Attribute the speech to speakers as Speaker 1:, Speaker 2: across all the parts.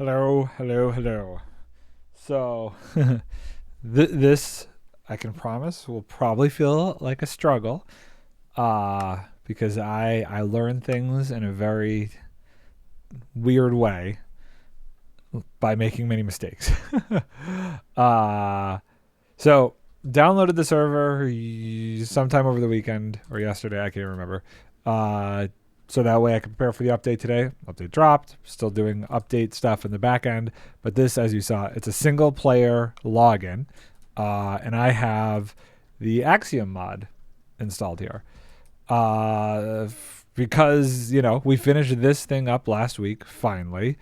Speaker 1: Hello, hello, hello. So, this, I can promise, will probably feel like a struggle because I learn things in a very weird way by making many mistakes. So, downloaded the server sometime over the weekend or yesterday, I can't remember. So that way I can prepare for the update today. Update dropped, still doing update stuff in the back end. But this, as you saw, it's a single player login. And I have the Axiom mod installed here. Because, we finished this thing up last week, finally.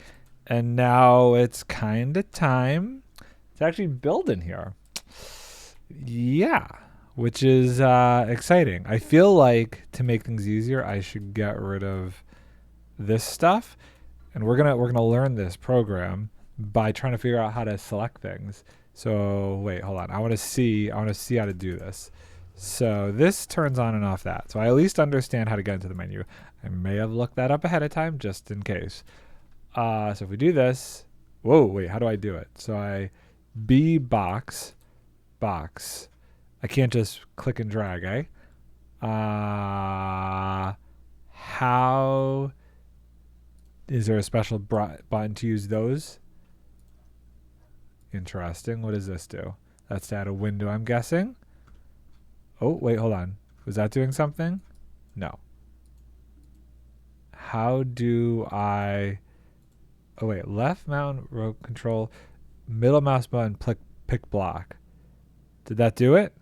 Speaker 1: And now it's kind of time to actually build in here. Yeah. Which is exciting. I feel like to make things easier, I should get rid of this stuff, and we're gonna learn this program by trying to figure out how to select things. So wait, hold on. I want to see how to do this. So this turns on and off that. So I at least understand how to get into the menu. I may have looked that up ahead of time just in case. So if we do this, whoa, wait, how do I do it? So I box. I can't just click and drag, eh? How is there a special button to use those? Interesting. What does this do? That's to add a window, I'm guessing. Oh, wait, hold on. Was that doing something? No. How do I... Oh, wait. Left mouse row control, middle mouse button, pick block. Did that do it?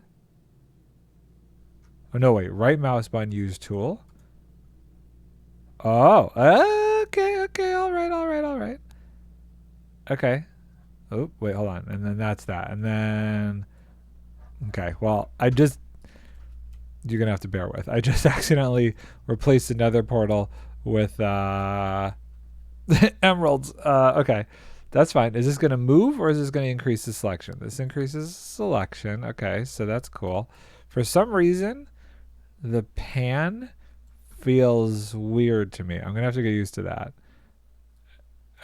Speaker 1: Oh, no, wait. Right mouse button, use tool. Oh, okay. All right. Okay. Oh, wait, hold on. And then that's that. And then... Okay, well, you're going to have to bear with. I just accidentally replaced another portal with emeralds. Okay. That's fine. Is this going to move or is this going to increase the selection? This increases selection. Okay, so that's cool. For some reason, the pan feels weird to me. I'm going to have to get used to that.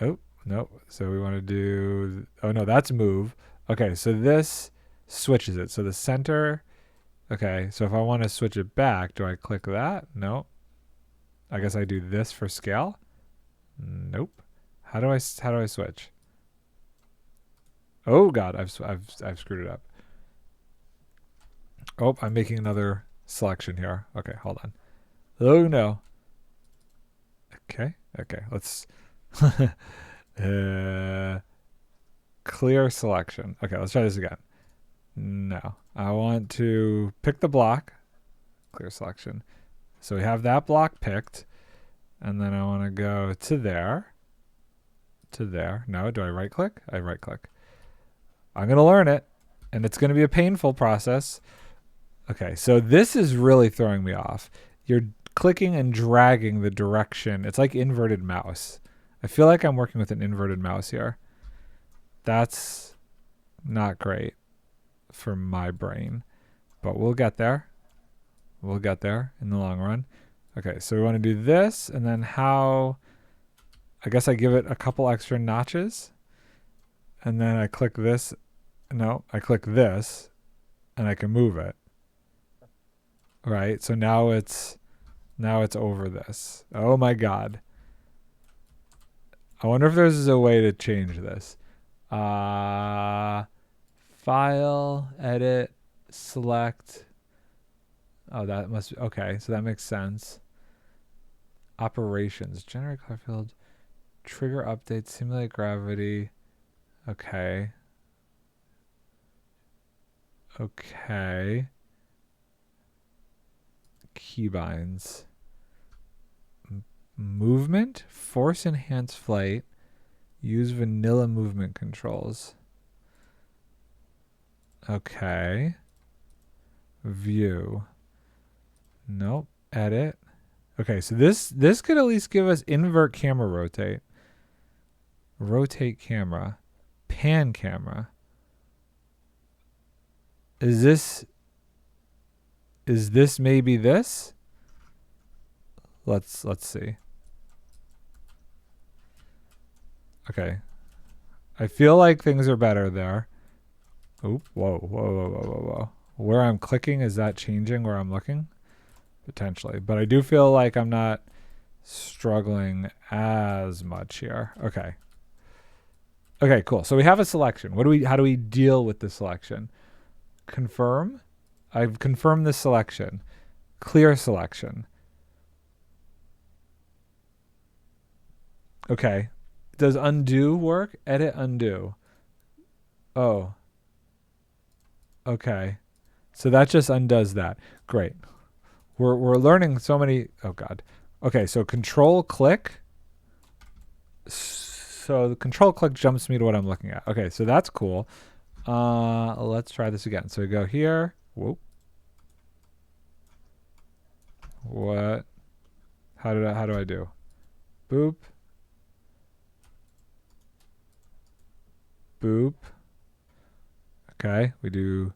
Speaker 1: Oh, no. So we want to do... Oh, no, that's move. Okay, so this switches it. So the center... Okay, so if I want to switch it back, do I click that? No. I guess I do this for scale. Nope. How do I switch? Oh God, I've screwed it up. Oh, I'm making another selection here. Okay, hold on. Oh no. Okay, let's clear selection. Okay, let's try this again. No, I want to pick the block. Clear selection. So we have that block picked, and then I want to go to there. To there. No, do I right click? I right click. I'm going to learn it, and it's going to be a painful process. Okay, so this is really throwing me off. You're clicking and dragging the direction. It's like inverted mouse. I feel like I'm working with an inverted mouse here. That's not great for my brain, but we'll get there. We'll get there in the long run. Okay, so we want to do this, and then how... I guess I give it a couple extra notches, and then I click this. No, I click this, and I can move it. Right, so now it's over this. Oh my God. I wonder if there's a way to change this. File, edit, select. Oh, that must be, okay, so that makes sense. Operations, generate color field, trigger update, simulate gravity. Okay. Okay. Keybinds. Movement, force enhanced flight, use vanilla movement controls. Okay. View. Nope. Edit. Okay, so this could at least give us invert camera rotate. Rotate camera. Pan camera. Is this maybe this? Let's see. Okay. I feel like things are better there. Oop, whoa. Where I'm clicking, is that changing where I'm looking? Potentially. But I do feel like I'm not struggling as much here. Okay. Okay, cool. So we have a selection. How do we deal with the selection? Confirm. I've confirmed the selection. Clear selection. Okay. Does undo work? Edit undo. Oh. Okay. So that just undoes that. Great. We're learning so many. Oh God. Okay, so control click. So the control click jumps me to what I'm looking at. Okay, so that's cool. Let's try this again. So we go here. Whoop. What? How do I do? Boop. Boop. Okay, we do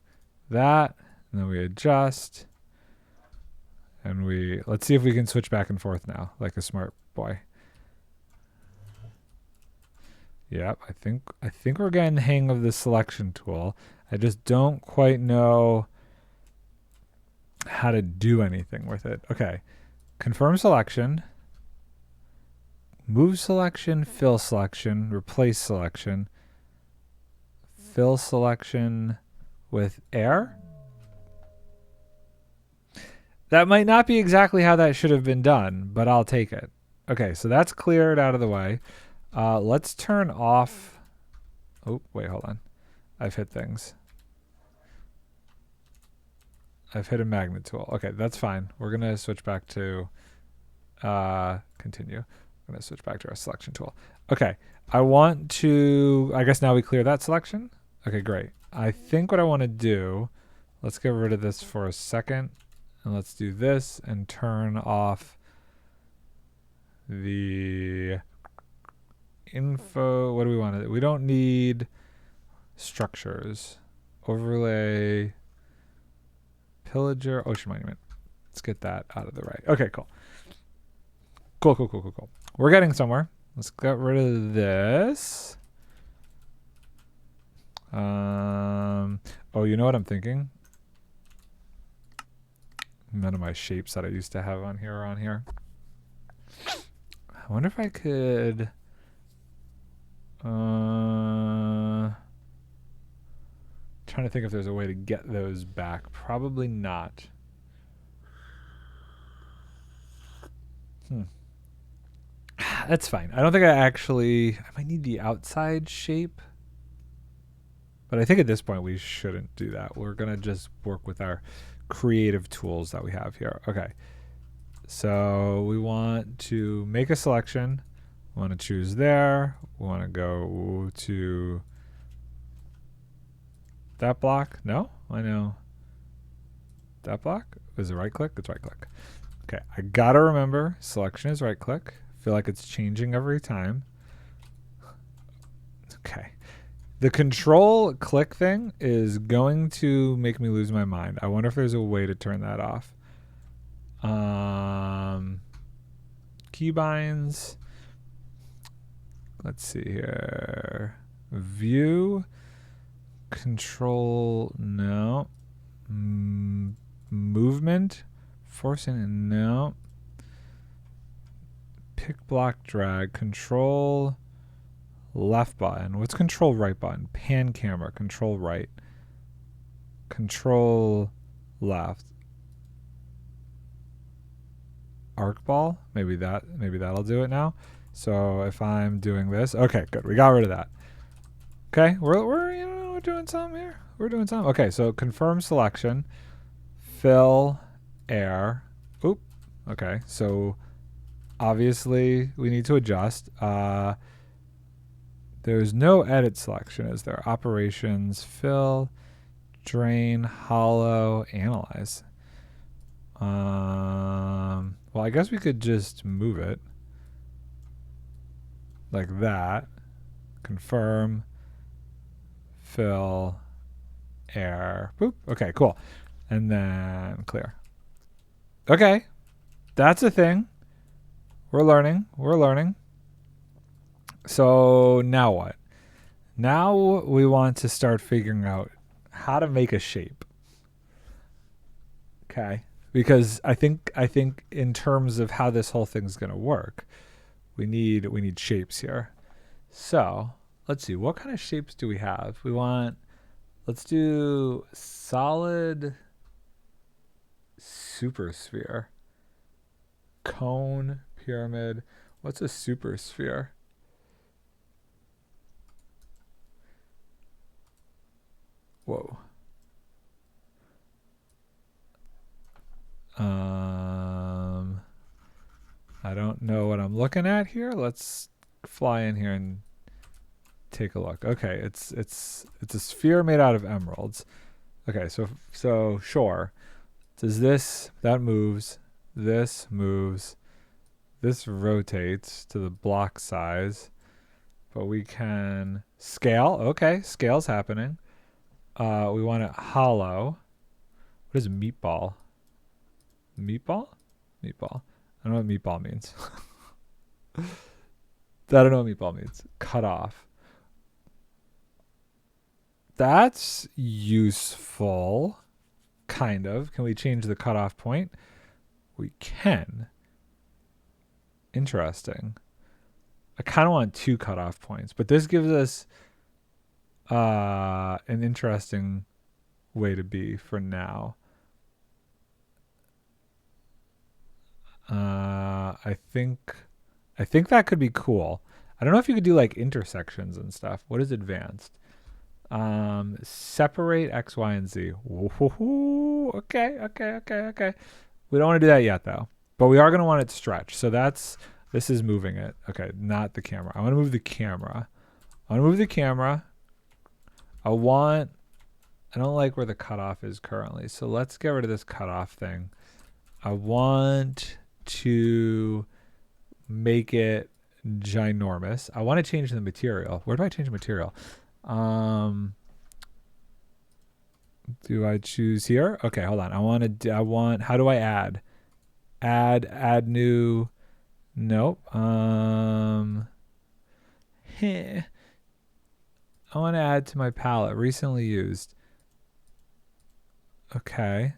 Speaker 1: that, and then we adjust, and let's see if we can switch back and forth now, like a smart boy. Yep, I think we're getting the hang of the selection tool. I just don't quite know how to do anything with it. Okay, confirm selection, move selection, fill selection, replace selection, fill selection with air. That might not be exactly how that should have been done, but I'll take it. Okay, so that's cleared out of the way. Let's turn off. Oh, wait, hold on. I've hit things. I've hit a magnet tool. Okay, that's fine. We're going to switch back to continue. We're going to switch back to our selection tool. Okay, I guess now we clear that selection. Okay, great. I think what I want to do, let's get rid of this for a second, and let's do this and turn off the info. What do we want? We don't need structures. Overlay. Pillager. Ocean monument. Let's get that out of the right. Okay, cool. Cool. We're getting somewhere. Let's get rid of this. Oh, you know what I'm thinking? None of my shapes that I used to have on here are on here. I wonder if I could... trying to think if there's a way to get those back. Probably not. That's fine. I don't think I might need the outside shape. But I think at this point we shouldn't do that. We're going to just work with our creative tools that we have here. Okay. So we want to make a selection. We want to choose there. We want to go to that block. No, I know. That block is a right click. It's right click. Okay. I got to remember selection is right click. I feel like it's changing every time. Okay. The control click thing is going to make me lose my mind. I wonder if there's a way to turn that off. Keybinds. Let's see here. View. Control. No. Movement. Forcing. No. Pick, block, drag. Control. Left button. What's control right button? Pan camera. Control right. Control left. Arc ball. Maybe that'll do it now. So if I'm doing this, okay, good. We got rid of that. Okay, we're doing something here. We're doing something. Okay, so confirm selection. Fill air. Oop. Okay, so obviously we need to adjust. There's no edit selection, is there? Operations, fill, drain, hollow, analyze. Well, I guess we could just move it like that. Confirm, fill, air. Boop. Okay, cool. And then clear. Okay, that's a thing. We're learning. So now what? Now we want to start figuring out how to make a shape. Okay. Because I think in terms of how this whole thing's going to work, we need shapes here. So let's see, what kind of shapes do we have? Let's do solid super sphere, cone, pyramid. What's a super sphere? Whoa. I don't know what I'm looking at here. Let's fly in here and take a look. Okay, it's a sphere made out of emeralds. Okay, so sure. Does that moves, this moves, this rotates to the block size, but we can scale. Okay, scale's happening. We want it hollow. What is meatball? Meatball? Meatball. I don't know what meatball means. I don't know what meatball means. Cut off. That's useful. Kind of. Can we change the cutoff point? We can. Interesting. I kind of want 2 cutoff points, but this gives us an interesting way to be for now. I think that could be cool. I don't know if you could do like intersections and stuff. What is advanced? Separate X, Y, and Z. Woo-hoo-hoo. Okay. We don't want to do that yet though, but we are going to want it stretch. So this is moving it. Okay, not the camera. I want to move the camera. I don't like where the cutoff is currently. So let's get rid of this cutoff thing. I want to make it ginormous. I want to change the material. Where do I change the material? Do I choose here? Okay, hold on. How do I add? Add new. Nope. I want to add to my palette. Recently used. Okay.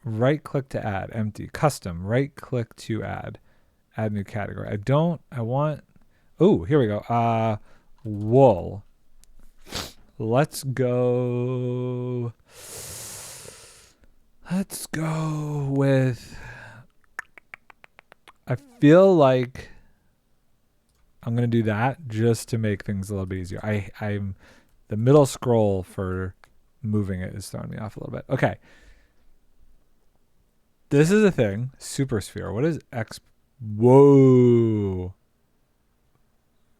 Speaker 1: Right click to add. Empty. Custom. Right click to add. Add new category. I want. Oh, here we go. Wool. Let's go with. I feel like I'm gonna do that just to make things a little bit easier. I'm the middle scroll for moving it is throwing me off a little bit. Okay. This is a thing. Super sphere. What is X? Whoa.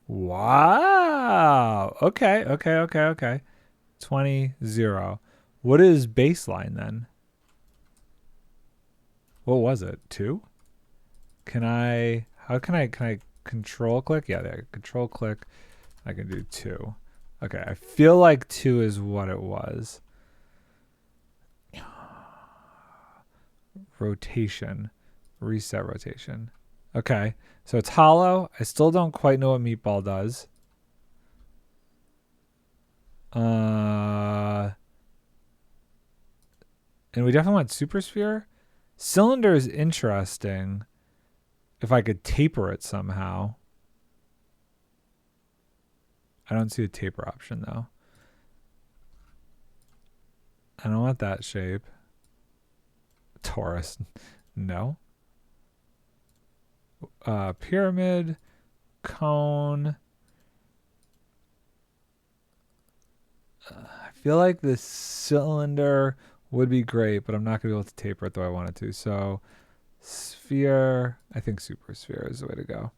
Speaker 1: Wow. Okay. 20, 0. What is baseline then? What was it? 2? Can I control click? Yeah, there. Control click. I can do 2. Okay, I feel like 2 is what it was. Rotation. Reset rotation. Okay, so it's hollow. I still don't quite know what meatball does. And we definitely want super sphere. Cylinder is interesting. If I could taper it somehow. I don't see a taper option though. I don't want that shape. Torus. No. Pyramid. Cone. I feel like the cylinder would be great, but I'm not going to be able to taper it though I wanted to. So sphere. I think super sphere is the way to go.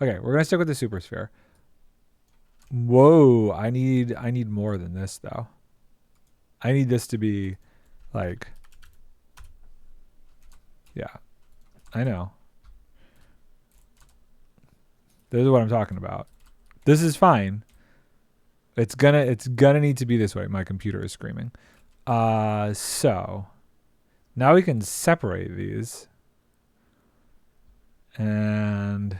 Speaker 1: Okay, we're going to stick with the super sphere. Whoa, I need more than this though. I need this to be like, yeah, I know. This is what I'm talking about. This is fine. It's gonna need to be this way. My computer is screaming. So now we can separate these. And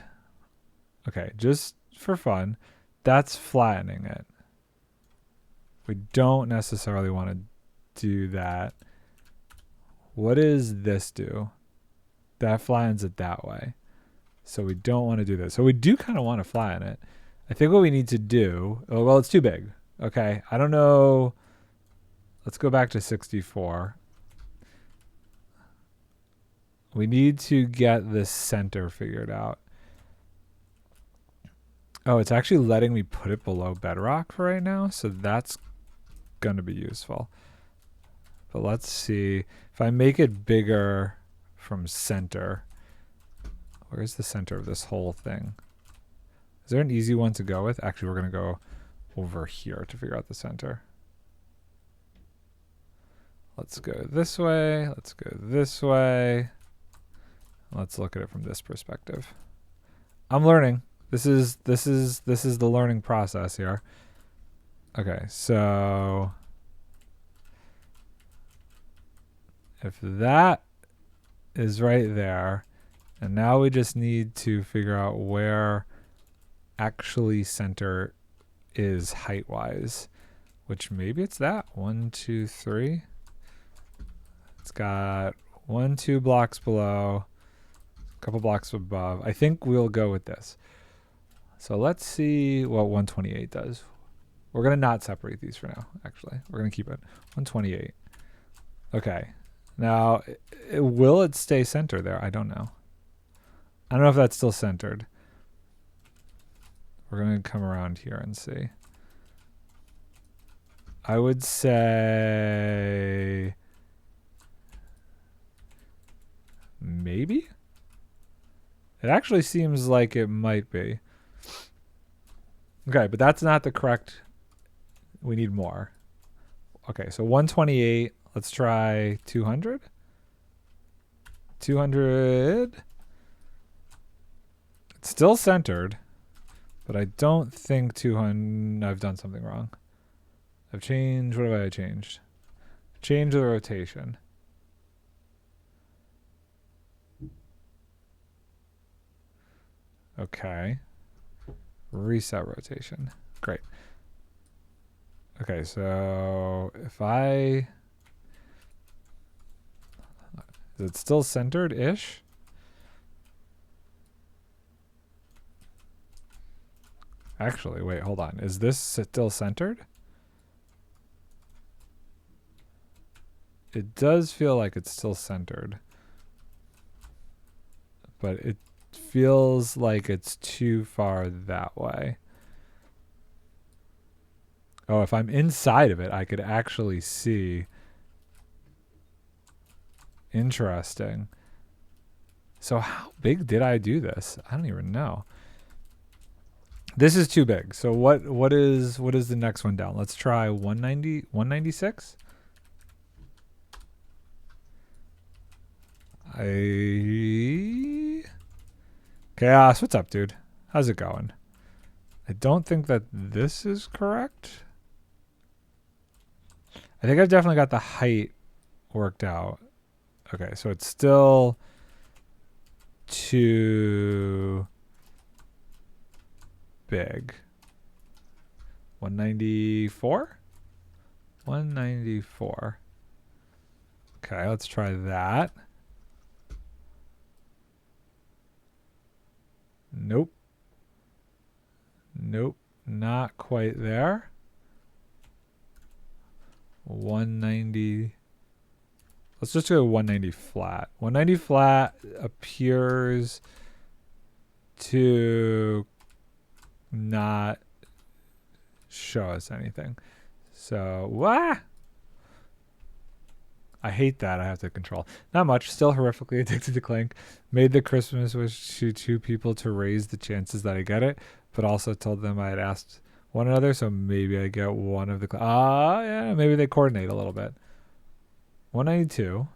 Speaker 1: okay, just for fun, that's flattening it. We don't necessarily want to do that. What does this do? That flattens it that way. So we don't want to do this. So we do kind of want to flatten it. I think what we need to do, oh, well, it's too big. Okay, I don't know. Let's go back to 64. We need to get this center figured out. Oh, it's actually letting me put it below bedrock for right now. So that's going to be useful. But let's see. If I make it bigger from center, where's the center of this whole thing? Is there an easy one to go with? Actually, we're going to go over here to figure out the center. Let's go this way. Let's go this way. Let's look at it from this perspective. I'm learning. This is the learning process here. Okay, so if that is right there, and now we just need to figure out where actually center is height-wise, which maybe it's that 1, 2, 3. It's got 1, 2 blocks below, a couple blocks above. I think we'll go with this. So let's see what 128 does. We're going to not separate these for now, actually. We're going to keep it 128. Okay. Now, will it stay centered there? I don't know. I don't know if that's still centered. We're going to come around here and see. I would say maybe? It actually seems like it might be. Okay, but that's not the correct. We need more. Okay, so 128. Let's try 200. 200. It's still centered, but I don't think 200. I've done something wrong. I've changed. What have I changed? Change the rotation. Okay. Reset rotation. Great. Okay, so if I... Is it still centered-ish? Actually, wait, hold on. Is this still centered? It does feel like it's still centered. But it feels like it's too far that way. Oh, if I'm inside of it, I could actually see. Interesting. So how big did I do this? I don't even know. This is too big. So what is the next one down? Let's try 190, 196. Chaos, what's up, dude? How's it going? I don't think that this is correct. I think I've definitely got the height worked out. Okay, so it's still too big. 194? 194. Okay, let's try that. Nope. Nope, not quite there. 190. Let's just go 190 flat. 190 flat appears to not show us anything. So, I hate that I have to control. Not much. Still horrifically addicted to Clank. Made the Christmas wish to 2 people to raise the chances that I get it, but also told them I had asked one another, so maybe I get one of the... yeah, maybe they coordinate a little bit. 192.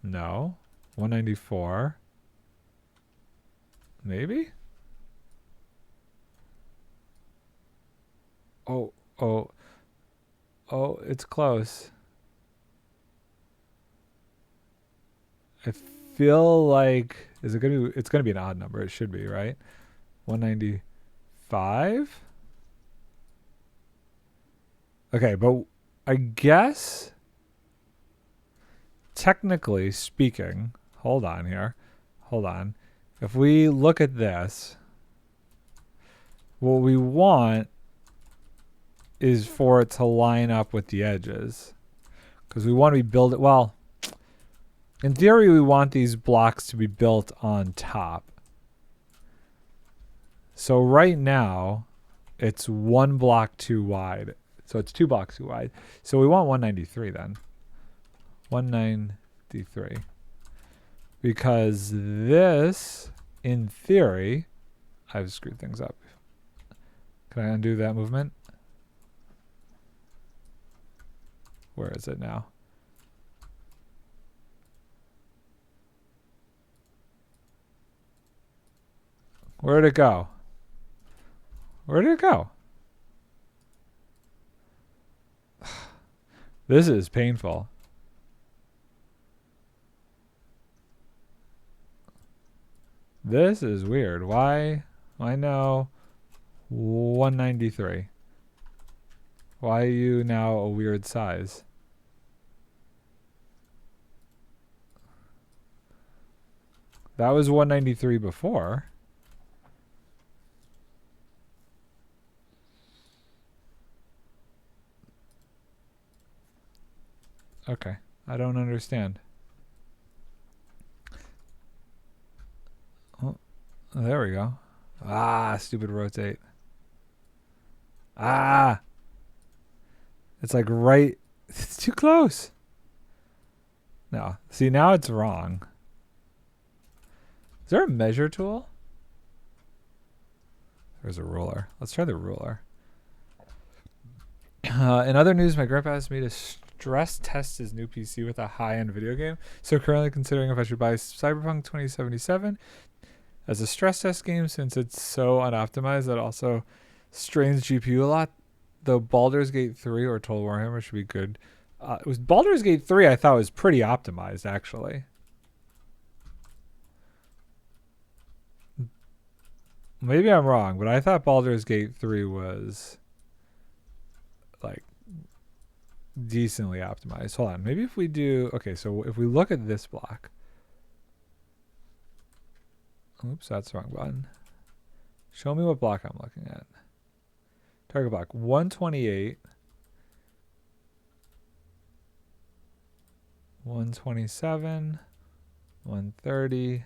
Speaker 1: No. 194. Maybe? Oh, it's close. I feel like it's gonna be an odd number. It should be, right? 195. Okay, but I guess technically speaking, hold on here. Hold on. If we look at this, what we want is for it to line up with the edges. Because we want to be built it. Well, in theory, we want these blocks to be built on top. So right now, it's 1 block too wide. So it's 2 blocks too wide. So we want 193 then. 193. Because this, in theory, I've screwed things up. Can I undo that movement? Where is it now? Where'd it go? Where did it go? This is painful. This is weird. Why? I know 193. Why are you now a weird size? That was 193 before. Okay, I don't understand. Oh, there we go. Stupid rotate. It's like right. It's too close. No, see, now it's wrong. Is there a measure tool? There's a ruler. Let's try the ruler. In other news, my grandpa asked me to stress test his new PC with a high-end video game. So currently considering if I should buy Cyberpunk 2077. as a stress test game, since it's so unoptimized that also strains GPU a lot. Though Baldur's Gate 3 or Total Warhammer should be good. It was Baldur's Gate 3 I thought was pretty optimized, actually. Maybe I'm wrong, but I thought Baldur's Gate 3 was like decently optimized. Hold on. Maybe if we do... Okay, so if we look at this block... Oops, that's the wrong button. Show me what block I'm looking at. Target block 128, 127, 130,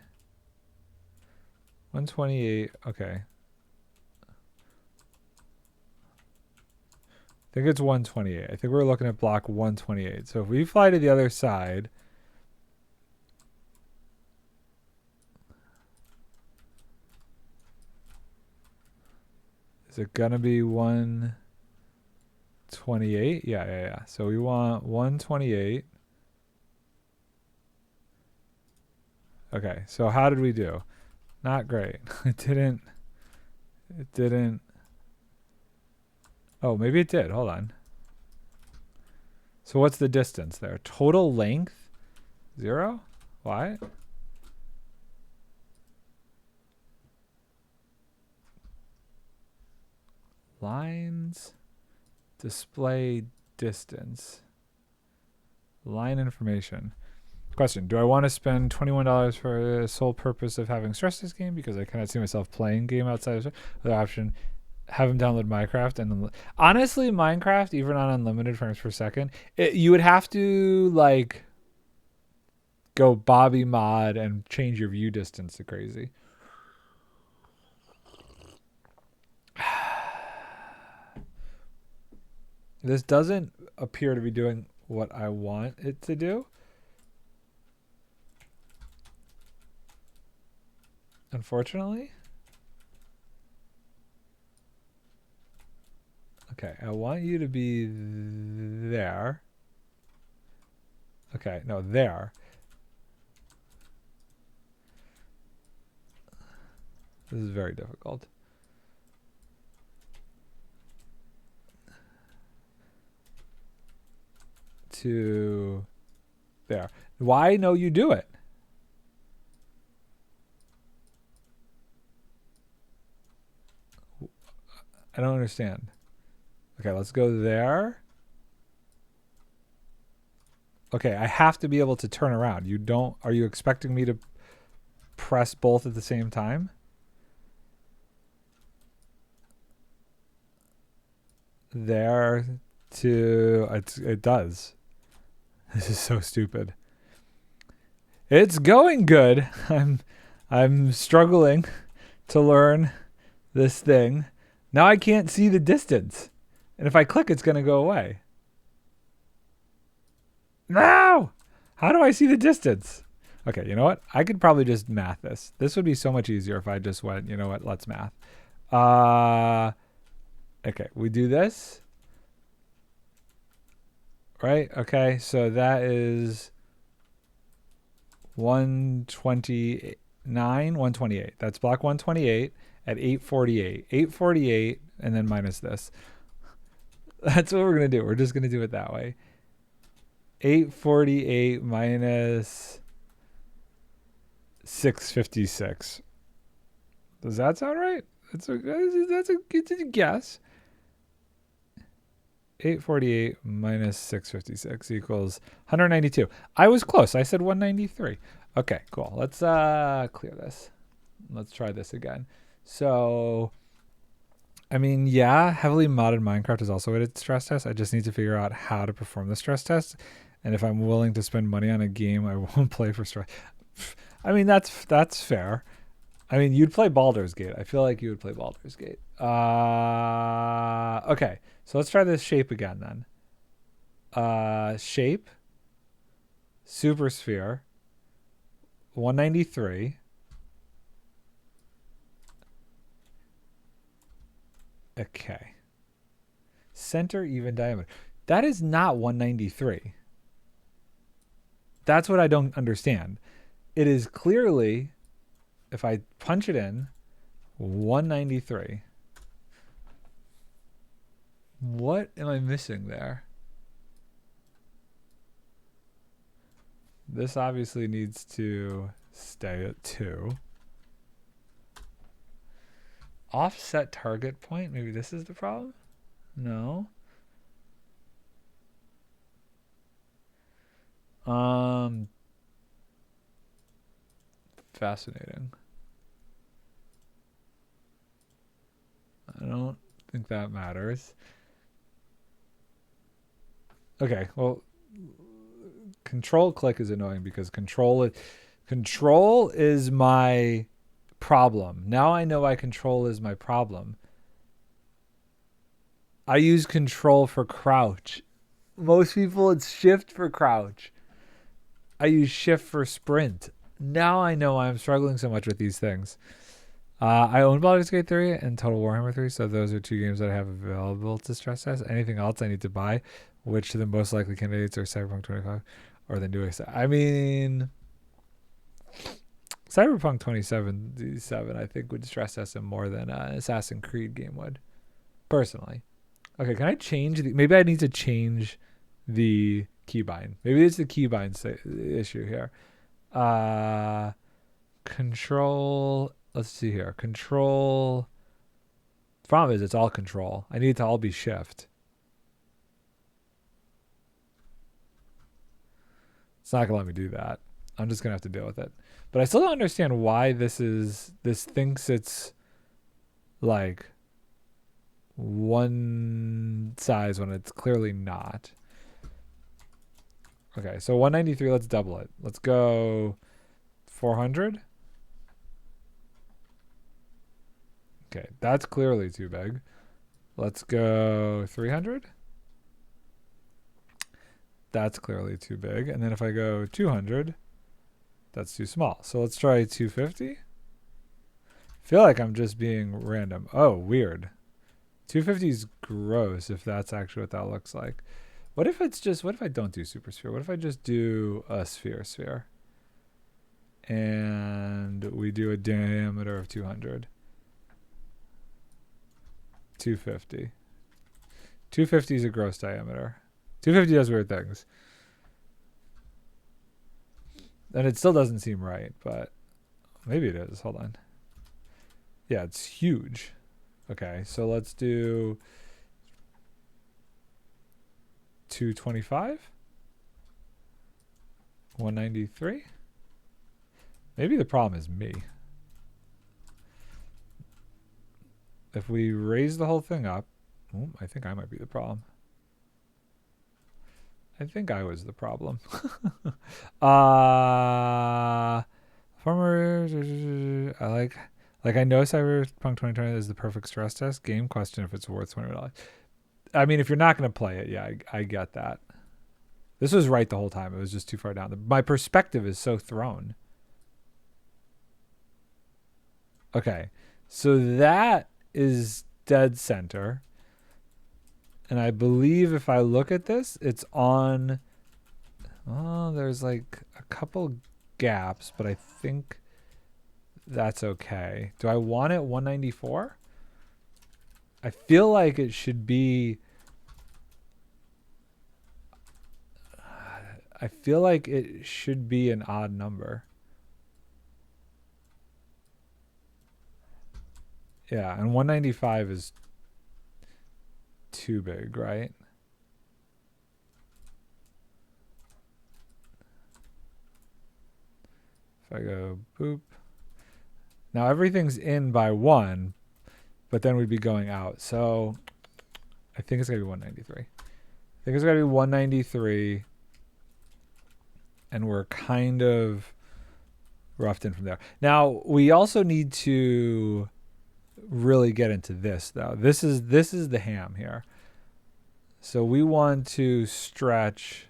Speaker 1: 128. Okay. I think it's 128. I think we're looking at block 128. So if we fly to the other side, is it gonna be 128? Yeah. So we want 128. Okay, so how did we do? Not great. It didn't. Oh, maybe it did. Hold on. So what's the distance there? Total length? 0? Why? Lines, display distance, line information. Question: do I want to spend $21 for the sole purpose of having stressed this game because I cannot see myself playing game outside of the option? Have him download Minecraft and honestly, Minecraft, even on unlimited frames per second, you would have to like go Bobby mod and change your view distance to crazy. This doesn't appear to be doing what I want it to do. Unfortunately. Okay, I want you to be there. Okay, no, there. This is very difficult. To there. Why no you do it? I don't understand. Okay, let's go there. Okay, I have to be able to turn around. You don't... Are you expecting me to press both at the same time? There to... It does. This is so stupid. It's going good. I'm struggling to learn this thing. Now I can't see the distance. And if I click, it's going to go away. No! How do I see the distance? Okay, you know what? I could probably just math this. This would be so much easier if I just went, you know what? Let's math. Okay, we do this. Right? Okay, so that is 129, 128. That's block 128 at 848. 848 and then minus this. That's what we're going to do. We're just going to do it that way. 848 minus 656. Does that sound right? That's a good guess. 848 minus 656 equals 192. I was close. I said 193. Okay, cool. Let's clear this. Let's try this again. So, I mean, yeah, heavily modded Minecraft is also a stress test. I just need to figure out how to perform the stress test. And if I'm willing to spend money on a game, I won't play for stress. I mean, that's fair. I mean, you'd play Baldur's Gate. I feel like you would play Baldur's Gate. Okay, so let's try this shape again then. Shape, super sphere, 193. Okay. Center, even diameter. That is not 193. That's what I don't understand. It is clearly... if I punch it in, 193. What am I missing there? This obviously needs to stay at 2. Offset target point. Maybe this is the problem? No. Fascinating. I don't think that matters. Okay, well, control click is annoying because control is my problem. Now I know why control is my problem. I use control for crouch. Most people, it's shift for crouch. I use shift for sprint. Now I know why I'm struggling so much with these things. I own Baldur's Gate 3 and Total Warhammer 3, so those are 2 games that I have available to stress test. Anything else I need to buy, which the most likely candidates are Cyberpunk 25 or the new. I mean, Cyberpunk 2077 I think would stress test them more than an Assassin's Creed game would, personally. Okay, can I change maybe I need to change the keybind. Maybe it's the keybind issue here. Control, let's see here. Control, problem is it's all control. I need it to all be shift. It's not gonna let me do that. I'm just gonna have to deal with it. But I still don't understand why this thinks it's like one size when it's clearly not. Okay, so 193, let's double it. Let's go 400. Okay, that's clearly too big. Let's go 300. That's clearly too big. And then if I go 200, that's too small. So let's try 250. I feel like I'm just being random. Oh, weird. 250 is gross if that's actually what that looks like. What if I don't do super sphere? What if I just do a sphere? And we do a diameter of 200. 250. 250 is a gross diameter. 250 does weird things. And it still doesn't seem right, but maybe it is. Hold on. Yeah, it's huge. Okay, so let's do 225. 193. Maybe the problem is me. If we raise the whole thing up, I think I might be the problem. I think I was the problem. Farmer, I know Cyberpunk 2020 is the perfect stress test. Game question if it's worth $20. I mean, if you're not going to play it, yeah, I get that. This was right the whole time. It was just too far down. My perspective is so thrown. Okay, so that is dead center. And I believe if I look at this, it's on... Oh, there's like a couple gaps, but I think that's okay. Do I want it 194? I feel like it should be... I feel like it should be an odd number. Yeah, and 195 is too big, right? If I go boop. Now everything's in by 1, but then we'd be going out. So I think it's going to be 193. I think it's going to be 193. And we're kind of roughed in from there. Now, we also need to really get into this, though. This is the ham here. So we want to stretch,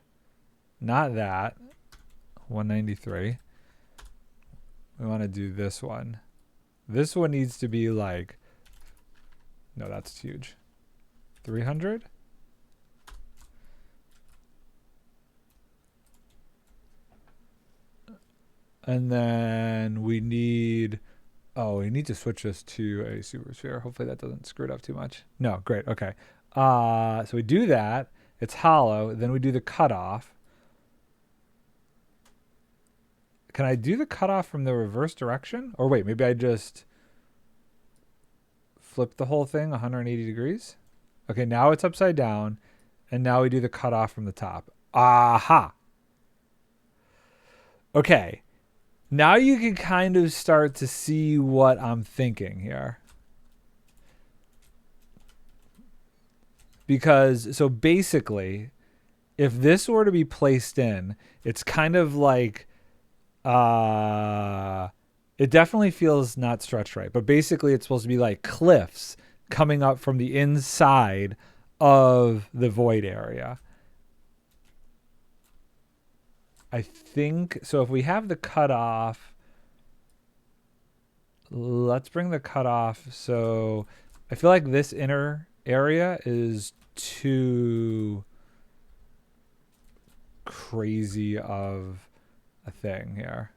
Speaker 1: not that, 193. We want to do this one. This one needs to be like, no, that's huge. 300? And then we need Oh, we need to switch this to a super sphere. Hopefully that doesn't screw it up too much. No, great. Okay. So we do that. It's hollow. Then we do the cutoff. Can I do the cutoff from the reverse direction? Or wait, maybe I just flip the whole thing 180 degrees? Okay, now it's upside down. And now we do the cutoff from the top. Aha! Okay. Now you can kind of start to see what I'm thinking here. Because, so basically, if this were to be placed in, it's kind of like, it definitely feels not stretched right. But basically, it's supposed to be like cliffs coming up from the inside of the void area. I think, so if we have the cutoff, let's bring the cutoff. So I feel like this inner area is too crazy of a thing here.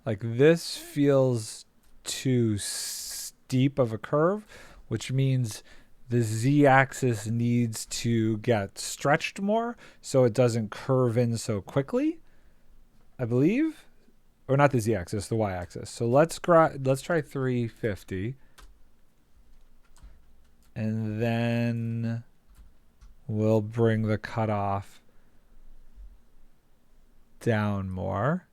Speaker 1: Like this feels too steep of a curve, which means the z-axis needs to get stretched more so it doesn't curve in so quickly, I believe. Or not the z-axis, the y-axis. So let's try 350. And then we'll bring the cutoff down more.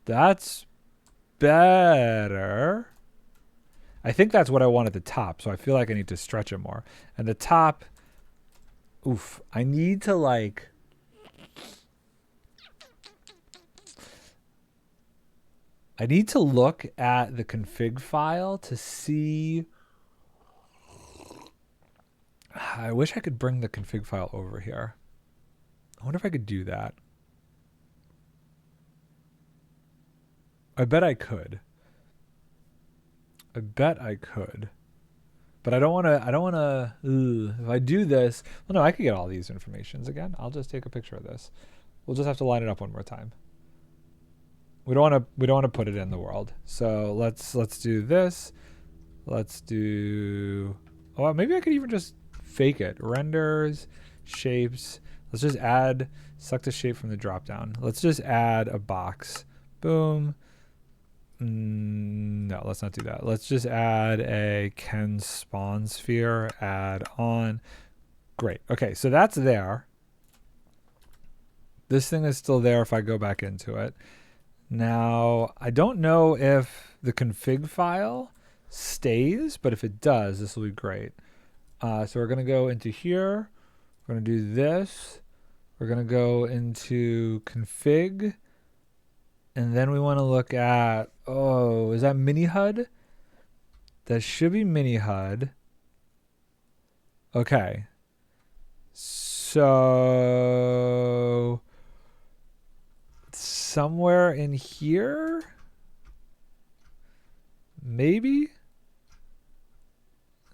Speaker 1: That's better. I think that's what I want at the top, so I feel like I need to stretch it more. And the top, oof, I need to like, I need to look at the config file to see. I wish I could bring the config file over here. I wonder if I could do that. I bet I could. But I don't want to, if I do this, well, no, I could get all these informations again. I'll just take a picture of this. We'll just have to line it up one more time. We don't want to put it in the world. So let's do this. Let's do, oh, maybe I could even just fake it. Renders, shapes. Let's just add, select a shape from the drop down. Let's just add a box. Boom. No, let's not do that. Let's just add a Ken spawn sphere, add on. Great. Okay, so that's there. This thing is still there if I go back into it. Now, I don't know if the config file stays, but if it does, this will be great. So we're going to go into here. We're going to do this. We're going to go into config. And then we want to look at, oh, is that mini HUD? That should be mini HUD. Okay. So somewhere in here? Maybe?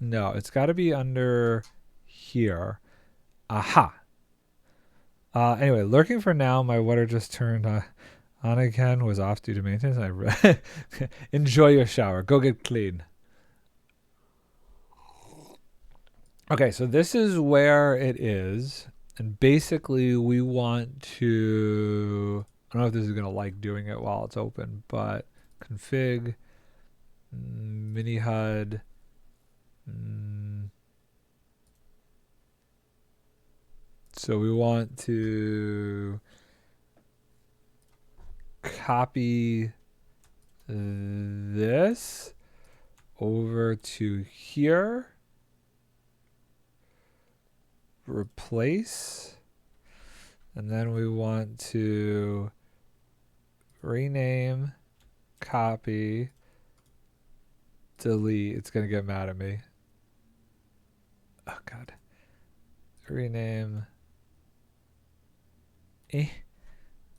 Speaker 1: No, it's got to be under here. Aha. Anyway, lurking for now. My water just turned on again, was off due to maintenance. Enjoy your shower. Go get clean. Okay, so this is where it is. And basically we want to, I don't know if this is going to like doing it while it's open, but config, mini HUD, so we want to copy this over to here, replace, and then we want to rename, copy, delete. It's going to get mad at me. Oh, God. Rename.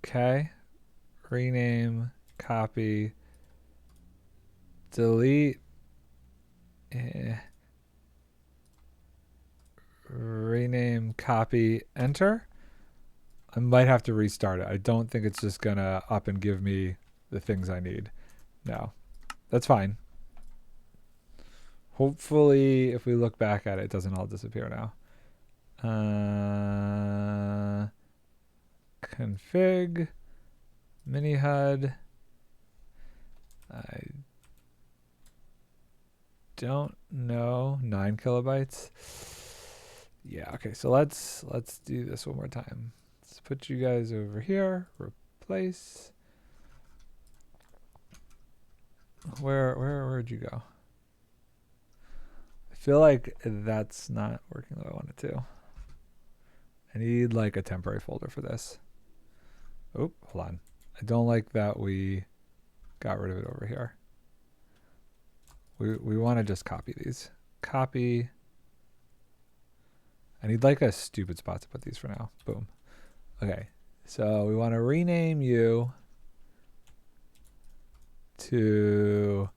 Speaker 1: Okay. Rename, copy, delete, rename, copy, enter. I might have to restart it. I don't think it's just gonna up and give me the things I need. No, that's fine. Hopefully, if we look back at it, it doesn't all disappear now. Config, mini HUD. I don't know. 9 kilobytes. Yeah. Okay. So let's do this one more time. Let's put you guys over here. Replace. Where'd you go? I feel like that's not working the way I want it to. I need like a temporary folder for this. Oh, hold on. I don't like that we got rid of it over here. We want to just copy these. Copy. I need like a stupid spot to put these for now. Boom. Okay. So we want to rename you to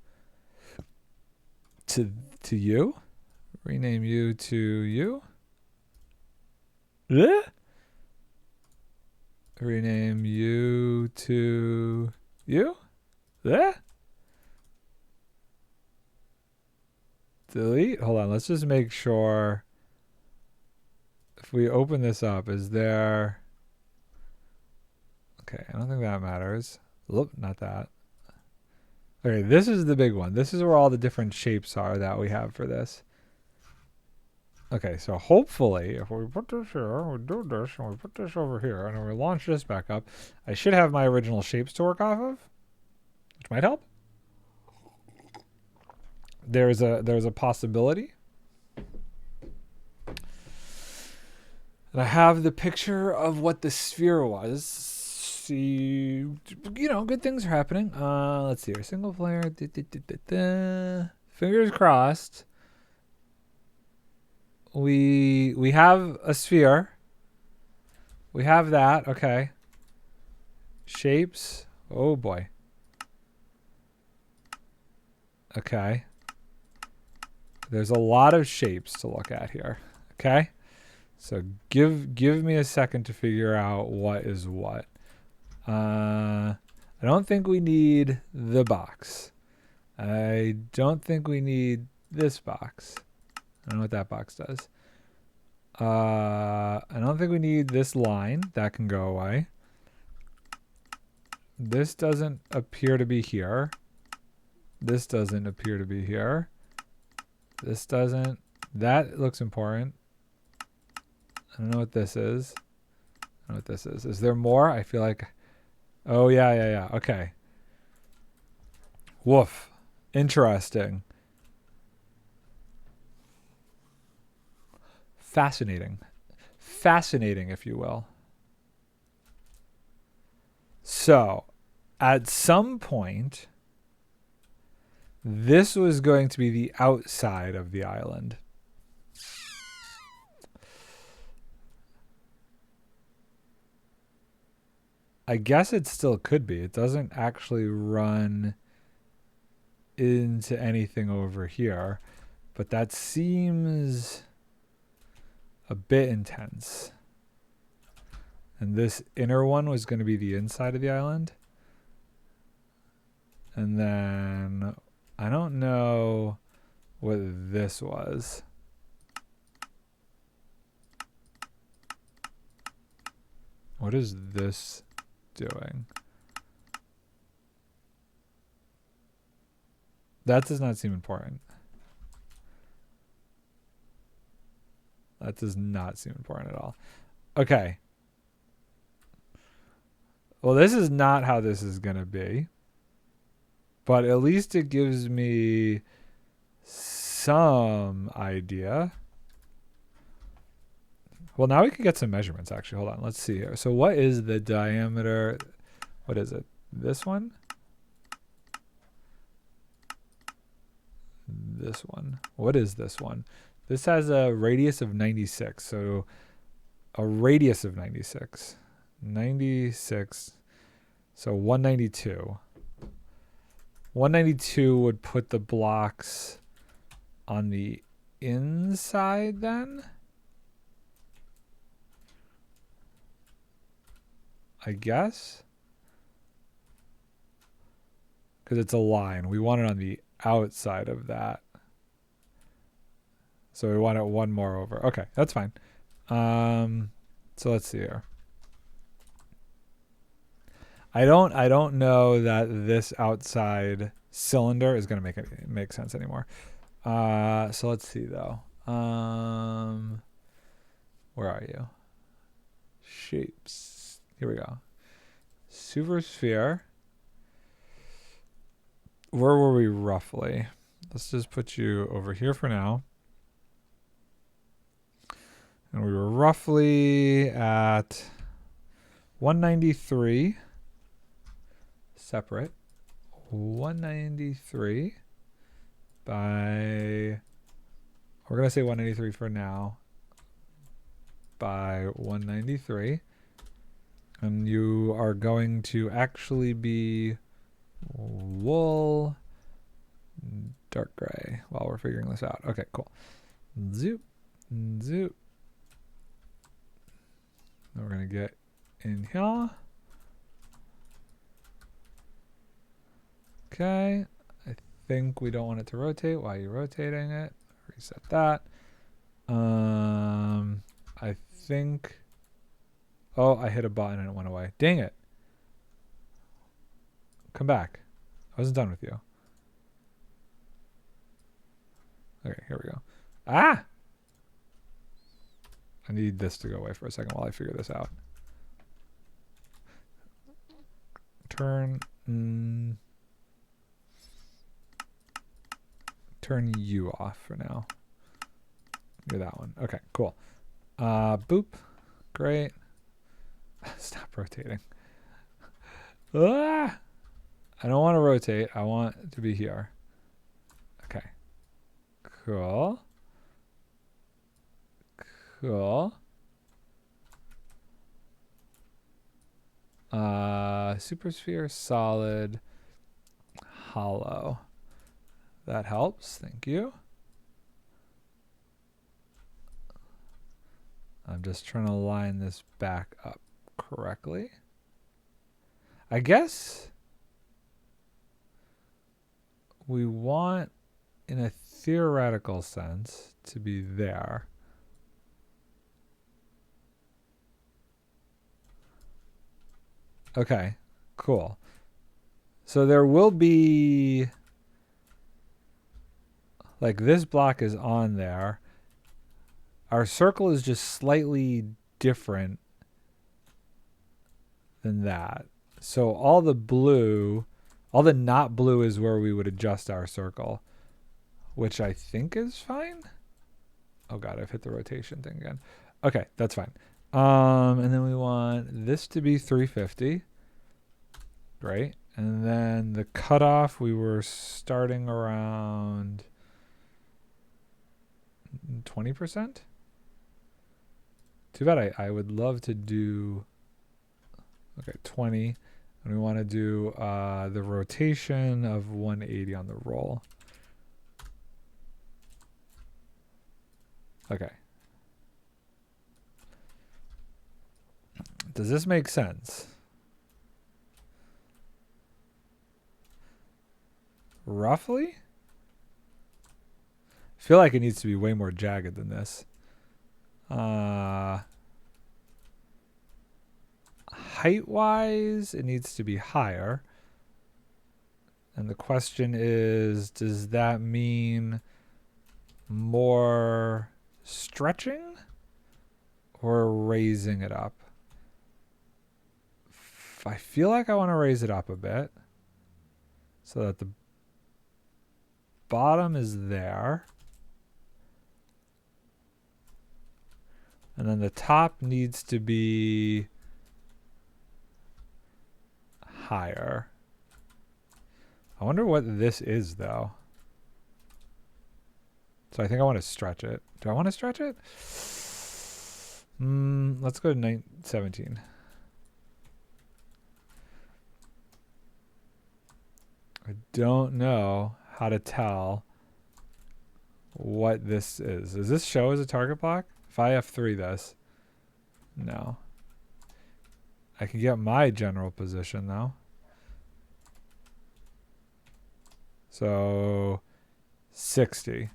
Speaker 1: you. Rename you to you. Rename you to you. Delete. Hold on. Let's just make sure. If we open this up, is there... Okay, I don't think that matters. Look, not that. Okay, this is the big one. This is where all the different shapes are that we have for this. Okay, so hopefully, if we put this here, we do this, and we put this over here, and we launch this back up, I should have my original shapes to work off of, which might help. There's a possibility. And I have the picture of what the sphere was. See, you know, good things are happening. Let's see here. Single player. Fingers crossed. We have a sphere. We have that. Okay. Shapes. Oh boy. Okay. There's a lot of shapes to look at here. Okay. So give me a second to figure out what is what. I don't think we need the box. I don't think we need this box. I don't know what that box does. I don't think we need this line. That can go away. This doesn't appear to be here. This doesn't appear to be here. This doesn't. That looks important. I don't know what this is. I don't know what this is. Is there more? I feel like... Oh, yeah. Okay. Woof. Interesting. Fascinating. Fascinating, if you will. So, at some point, this was going to be the outside of the island. I guess it still could be. It doesn't actually run into anything over here, but that seems a bit intense. And this inner one was going to be the inside of the island. And then I don't know what this was. What is this doing? That does not seem important. That does not seem important at all. Okay. Well, this is not how this is going to be. But at least it gives me some idea. Well, now we can get some measurements, actually. Hold on. Let's see here. So what is the diameter? What is it? This one? This one. What is this one? This has a radius of 96. So a radius of 96. 96. So 192. 192 would put the blocks on the inside then? I guess. Because it's a line. We want it on the outside of that. So we want it one more over. Okay, that's fine. So let's see here. I don't know that this outside cylinder is gonna make sense anymore. So let's see though. Where are you? Shapes. Here we go. Super sphere. Where were we roughly? Let's just put you over here for now. And we were roughly at 193 separate. 193 by, we're going to say 193 for now, by 193. And you are going to actually be wool, dark gray while we're figuring this out. Okay, cool. Zoop, zoop. Then we're going to get in here. Okay. I think we don't want it to rotate. Why are you rotating it? Reset that. I think... Oh, I hit a button and it went away. Dang it. Come back. I wasn't done with you. Okay, here we go. Ah! I need this to go away for a second while I figure this out. Turn you off for now. You're that one. Okay, cool. Boop. Great. Stop rotating. Ah! I don't want to rotate. I want it to be here. Okay. Cool. Cool. Supersphere, solid, hollow. That helps. Thank you. I'm just trying to line this back up correctly. I guess we want, in a theoretical sense, to be there. Okay, cool. So there will be, like, this block is on there. Our circle is just slightly different than that. So all the blue, all the not blue is where we would adjust our circle, which I think is fine. Oh God, I've hit the rotation thing again. Okay, that's fine. And then we want this to be 350. Great. And then the cutoff, we were starting around 20%. Too bad. I would love to do, okay, 20. And we want to do the rotation of 180 on the roll. Okay. Does this make sense? Roughly? I feel like it needs to be way more jagged than this. Height-wise, it needs to be higher. And the question is, does that mean more stretching or raising it up? I feel like I want to raise it up a bit so that the bottom is there. And then the top needs to be higher. I wonder what this is, though. So I think I want to stretch it. Do I want to stretch it? Let's go to 17. I don't know how to tell what this is. Does this show as a target block? If I F3 this, no. I can get my general position though. So 60.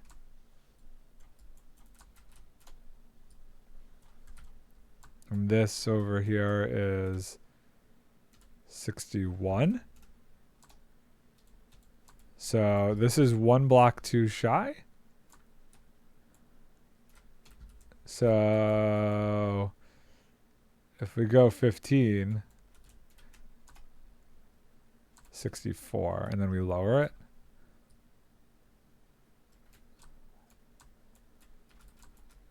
Speaker 1: And this over here is 61. So this is one block too shy. So if we go 15, 64, and then we lower it.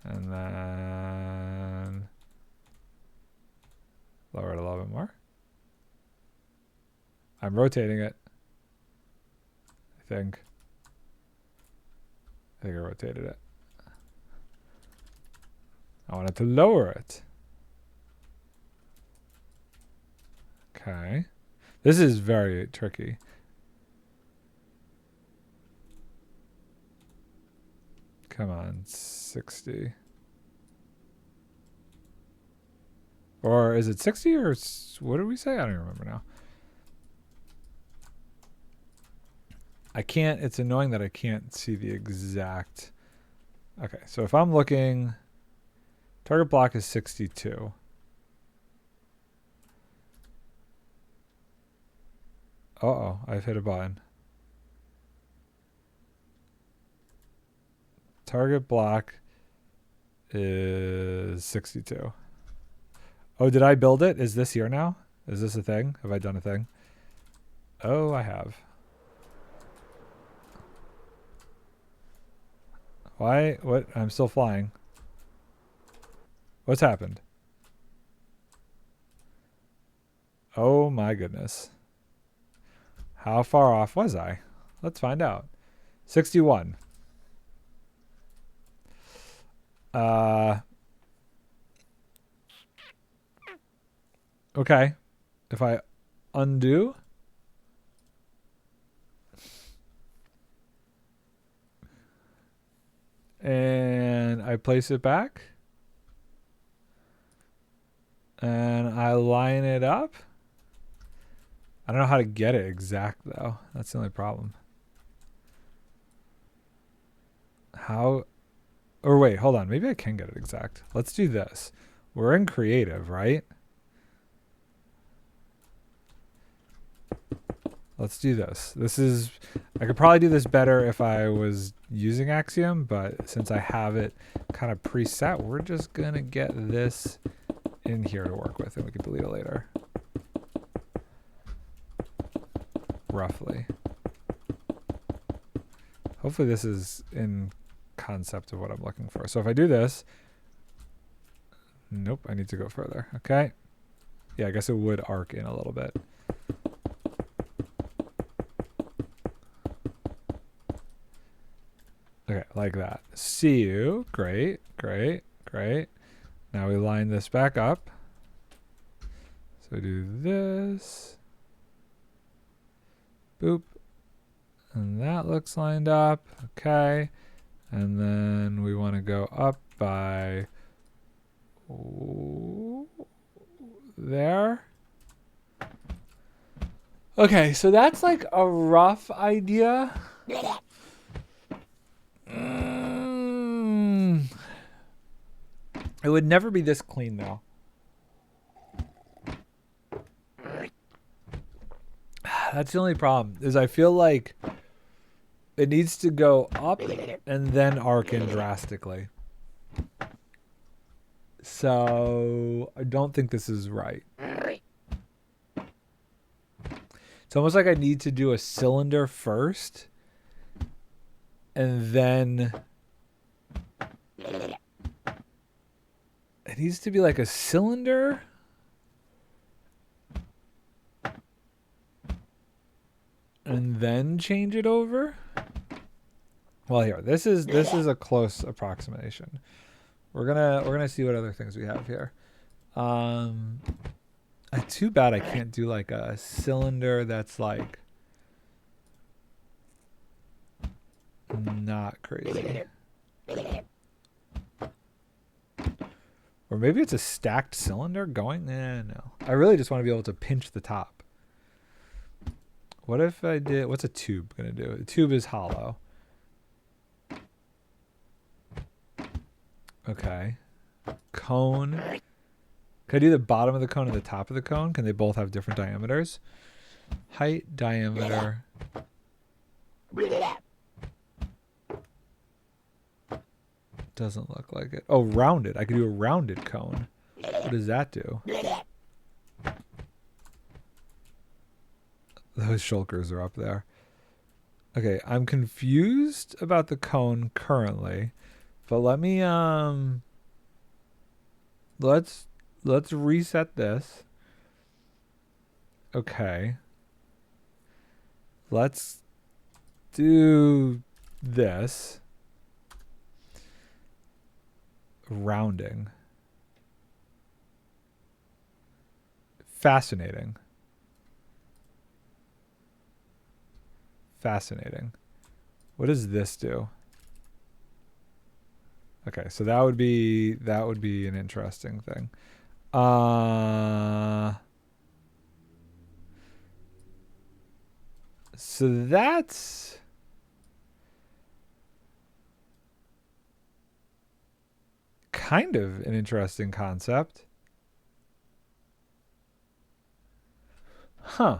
Speaker 1: And then lower it a little bit more. I'm rotating it. I think I rotated it. I wanted to lower it. Okay. This is very tricky. Come on, 60. Or is it 60 or what did we say? I don't remember now. I can't, it's annoying that I can't see the exact. Okay, so if I'm looking, target block is 62. Uh-oh, I've hit a button. Target block is 62. Oh, did I build it? Is this here now? Is this a thing? Have I done a thing? Oh, I have. Why? What? I'm still flying. What's happened? Oh my goodness. How far off was I? Let's find out. 61. Okay. If I undo. And I place it back. And I line it up. I don't know how to get it exact though. That's the only problem. How? Or wait, hold on. Maybe I can get it exact. Let's do this. We're in creative, right? Let's do this. This is, I could probably do this better if I was using Axiom, but since I have it kind of preset, we're just going to get this in here to work with and we can delete it later. Roughly. Hopefully this is in concept of what I'm looking for. So if I do this, nope, I need to go further. Okay. Yeah, I guess it would arc in a little bit. Okay, like that. See you. Great, great, great. Now we line this back up. So do this. Boop. And that looks lined up. Okay. And then we want to go up by there. Okay, so that's like a rough idea. It would never be this clean though. That's the only problem, is I feel like it needs to go up and then arc in drastically. So I don't think this is right. It's almost like I need to do a cylinder first and then it needs to be like a cylinder and then change it over. Well, here, this is a close approximation. We're gonna see what other things we have here. Too bad I can't do like a cylinder that's like not crazy. Or maybe it's a stacked cylinder going? No. I really just want to be able to pinch the top. What if I did... What's a tube going to do? The tube is hollow. Okay. Cone. Can I do the bottom of the cone and the top of the cone? Can they both have different diameters? Height, diameter. Doesn't look like it. Oh, rounded. I could do a rounded cone. What does that do? Those shulkers are up there. Okay, I'm confused about the cone currently, but let me let's reset this. Okay. Let's do this. Rounding. Fascinating. Fascinating. What does this do? Okay, so that would be an interesting thing. So that's kind of an interesting concept. Huh.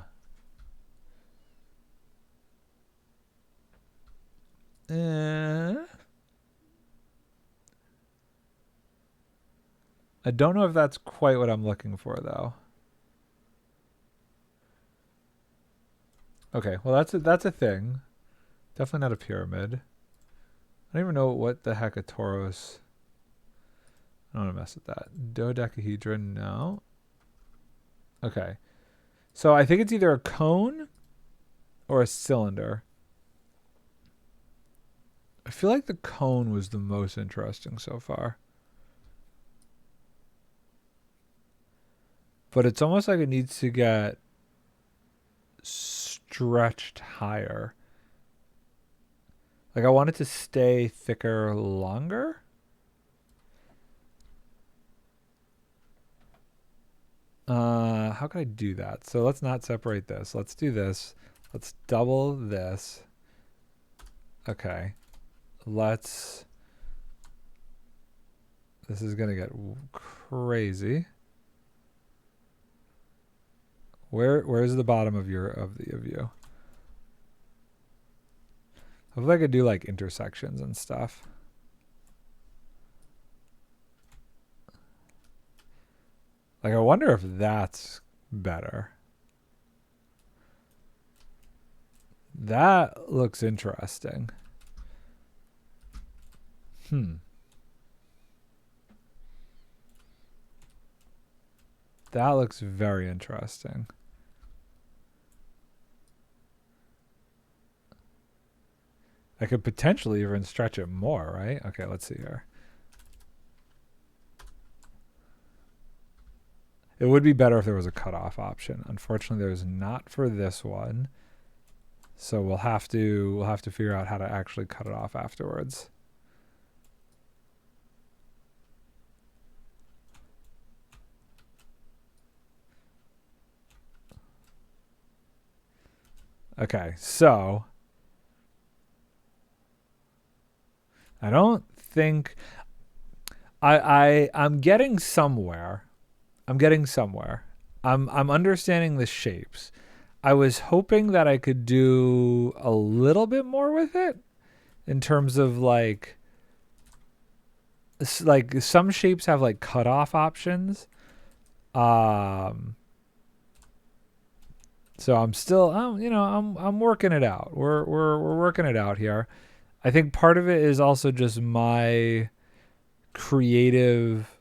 Speaker 1: I don't know if that's quite what I'm looking for, though. Okay, well that's a thing. Definitely not a pyramid. I don't even know what the heck a torus. I don't want to mess with that. Dodecahedron, no. Okay. So I think it's either a cone or a cylinder. I feel like the cone was the most interesting so far. But it's almost like it needs to get stretched higher. Like I want it to stay thicker longer. How can I do that? So let's not separate this. Let's do this. Let's double this. Okay. This is gonna get crazy. Where's the bottom of you? Hopefully I could do like intersections and stuff. Like I wonder if that's better. That looks interesting. That looks very interesting. I could potentially even stretch it more, right? Okay, let's see here. It would be better if there was a cutoff option. Unfortunately, there's not for this one. So we'll have to figure out how to actually cut it off afterwards. Okay, so I don't think I'm getting somewhere. I'm understanding the shapes. I was hoping that I could do a little bit more with it in terms of like some shapes have like cutoff options. So I'm still, I'm working it out. We're working it out here. I think part of it is also just my creative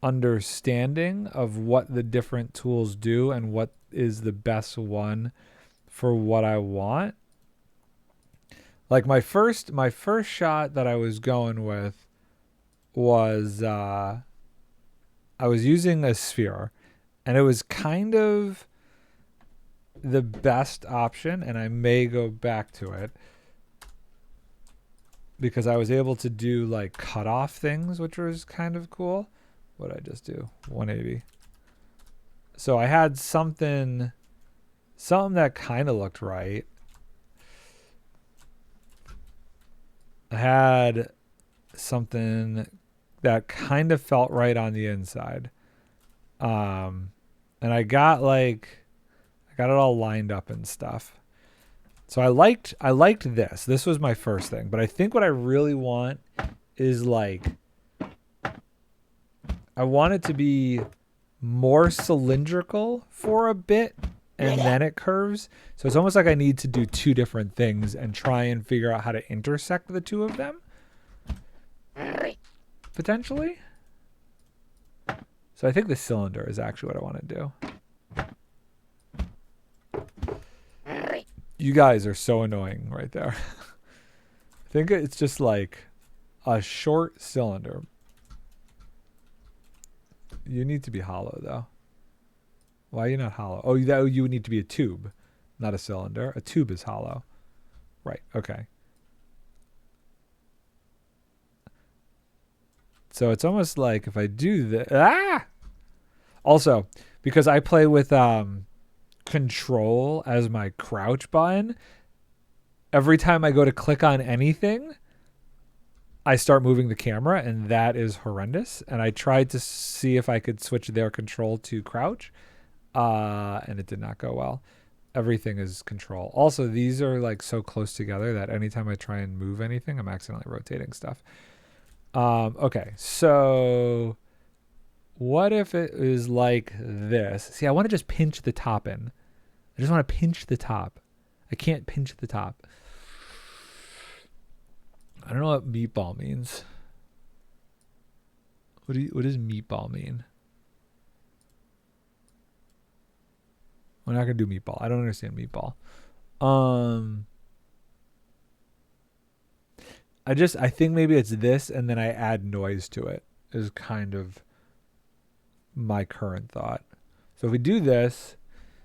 Speaker 1: understanding of what the different tools do and what is the best one for what I want. Like my first shot that I was going with was I was using a sphere, and it was kind of the best option, and I may go back to it because I was able to do like cut off things, which was kind of cool. What did I just do? 180. So I had something that kind of looked right. I had something that kind of felt right on the inside. And I got it all lined up and stuff. So I liked this. This was my first thing, but I think what I really want is like, I want it to be more cylindrical for a bit and then it curves. So it's almost like I need to do two different things and try and figure out how to intersect the two of them. Potentially. So I think the cylinder is actually what I want to do. You guys are so annoying right there. I think it's just like a short cylinder. You need to be hollow though. Why are you not hollow? Oh, you would need to be a tube, not a cylinder. A tube is hollow. Right, okay. So it's almost like if I do this... Also, because I play with control as my crouch button, every time I go to click on anything, I start moving the camera, and that is horrendous. And I tried to see if I could switch their control to crouch, and it did not go well. Everything is control. Also, these are like so close together that anytime I try and move anything, I'm accidentally rotating stuff. Okay, so what if it is like this? See, I want to just pinch the top in. I just want to pinch the top. I can't pinch the top. I don't know what meatball means. What does meatball mean? We're not gonna do meatball. I don't understand meatball. I think maybe it's this and then I add noise to it is kind of my current thought. So if we do this,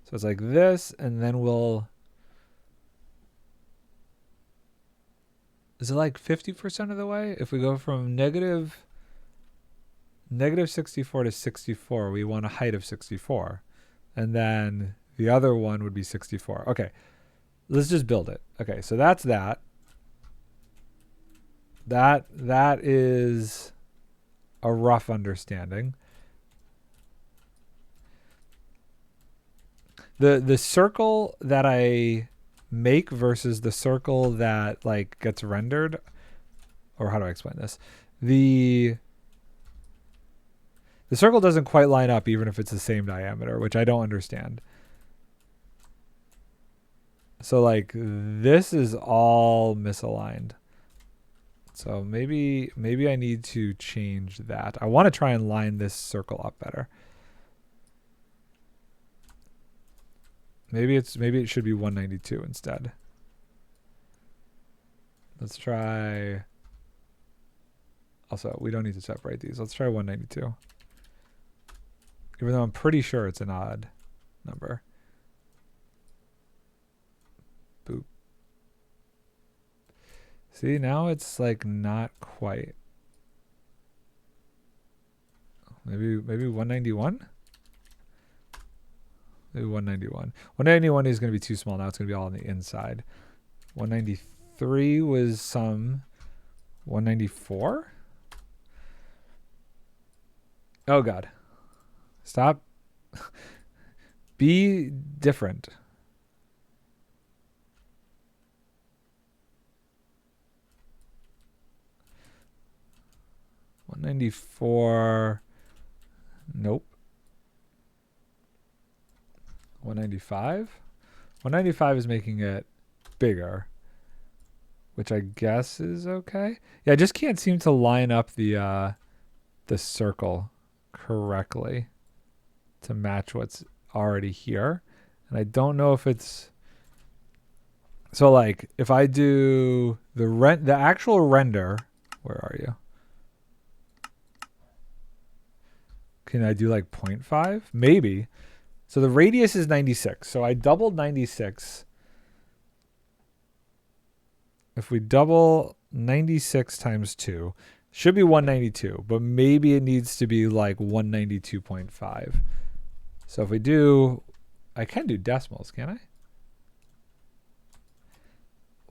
Speaker 1: so it's like this, and then is it like 50% of the way? If we go from negative 64 to 64, we want a height of 64. And then the other one would be 64. Okay, let's just build it. Okay, so that's that. That is a rough understanding. The circle that I make versus the circle that like gets rendered, or how do I explain this? The circle doesn't quite line up even if it's the same diameter, which I don't understand. So like this is all misaligned. So maybe I need to change that. I want to try and line this circle up better. Maybe it should be 192 instead. Let's try. Also, we don't need to separate these. Let's try 192. Even though I'm pretty sure it's an odd number. Boop. See, now it's like not quite. Maybe 191? Maybe 191. 191 is going to be too small. Now it's going to be all on the inside. 193 was some. 194? Oh, God. Stop. Be different. $194. Nope. 195. 195 is making it bigger, which I guess is okay. Yeah, I just can't seem to line up the circle correctly to match what's already here. And I don't know if it's so like if I do the actual render, where are you? Can I do like 0.5? Maybe. So the radius is 96. So I doubled 96. If we double 96 times 2, Should be 192, but maybe it needs to be like 192.5. So if we do, I can do decimals, can't I?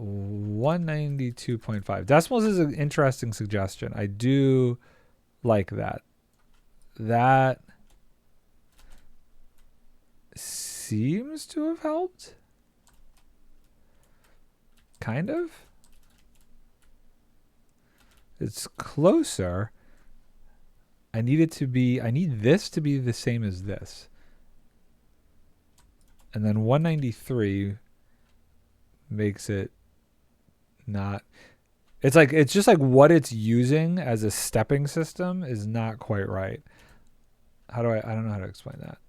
Speaker 1: 192.5. Decimals is an interesting suggestion. I do like that. That seems to have helped. Kind of. It's closer. I need this to be the same as this. And then 193 makes it not. It's just like what it's using as a stepping system is not quite right. I don't know how to explain that.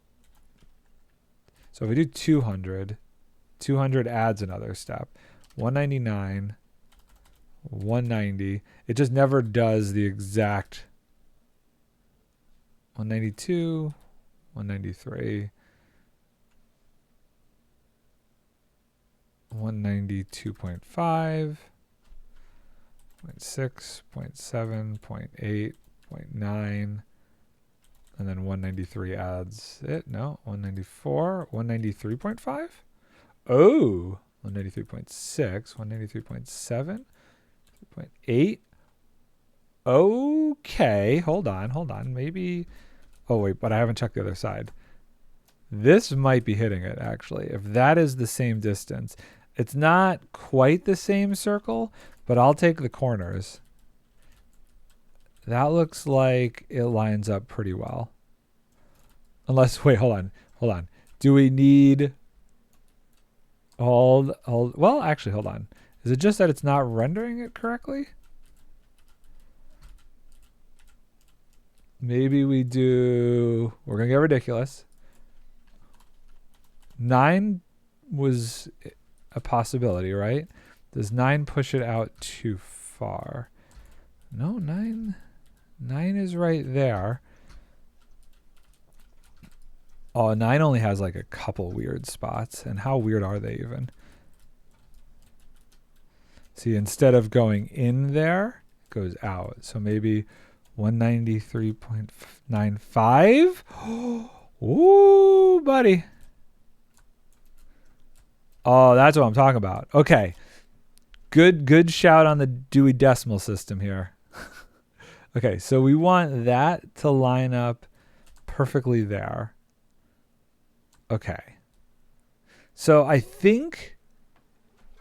Speaker 1: So if we do 200 adds another step. 199, 190. It just never does the exact 192, 193, 192.5, 0.6, 0.7, 0.8, 0.9, and then 193 adds it. No, 194, 193.5. Oh, 193.6, 193.7, 0.8. Okay, hold on. Maybe. Oh, wait, but I haven't checked the other side. This might be hitting it, actually. If that is the same distance. It's not quite the same circle, but I'll take the corners. That looks like it lines up pretty well. Unless, wait, hold on. Do we need... Well, actually, hold on. Is it just that it's not rendering it correctly? Maybe we do... We're going to get ridiculous. 9 was a possibility, right? Does 9 push it out too far? No, 9 is right there. Oh, 9 only has like a couple weird spots. And how weird are they even? See, instead of going in there, it goes out. So maybe 193.95. Ooh, buddy. Oh, that's what I'm talking about. Okay. Good shout on the Dewey Decimal System here. Okay, so we want that to line up perfectly there. Okay. So I think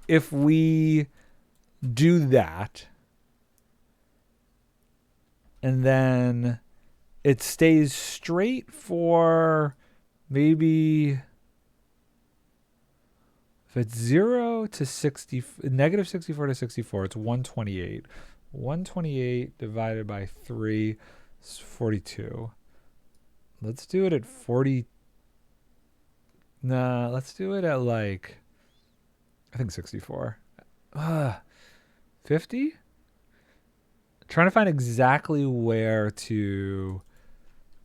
Speaker 1: if we do that and then it stays straight for maybe... If it's 0 to 60, negative 64 to 64, it's 128. 128 divided by 3 is 42. Let's do it at 40. Nah, let's do it at like, I think 64. 50? Trying to find exactly where to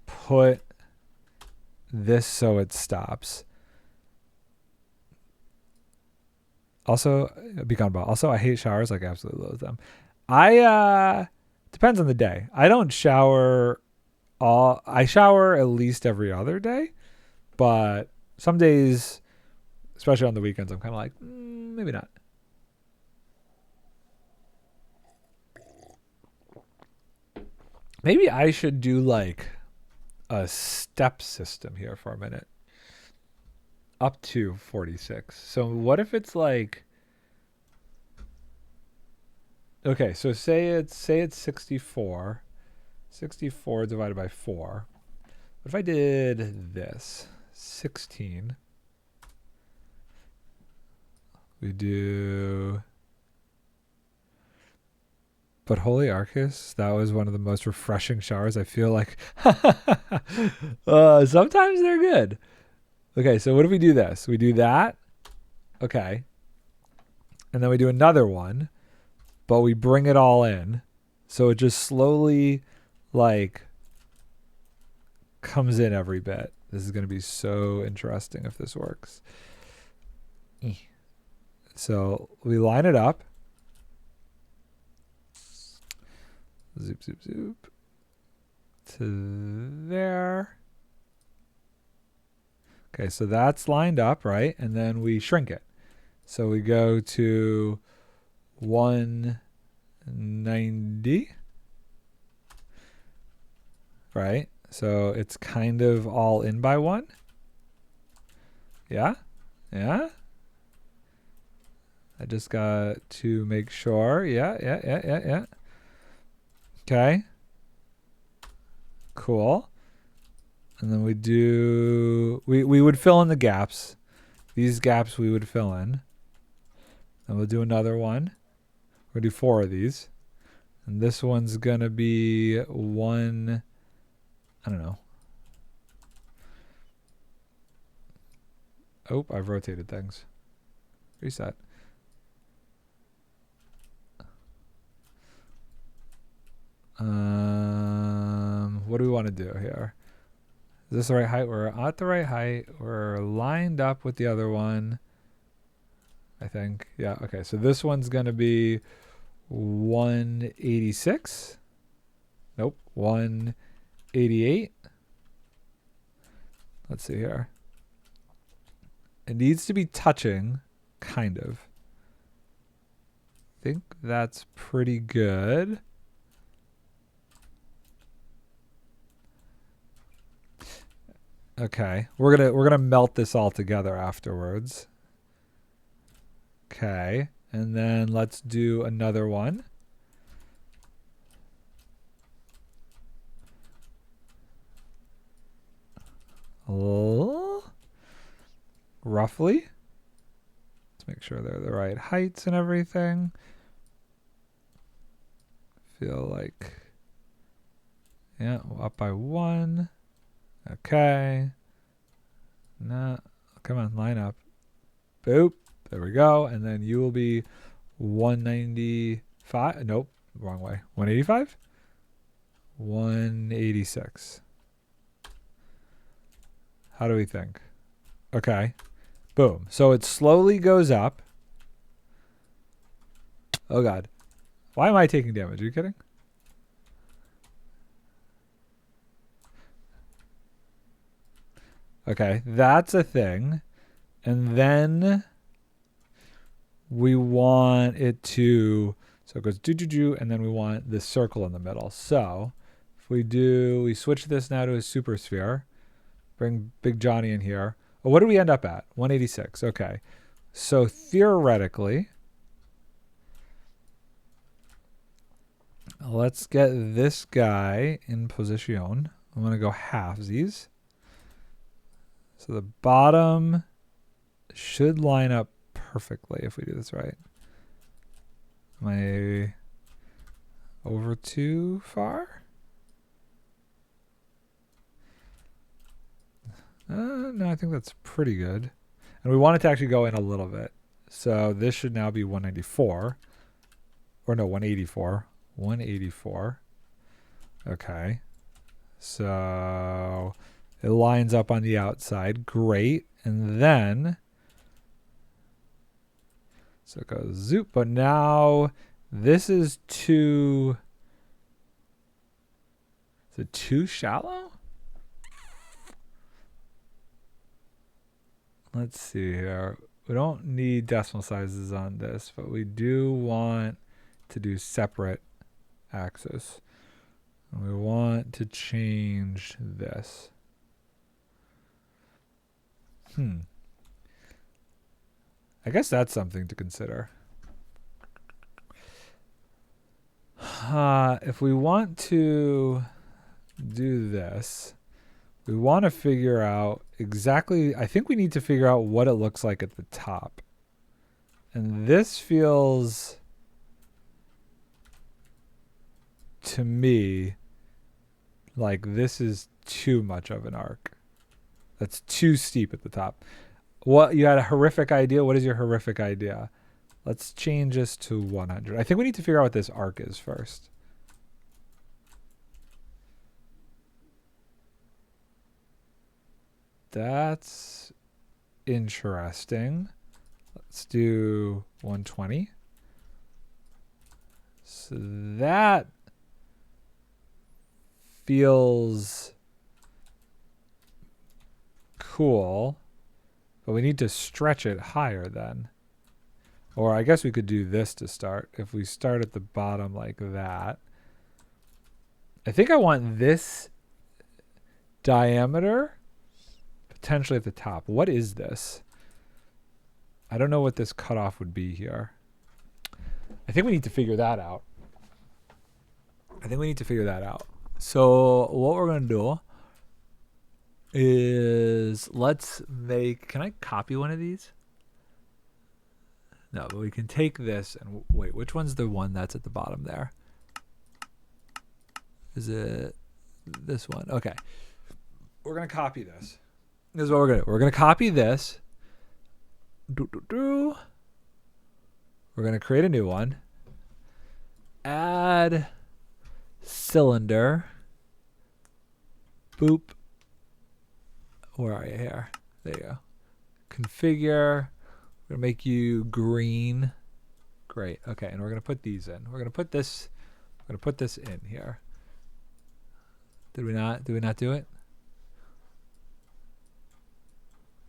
Speaker 1: put this so it stops. Also, I hate showers. Like, I absolutely loathe them. Depends on the day. I don't shower I shower at least every other day, but some days, especially on the weekends, I'm kind of like, maybe not. Maybe I should do like a step system here for a minute. Up to 46. So what if it's like, okay, so say it's 64. 64 divided by 4. What if I did this? 16. We do... But Holy Arcus, that was one of the most refreshing showers. I feel like sometimes they're good. Okay, so what if we do this? We do that. Okay. And then we do another one, but we bring it all in. So it just slowly, like, comes in every bit. This is going to be so interesting if this works. So we line it up. zoop, zoop, zoop to there. Okay, so that's lined up, right? And then we shrink it. So we go to 190, right? So it's kind of all in by 1. Yeah? Yeah? I just got to make sure. Yeah. Okay. Cool. And then we would fill in the gaps. These gaps we would fill in. And we'll do another one. We'll do 4 of these. And this one's going to be 1, I don't know. Oh, I've rotated things. Reset. What do we want to do here? Is this the right height? We're at the right height. We're lined up with the other one, I think. Yeah, okay. So this one's going to be 186. Nope, 188. Let's see here. It needs to be touching, kind of. I think that's pretty good. Okay, we're gonna melt this all together afterwards. Okay, and then let's do another one. Roughly. Let's make sure they're the right heights and everything. Feel like, yeah, up by 1. Okay. Nah, come on, line up. Boop. There we go. And then you will be 195. Nope, wrong way. 185? 186. How do we think? Okay. Boom. So it slowly goes up. Oh, God. Why am I taking damage? Are you kidding? Okay, that's a thing. And then we want it to, so it goes do, and then we want this circle in the middle. So if we switch this now to a super sphere, bring Big Johnny in here. Oh, what do we end up at? 186. Okay. So theoretically, let's get this guy in position. I'm going to go halvesies. So the bottom should line up perfectly if we do this right. Am I over too far? No, I think that's pretty good. And we want it to actually go in a little bit. So this should now be 194. Or no, 184. 184. Okay. So it lines up on the outside. Great. And then, so it goes zoop. But now this is too, is it too shallow? Let's see here. We don't need decimal sizes on this, but we do want to do separate axis. And we want to change this. I guess that's something to consider. If we want to do this, we want to figure out exactly, I think we need to figure out what it looks like at the top. And this feels, to me, like this is too much of an arc. That's too steep at the top. What, you had a horrific idea? What is your horrific idea? Let's change this to 100. I think we need to figure out what this arc is first. That's interesting. Let's do 120. So that feels cool, but we need to stretch it higher then. Or I guess we could do this to start. If we start at the bottom like that. I think I want this diameter potentially at the top. What is this? I don't know what this cutoff would be here. I think we need to figure that out. So what we're going to do is let's make... Can I copy one of these? No, but we can take this and... Wait, which one's the one that's at the bottom there? Is it this one? Okay. We're going to copy this. This is what we're going to do. We're going to copy this. We're going to create a new one. Add cylinder. Boop. Where are you here? There you go. Configure. We're going to make you green. Great. Okay, and we're going to put these in. We're going to put this in here. Did we not do it?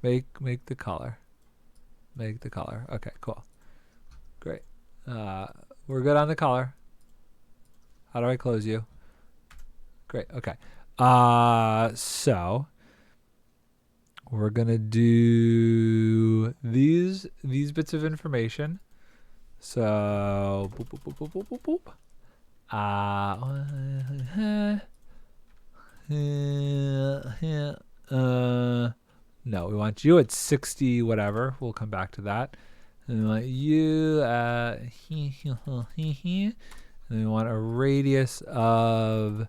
Speaker 1: Make the color. Make the color. Okay, cool. Great. We're good on the color. How do I close you? Great. Okay. So we're gonna do these bits of information. So boop, boop, boop, boop, boop, boop, boop. No, we want you at 60 whatever. We'll come back to that. And we want you at and we want a radius of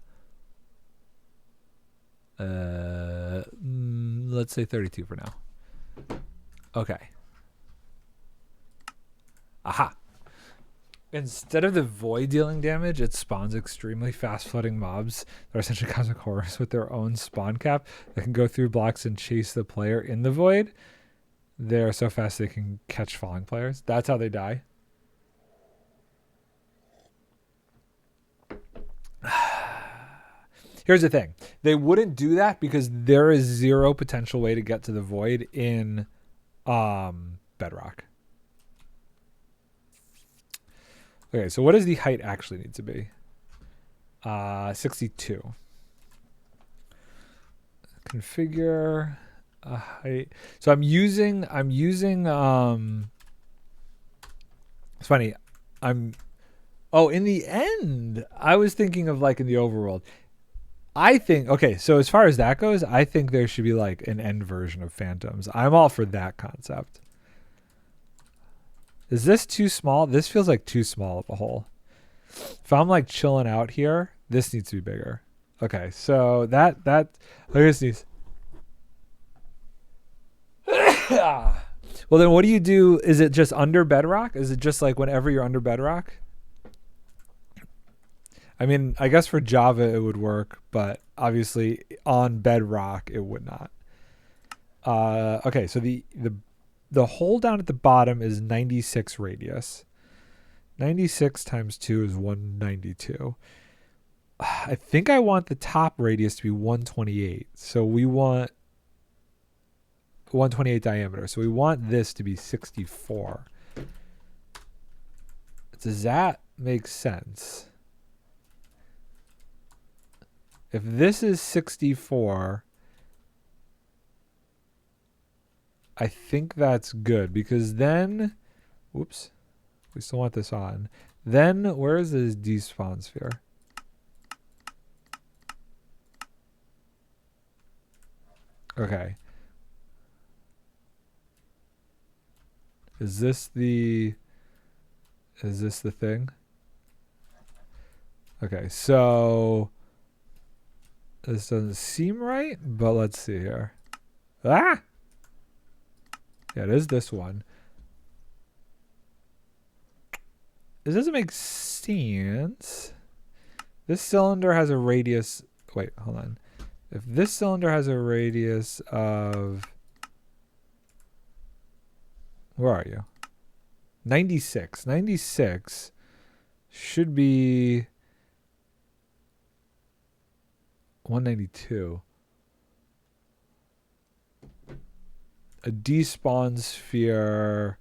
Speaker 1: let's say 32 for now. Okay. Aha. Instead of the void dealing damage, it spawns extremely fast flooding mobs that are essentially cosmic horrors with their own spawn cap that can go through blocks and chase the player in the void. They're so fast they can catch falling players. That's how they die. Here's the thing. They wouldn't do that because there is zero potential way to get to the void in Bedrock. Okay, so what does the height actually need to be? 62. Configure height. So I'm using it's funny. In the end, I was thinking of like in the overworld. I think, okay, so as far as that goes, I think there should be like an end version of Phantoms. I'm all for that concept. Is this too small? This feels like too small of a hole. If I'm like chilling out here, this needs to be bigger. Okay, so look at this sneeze. Well, then what do you do? Is it just under bedrock? Is it just like whenever you're under bedrock? I mean, I guess for Java it would work, but obviously on bedrock it would not. Okay, so the hole down at the bottom is 96 radius. 96 times 2 is 192. I think I want the top radius to be 128. So we want 128 diameter. So we want this to be 64. Does that make sense? If this is 64, I think that's good because then, whoops, we still want this on. Then where is this despawn sphere? Okay. Is this the thing? Okay, so this doesn't seem right, but let's see here. Ah! Yeah, it is this one. This doesn't make sense. This cylinder has a radius. Wait, hold on. If this cylinder has a radius of... Where are you? 96. 96 should be... 192. A despawn sphere.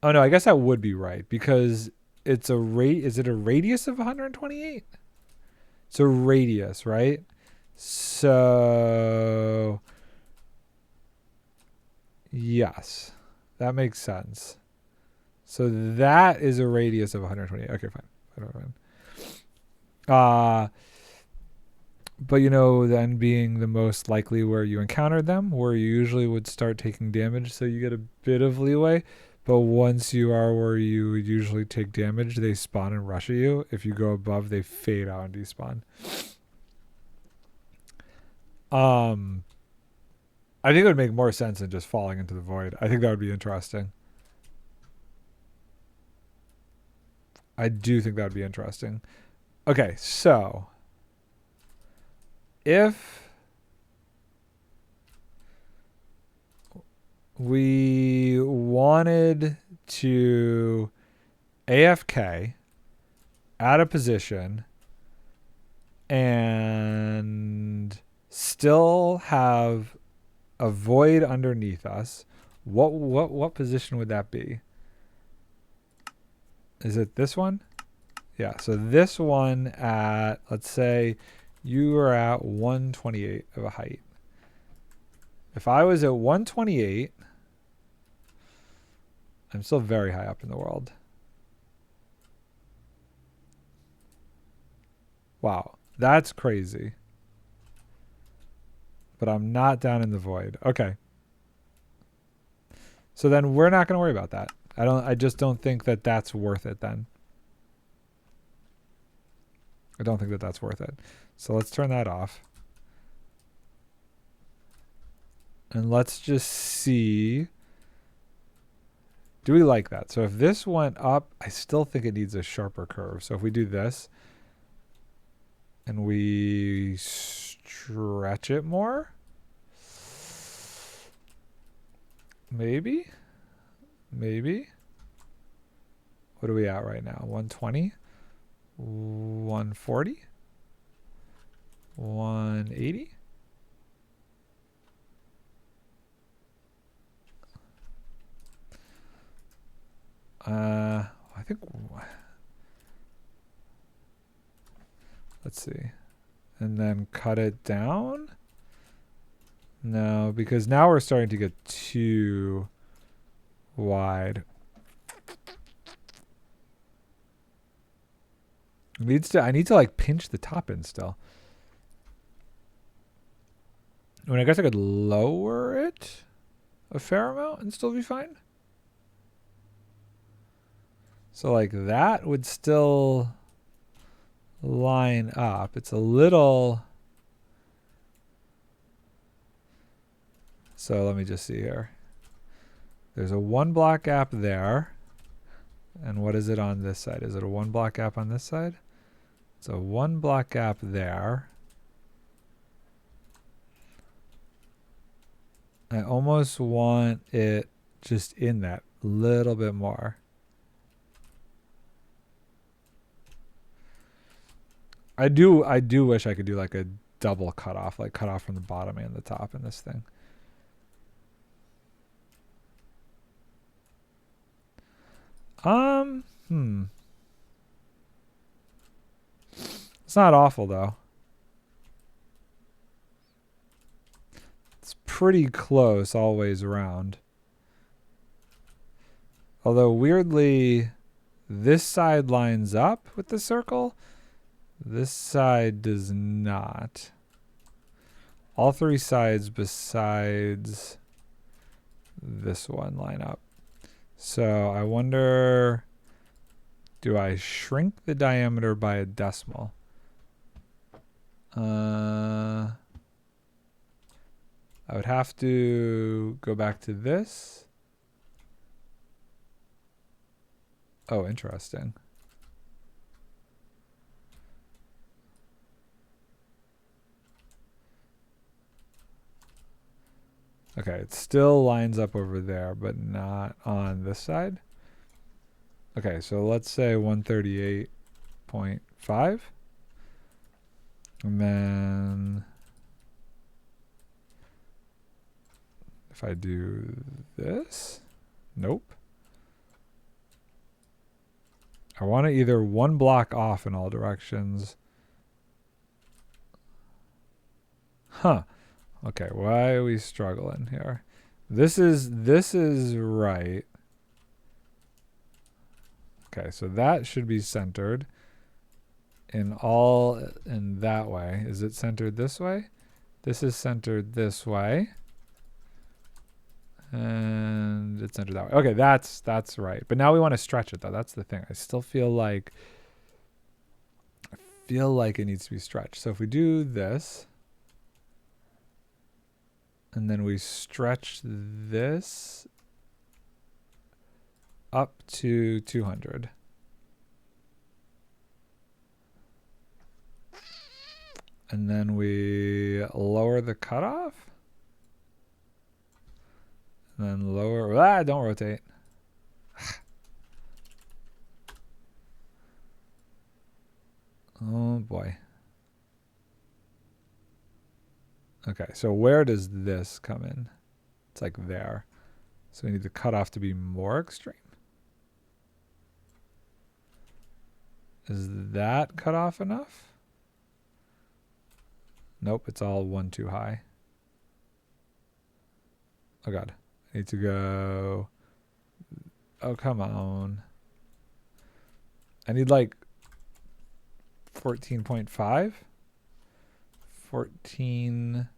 Speaker 1: Oh no, I guess that would be right because it's a is it a radius of 128? It's a radius, right? So yes, that makes sense. So that is a radius of 128. Okay, fine. But you know, then being the most likely where you encountered them, where you usually would start taking damage, so you get a bit of leeway. But once you are where you would usually take damage, they spawn and rush at you. If you go above, they fade out and despawn. I think it would make more sense than just falling into the void. I think that would be interesting. I do think that would be interesting. Okay, so if we wanted to AFK at a position and still have a void underneath us, what position would that be? Is it this one? Yeah, so this one at, let's say you are at 128 of a height. If I was at 128, I'm still very high up in the world. Wow, that's crazy. But I'm not down in the void. Okay. So then we're not going to worry about that. I just don't think that that's worth it then. I don't think that that's worth it. So let's turn that off. And let's just see. Do we like that? So if this went up, I still think it needs a sharper curve. So if we do this and we stretch it more, maybe. What are we at right now? 120? 140? 180? I think, let's see. And then cut it down? No, because now we're starting to get too wide. I need to like pinch the top in still. I mean, I guess I could lower it a fair amount and still be fine. So like that would still line up. It's a little. So let me just see here. There's a 1 block gap there. And what is it on this side? Is it a 1 block gap on this side? It's a 1 block gap there. I almost want it just in that little bit more. I do wish I could do like a double cutoff, like cut off from the bottom and the top in this thing. It's not awful though. It's pretty close all ways around. Although weirdly, this side lines up with the circle. This side does not. All 3 sides besides this one line up. So I wonder, do I shrink the diameter by a decimal? I would have to go back to this. Oh, interesting. Okay, it still lines up over there, but not on this side. Okay, so let's say 138.5. And then if I do this, nope. I want to either one block off in all directions. Huh. Okay, why are we struggling here? This is right. Okay, so that should be centered in that way. Is it centered this way? This is centered this way. And it's centered that way. Okay, that's right. But now we want to stretch it though. That's the thing. I still feel like it needs to be stretched. So if we do this and then we stretch this up to 200. And then we lower the cutoff. And then lower, don't rotate. Oh boy. Okay, so where does this come in? It's like there. So we need the cutoff to be more extreme. Is that cutoff enough? Nope, it's all one too high. Oh god. I need to go. Oh, come on. I need like 14.5. 14.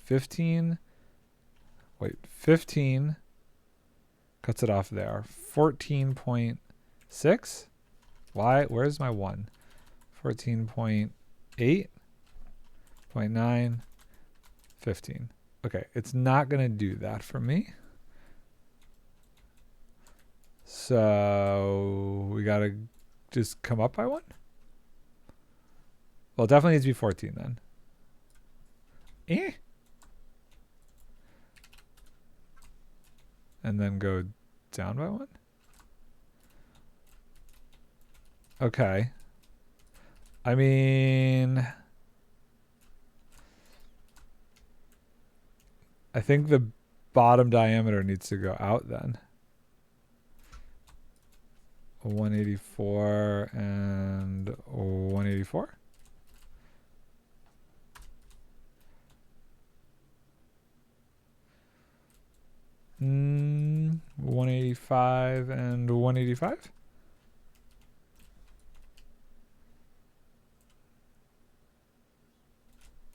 Speaker 1: 15. Wait, 15 cuts it off there. 14.6. Why? Where's my 1? 14.8. 0.9. 15. Okay, it's not going to do that for me. So we got to just come up by 1. Well, it definitely needs to be 14 then. And then go down by 1. Okay. I mean, I think the bottom diameter needs to go out then. 184 and 184. Mm, 185 and 185.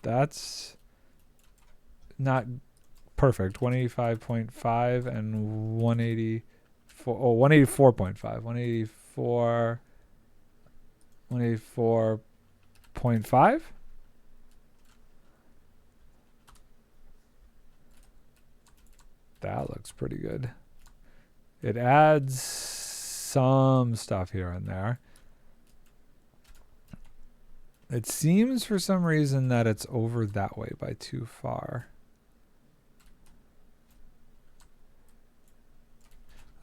Speaker 1: That's not perfect. 185.5 and 184. Oh, 184.5. 184.5. That looks pretty good. It adds some stuff here and there. It seems for some reason that it's over that way by too far.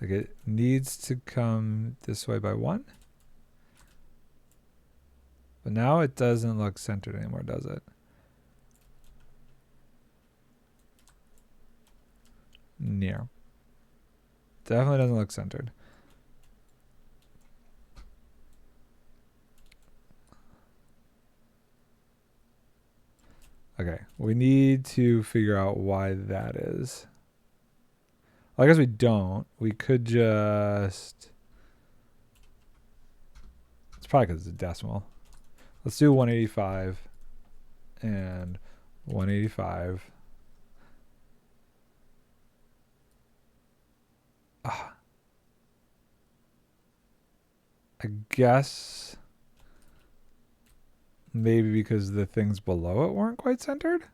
Speaker 1: Like it needs to come this way by 1. But now it doesn't look centered anymore, does it? Near. Definitely doesn't look centered. Okay, we need to figure out why that is. Well, I guess we don't. We could just... It's probably because it's a decimal. Let's do 185 and 185. I guess maybe because the things below it weren't quite centered.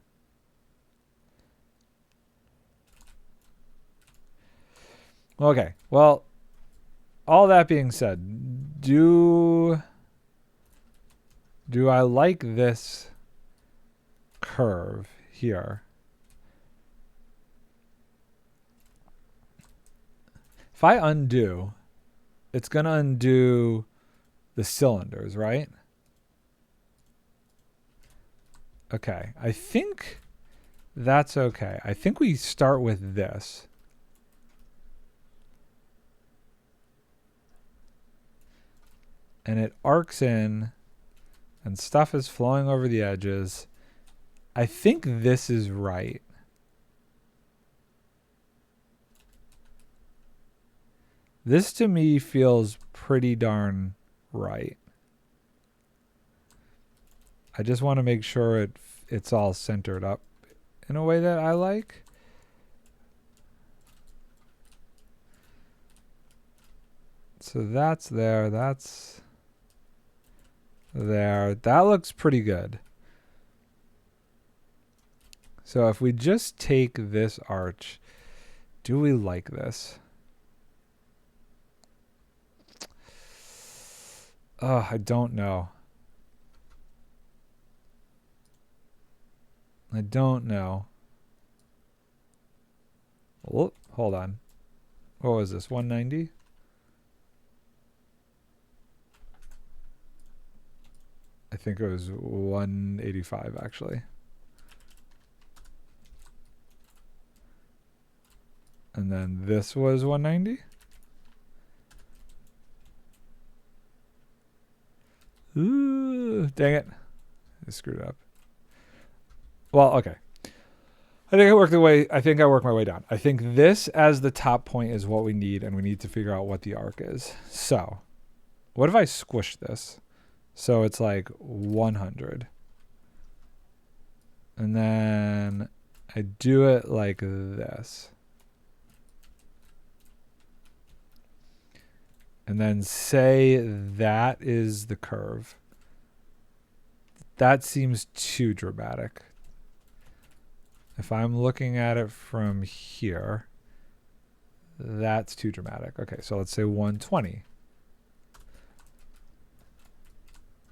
Speaker 1: Okay, well, all that being said, do I like this curve here? If I undo, it's going to undo the cylinders, right? Okay, I think that's okay. I think we start with this. And it arcs in, and stuff is flowing over the edges. I think this is right. This to me feels pretty darn right. I just want to make sure it's all centered up in a way that I like. So that's there, that's there. That looks pretty good. So if we just take this arch, do we like this? I don't know. I don't know. Oh, hold on. What was this? 190? I think it was 185 actually. And then this was 190? Ooh, dang it. I screwed up. Well, okay. I think I work my way down. I think this as the top point is what we need, and we need to figure out what the arc is. So, what if I squish this? So it's like 100. And then I do it like this. And then say that is the curve. That seems too dramatic. If I'm looking at it from here, that's too dramatic. Okay, so let's say 120.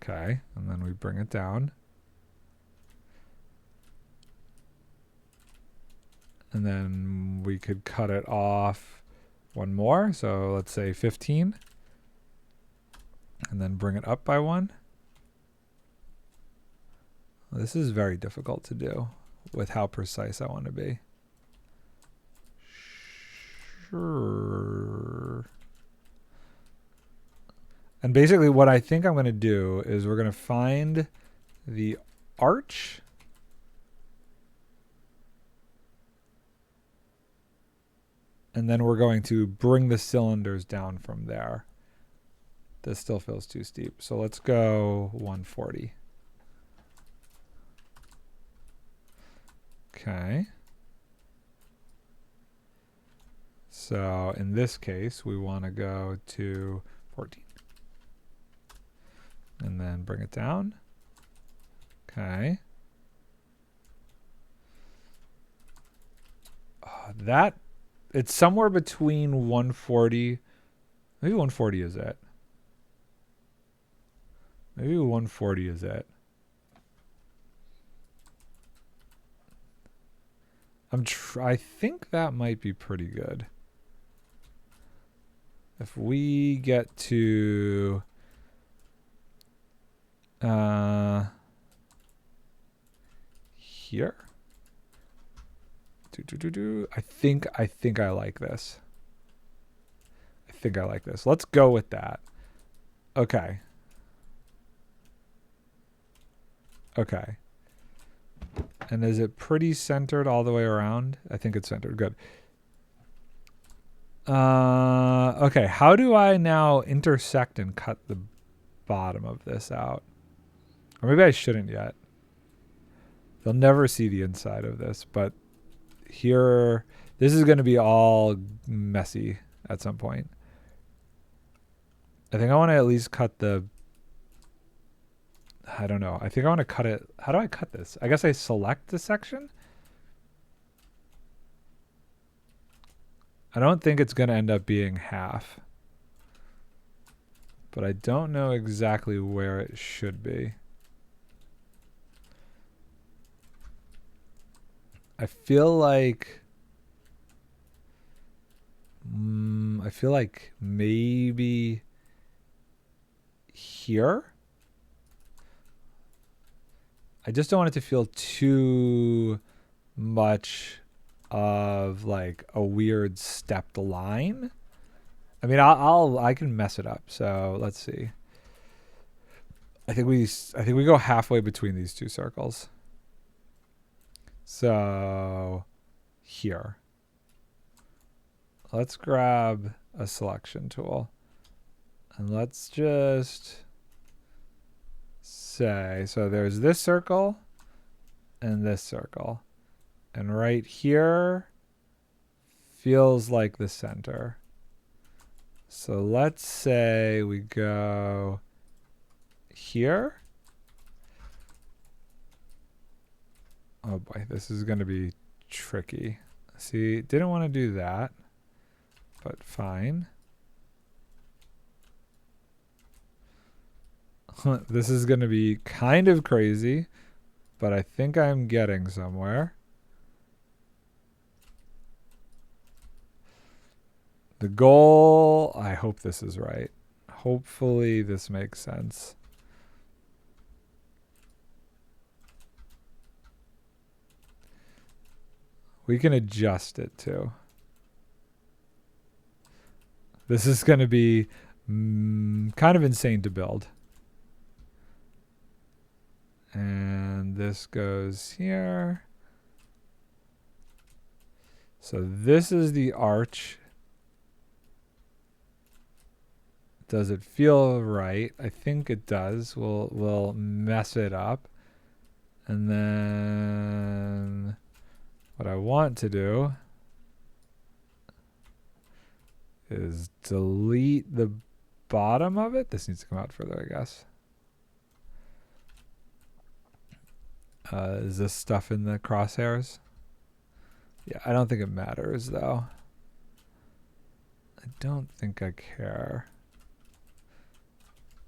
Speaker 1: Okay, and then we bring it down. And then we could cut it off one more. So let's say 15. And then bring it up by 1. This is very difficult to do with how precise I want to be. Sure. And basically what I think I'm going to do is we're going to find the arch. And then we're going to bring the cylinders down from there. This still feels too steep. So let's go 140. Okay. So in this case, we want to go to 14. And then bring it down. Okay. It's somewhere between 140. Maybe 140 is it. Maybe 140 is it. I think that might be pretty good. If we get to here. I think I like this. I think I like this. Let's go with that. Okay. Okay. And is it pretty centered all the way around? I think it's centered. Good. Okay. How do I now intersect and cut the bottom of this out? Or maybe I shouldn't yet. They'll never see the inside of this, but here, this is going to be all messy at some point. I think I want to at least cut the, I don't know. I think I want to cut it. How do I cut this? I guess I select the section. I don't think it's going to end up being half, but I don't know exactly where it should be. I feel like maybe here. I just don't want it to feel too much of like a weird stepped line. I mean, I can mess it up. So let's see. I think we go halfway between these two circles. So here. Let's grab a selection tool. And let's just say, so there's this circle and this circle. And right here feels like the center. So let's say we go here. Oh boy, this is going to be tricky. See, didn't want to do that, but fine. This is going to be kind of crazy, but I think I'm getting somewhere. The goal, I hope this is right. Hopefully this makes sense. We can adjust it too. This is going to be kind of insane to build. And this goes here. So this is the arch. Does it feel right? I think it does. We'll mess it up. And then what I want to do is delete the bottom of it. This needs to come out further, I guess. Is this stuff in the crosshairs? Yeah, I don't think it matters though. I don't think I care.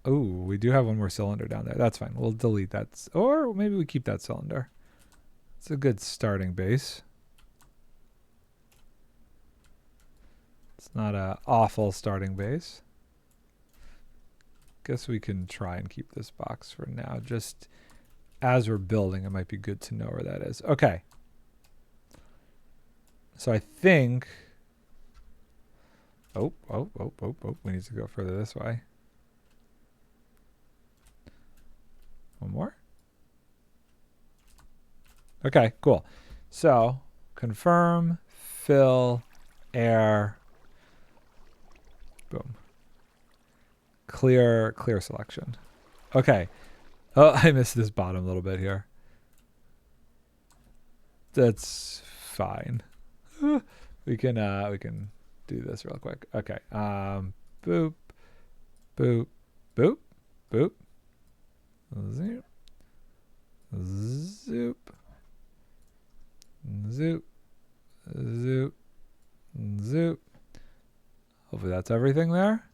Speaker 1: Oh, we do have one more cylinder down there. That's fine. We'll delete that. Or maybe we keep that cylinder. It's a good starting base. It's not an awful starting base. Guess we can try and keep this box for now. Just as we're building, it might be good to know where that is. Okay. So I think... Oh. We need to go further this way. One more. Okay, cool. So confirm, fill, air, boom. Clear selection. Okay. Oh, I missed this bottom a little bit here. That's fine. We can do this real quick. Okay. Boop, boop, boop, boop. Zoop, zoop, zoop, zoop, zoop. Hopefully that's everything there.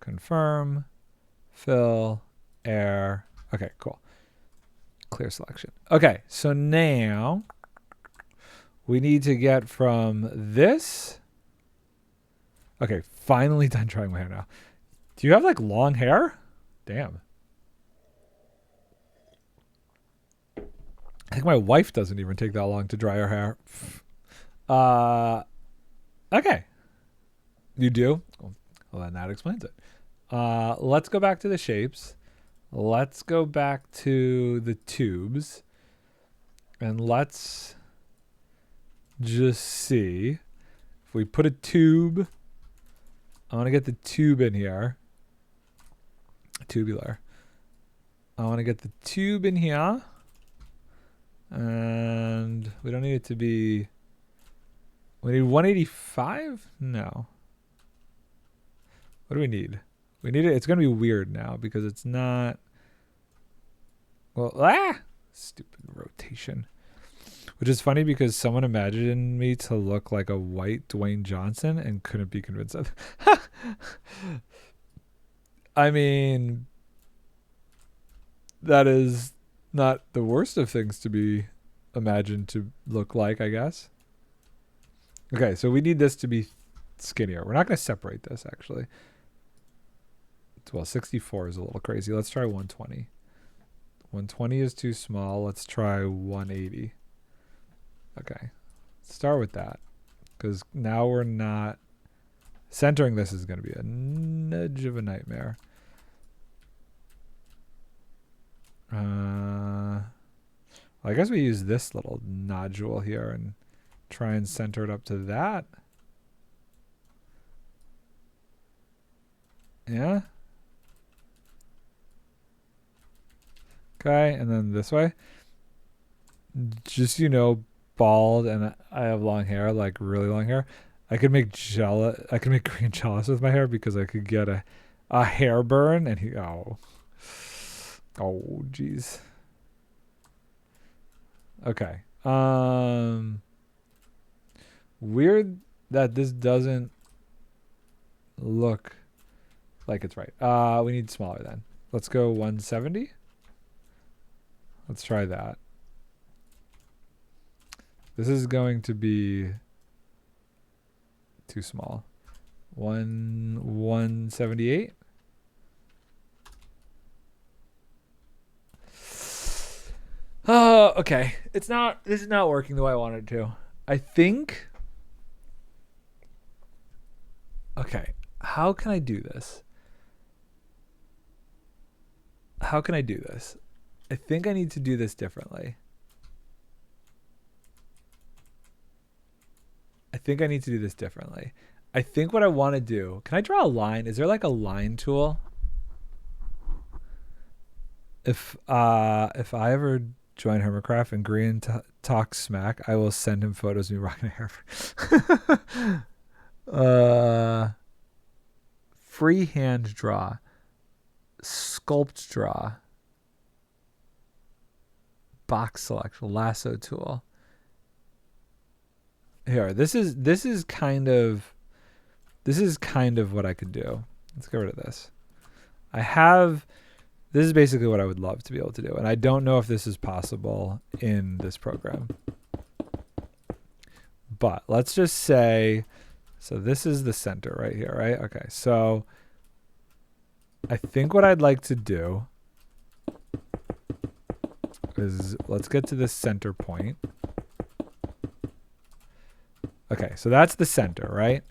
Speaker 1: Confirm, fill, air. Okay, cool. Clear selection. Okay, so now we need to get from this. Okay, finally done trying my hair now. Do you have like long hair? Damn. I think my wife doesn't even take that long to dry her hair. Okay. You do? Well, then that explains it. Let's go back to the shapes. Let's go back to the tubes. And let's just see. If we put a tube, I want to get the tube in here. Tubular. I want to get the tube in here. And we don't need it to be... We need 185? No. What do we need? We need it. It's going to be weird now because it's not... Well, stupid rotation. Which is funny because someone imagined me to look like a white Dwayne Johnson and couldn't be convinced of it. I mean, that is not the worst of things to be imagined to look like, I guess. Okay, so we need this to be skinnier. We're not going to separate this, actually. Well, 64 is a little crazy. Let's try 120. 120 is too small. Let's try 180. Okay. Start with that. Because now we're not... Centering this is going to be a nudge of a nightmare. I guess we use this little nodule here and try and center it up to that. Yeah. Okay, and then this way. Just, you know, bald and I have long hair, like really long hair. I could make Green jealous with my hair because I could get a hair burn and he oh jeez. Okay. Weird that this doesn't look like it's right. We need smaller then. Let's go 170. Let's try that. This is going to be too small. 178. Oh, okay. This is not working the way I wanted it to. I think. Okay. How can I do this? I think I need to do this differently. I think what I want to do, can I draw a line? Is there like a line tool? If I ever join Hermitcraft and Green talks smack, I will send him photos of me rocking a hair. Freehand draw, sculpt draw, box select, lasso tool. Here, this is kind of what I could do. Let's get rid of this. This is basically what I would love to be able to do, and I don't know if this is possible in this program. But let's just say, so this is the center right here, right? Okay, so I think what I'd like to do is let's get to this center point. Okay, so that's the center, right?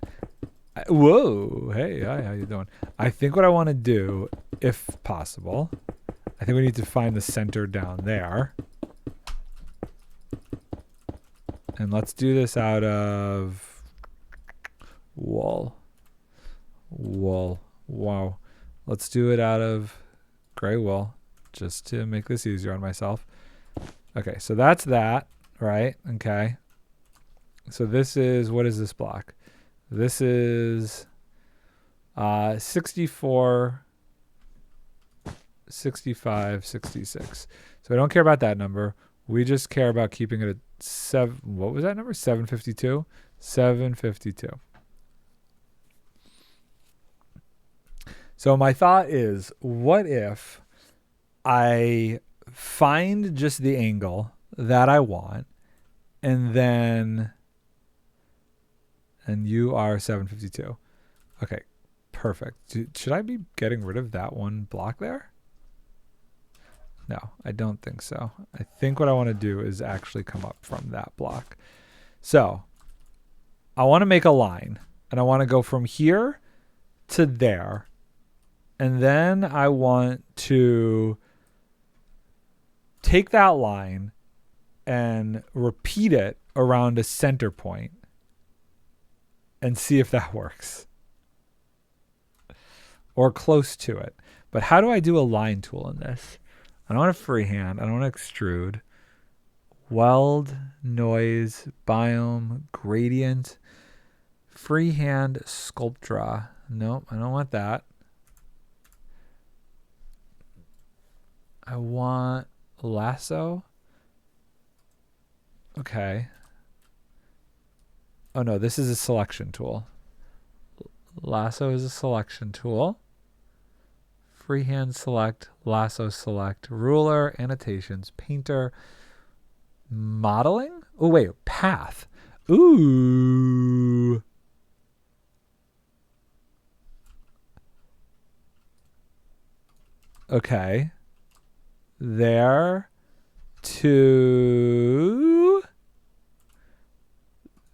Speaker 1: Whoa, hey, hi, how you doing? I think what I want to do, if possible, I think we need to find the center down there. And let's do this out of wool. Wow. Let's do it out of gray wool, just to make this easier on myself. Okay, so that's that, right? Okay. So this is, what is this block? This is 64, 65, 66. So I don't care about that number. We just care about keeping it at 7. What was that number? 752? 752. So my thought is, what if I find just the angle that I want, and then... And you are 752. Okay, perfect. Should I be getting rid of that one block there? No, I don't think so. I think what I want to do is actually come up from that block. So I want to make a line, and I want to go from here to there. And then I want to take that line and repeat it around a center point and see if that works. Or close to it. But how do I do a line tool in this? I don't want to freehand. I don't want to extrude. Weld, noise, biome, gradient, freehand, sculpt draw. Nope, I don't want that. I want lasso. Okay. Oh no, this is a selection tool. Lasso is a selection tool. Freehand select, lasso select, ruler, annotations, painter, modeling? Oh wait, path. Ooh. Okay. there to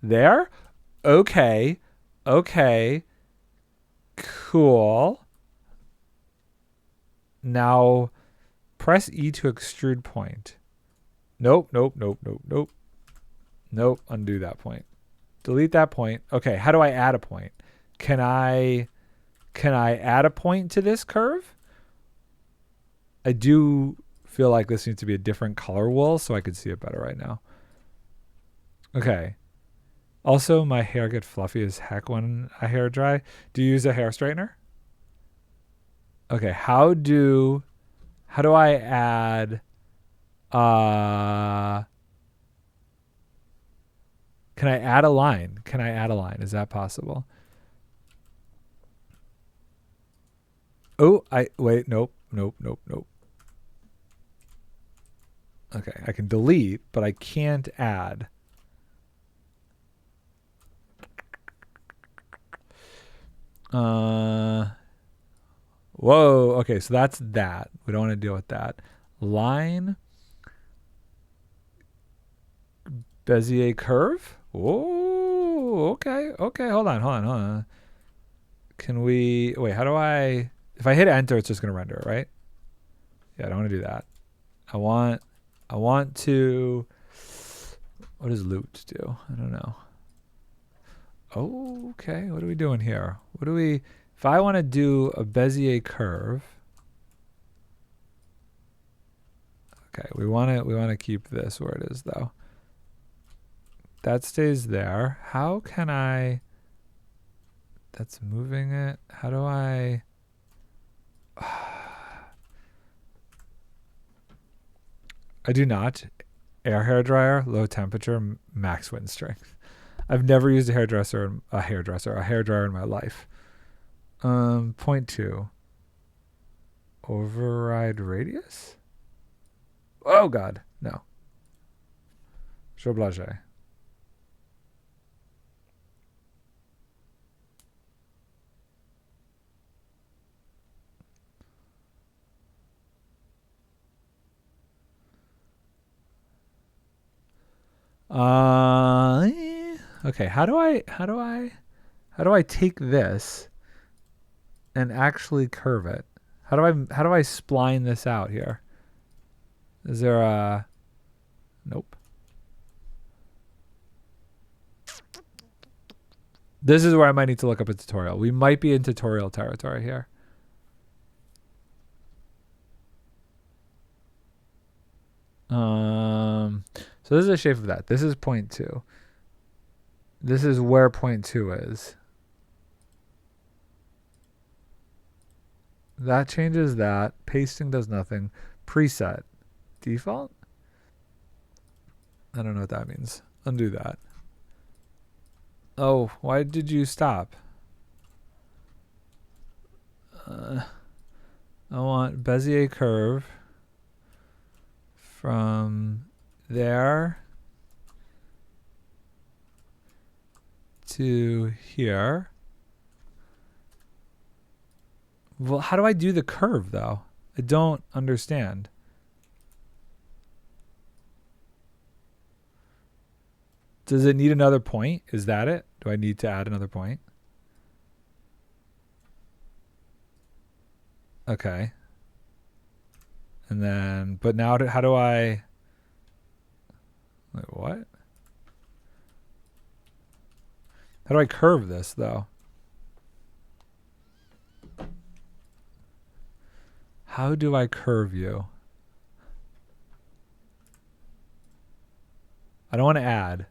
Speaker 1: there. Okay. Okay. Cool. Now press E to extrude point. Nope, nope, nope, nope, nope. Nope, undo that point. Delete that point. Okay, how do I add a point? Can I add a point to this curve? I do feel like this needs to be a different color wool so I could see it better right now. Okay. Also, my hair gets fluffy as heck when I hair dry. Do you use a hair straightener? Okay, how do I add can I add a line? Can I add a line? Is that possible? Oh, wait, nope, nope, nope, nope. Okay, I can delete, but I can't add. Whoa, okay, so that's that. We don't want to deal with that. Line Bezier curve? Oh, okay, okay, hold on. Can we, wait, how do I, if I hit enter, it's just going to render it, right? Yeah, I don't want to do that. I want to, what does loot do? I don't know. Oh, okay, what are we doing here? What do we, if I want to do a Bezier curve, okay, we want to keep this where it is though. That stays there. How can I, that's moving it. How do I, I do not. Air hair dryer, low temperature, max wind strength. I've never used a hair dryer in my life. 0.2. Override radius? Oh God, no. Choblage. Okay, how do I take this and actually curve it? How do I spline this out here? Is there a, nope. This is where I might need to look up a tutorial. We might be in tutorial territory here. So this is the shape of that. This is 0.2. This is where 0.2 is. That changes that. Pasting does nothing. Preset. Default? I don't know what that means. Undo that. Oh, why did you stop? I want Bezier curve from there to here. Well, how do I do the curve though? I don't understand. Does it need another point? Is that it? Do I need to add another point? Okay. And then, but now how do I, wait, what? How do I curve this though? How do I curve you? I don't want to add.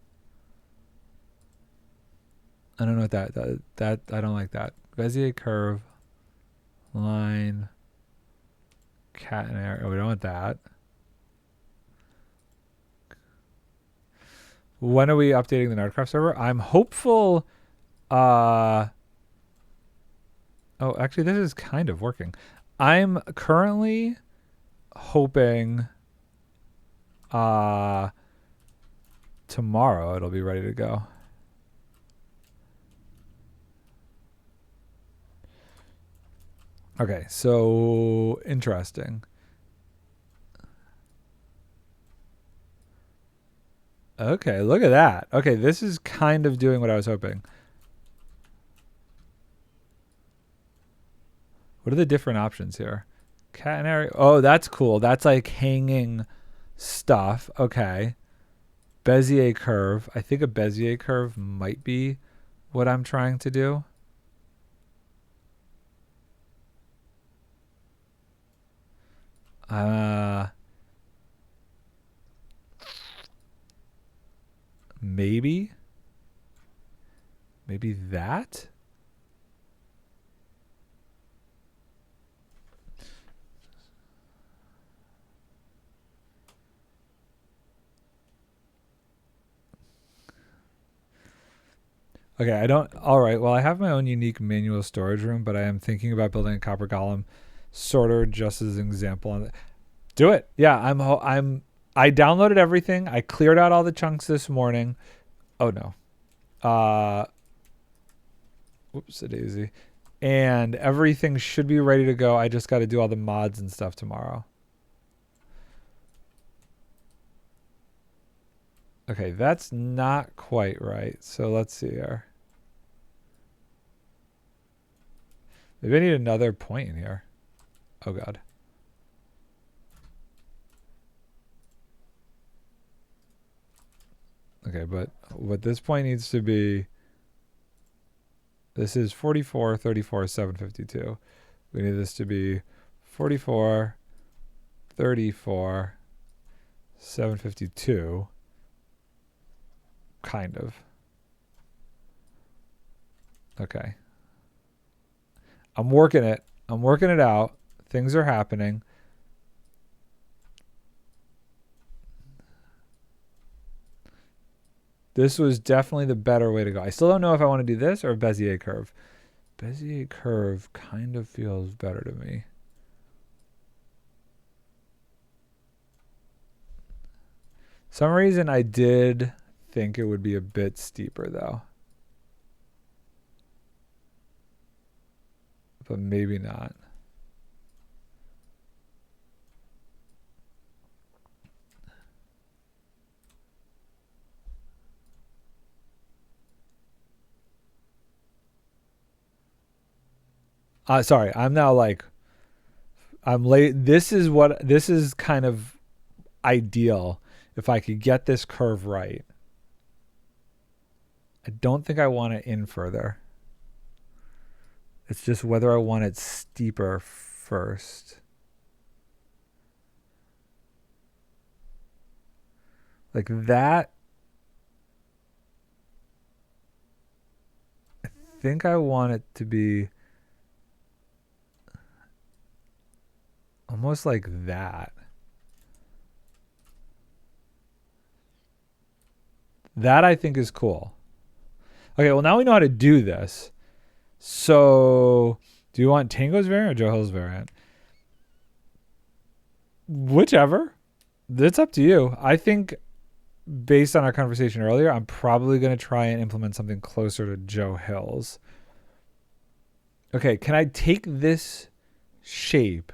Speaker 1: I don't know what that I don't like that. Bezier curve, line, cat and arrow. Oh, we don't want that. When are we updating the NardCraft server? I'm hopeful. Oh, actually, this is kind of working. I'm currently hoping tomorrow it'll be ready to go. Okay, so interesting. Okay, look at that. Okay, this is kind of doing what I was hoping. What are the different options here? Catenary. Oh, that's cool. That's like hanging stuff. Okay. Bezier curve. I think a Bezier curve might be what I'm trying to do. Maybe that. Okay, I don't. All right. Well, I have my own unique manual storage room, but I am thinking about building a copper golem sorter just as an example. Do it. Yeah, I downloaded everything. I cleared out all the chunks this morning. Oh no. Whoops a daisy. And everything should be ready to go. I just got to do all the mods and stuff tomorrow. Okay, that's not quite right. So let's see here. Maybe I need another point in here. Oh god. Okay, but what this point needs to be, this is 44, 34, 752. We need this to be 44, 34, 752. Kind of. Okay. I'm working it. I'm working it out. Things are happening. This was definitely the better way to go. I still don't know if I want to do this or a Bezier curve. Bezier curve kind of feels better to me. Some reason I did think it would be a bit steeper though. But maybe not. Sorry, I'm now like, I'm late. This is kind of ideal if I could get this curve right. I don't think I want it in further. It's just whether I want it steeper first. Like that. I think I want it to be almost like that. That I think is cool. Okay, well now we know how to do this. So, do you want Tango's variant or Joe Hill's variant? Whichever. It's up to you. I think based on our conversation earlier, I'm probably going to try and implement something closer to Joe Hill's. Okay, can I take this shape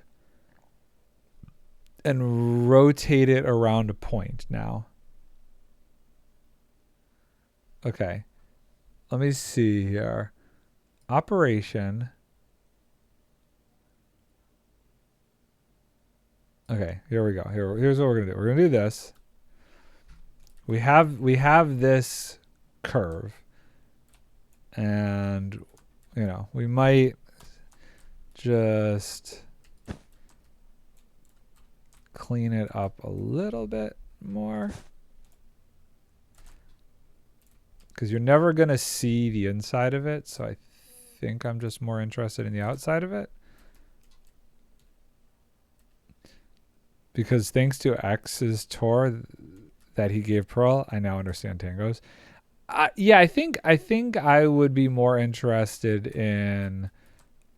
Speaker 1: and rotate it around a point now? Okay. Let me see here. Operation. Okay, here we go. Here's what we're gonna do. We're gonna do this. We have this curve, and you know we might just clean it up a little bit more because you're never gonna see the inside of it. So I think I'm just more interested in the outside of it. Because thanks to X's tour that he gave Pearl, I now understand Tango's. Yeah, I think I would be more interested in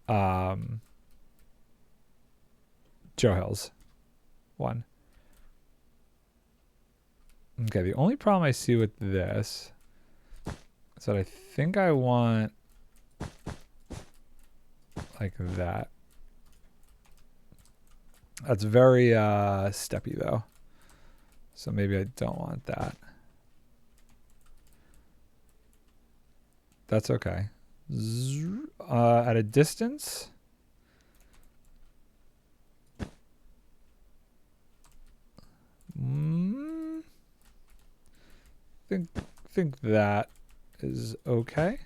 Speaker 1: Joe Hill's one. Okay, the only problem I see with this is that I think I want like that. That's very steppy though. So maybe I don't want that. That's okay. At a distance. Think that is okay.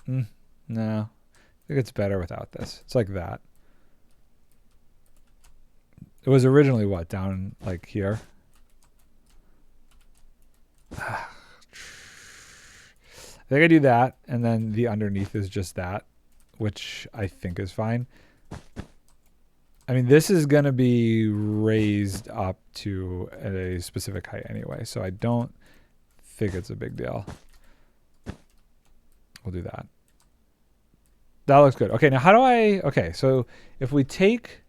Speaker 1: No, I think it's better without this. It's like that. It was originally what, down like here? I think I do that, and then the underneath is just that, which I think is fine. I mean, this is going to be raised up to a specific height anyway, so I don't think it's a big deal. We'll do that. That looks good. Okay, now how do I... Okay, so if we take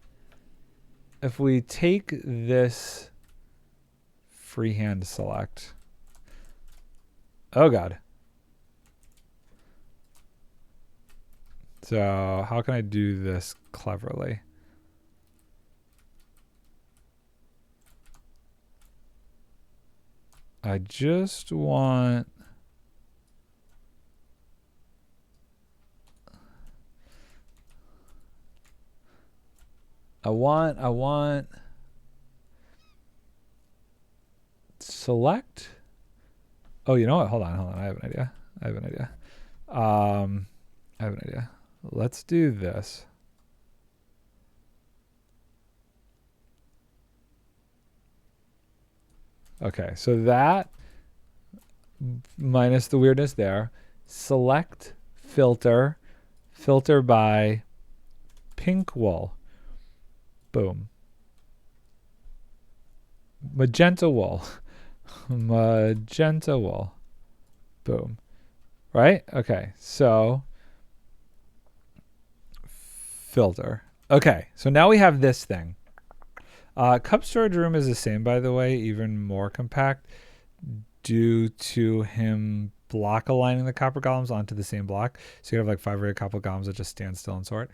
Speaker 1: this freehand select... Oh, God. So how can I do this cleverly? I just want... I want select. Oh, you know what? Hold on. I have an idea. I have an idea. Let's do this. Okay, so that minus the weirdness there. Select filter by pink wool. Boom. Magenta wool. Magenta wool. Boom. Right? Okay, so filter. Okay, so now we have this thing. Cup storage room is the same, by the way, even more compact due to him block aligning the copper golems onto the same block. So you have like 5 red copper golems that just stand still and sort.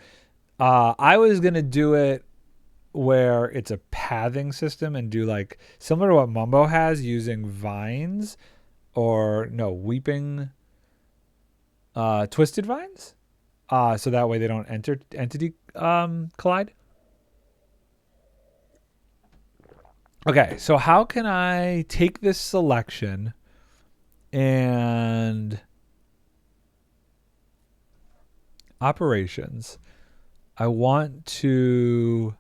Speaker 1: I was going to do it where it's a pathing system and do like similar to what Mumbo has using vines or no, weeping, twisted vines. So that way they don't entity collide. Okay, so how can I take this selection and operations? I want to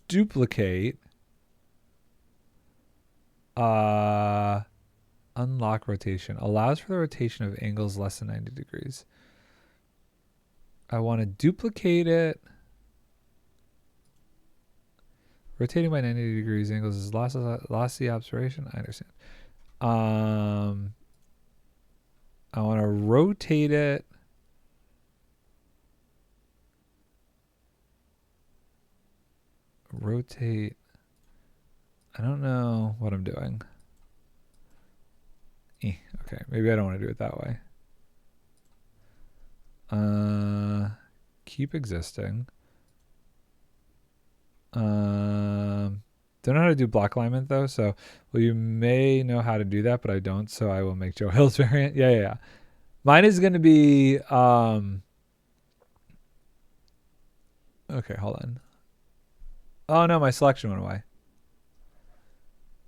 Speaker 1: duplicate unlock rotation. Allows for the rotation of angles less than 90 degrees. I want to duplicate it. Rotating by 90 degrees angles is lost the observation. I understand. I want to rotate it. Rotate. I don't know what I'm doing. Okay, maybe I don't want to do it that way. Keep existing. Don't know how to do block alignment though, so well, you may know how to do that, but I don't, so I will make Joe Hill's variant. Yeah. Mine is going to be okay, hold on. Oh no, my selection went away.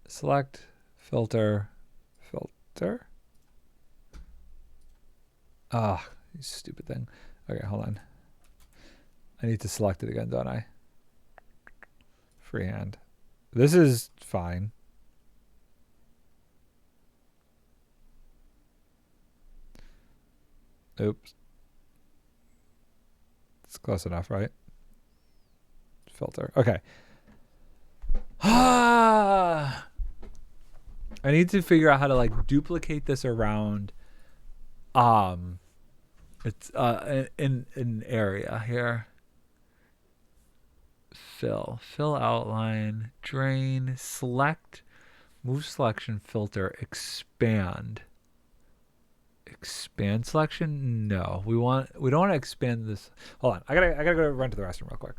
Speaker 1: Select, filter. Ah, you stupid thing. Okay, hold on. I need to select it again, don't I? Freehand. This is fine. Oops. It's close enough, right? Filter. Okay. I need to figure out how to like duplicate this around it's in an area here. Fill outline, drain, select, move selection, filter, expand. Expand selection? No. We don't want to expand this. Hold on. I gotta go run to the restroom real quick.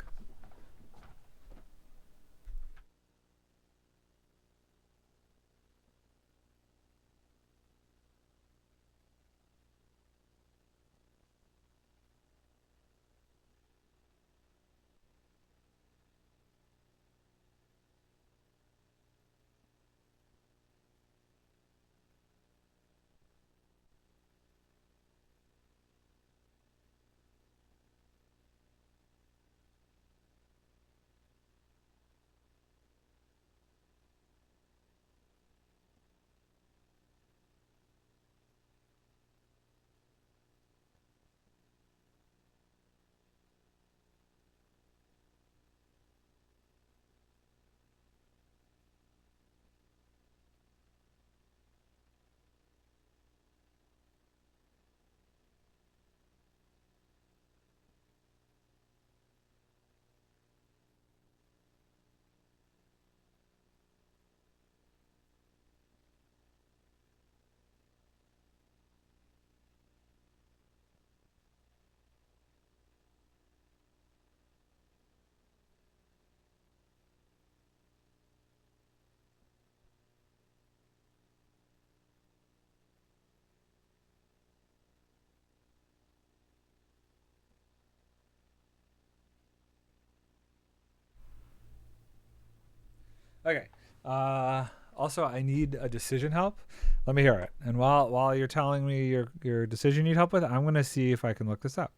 Speaker 1: Okay. Also, I need a decision help. Let me hear it. And while you're telling me your decision you need help with, I'm gonna see if I can look this up.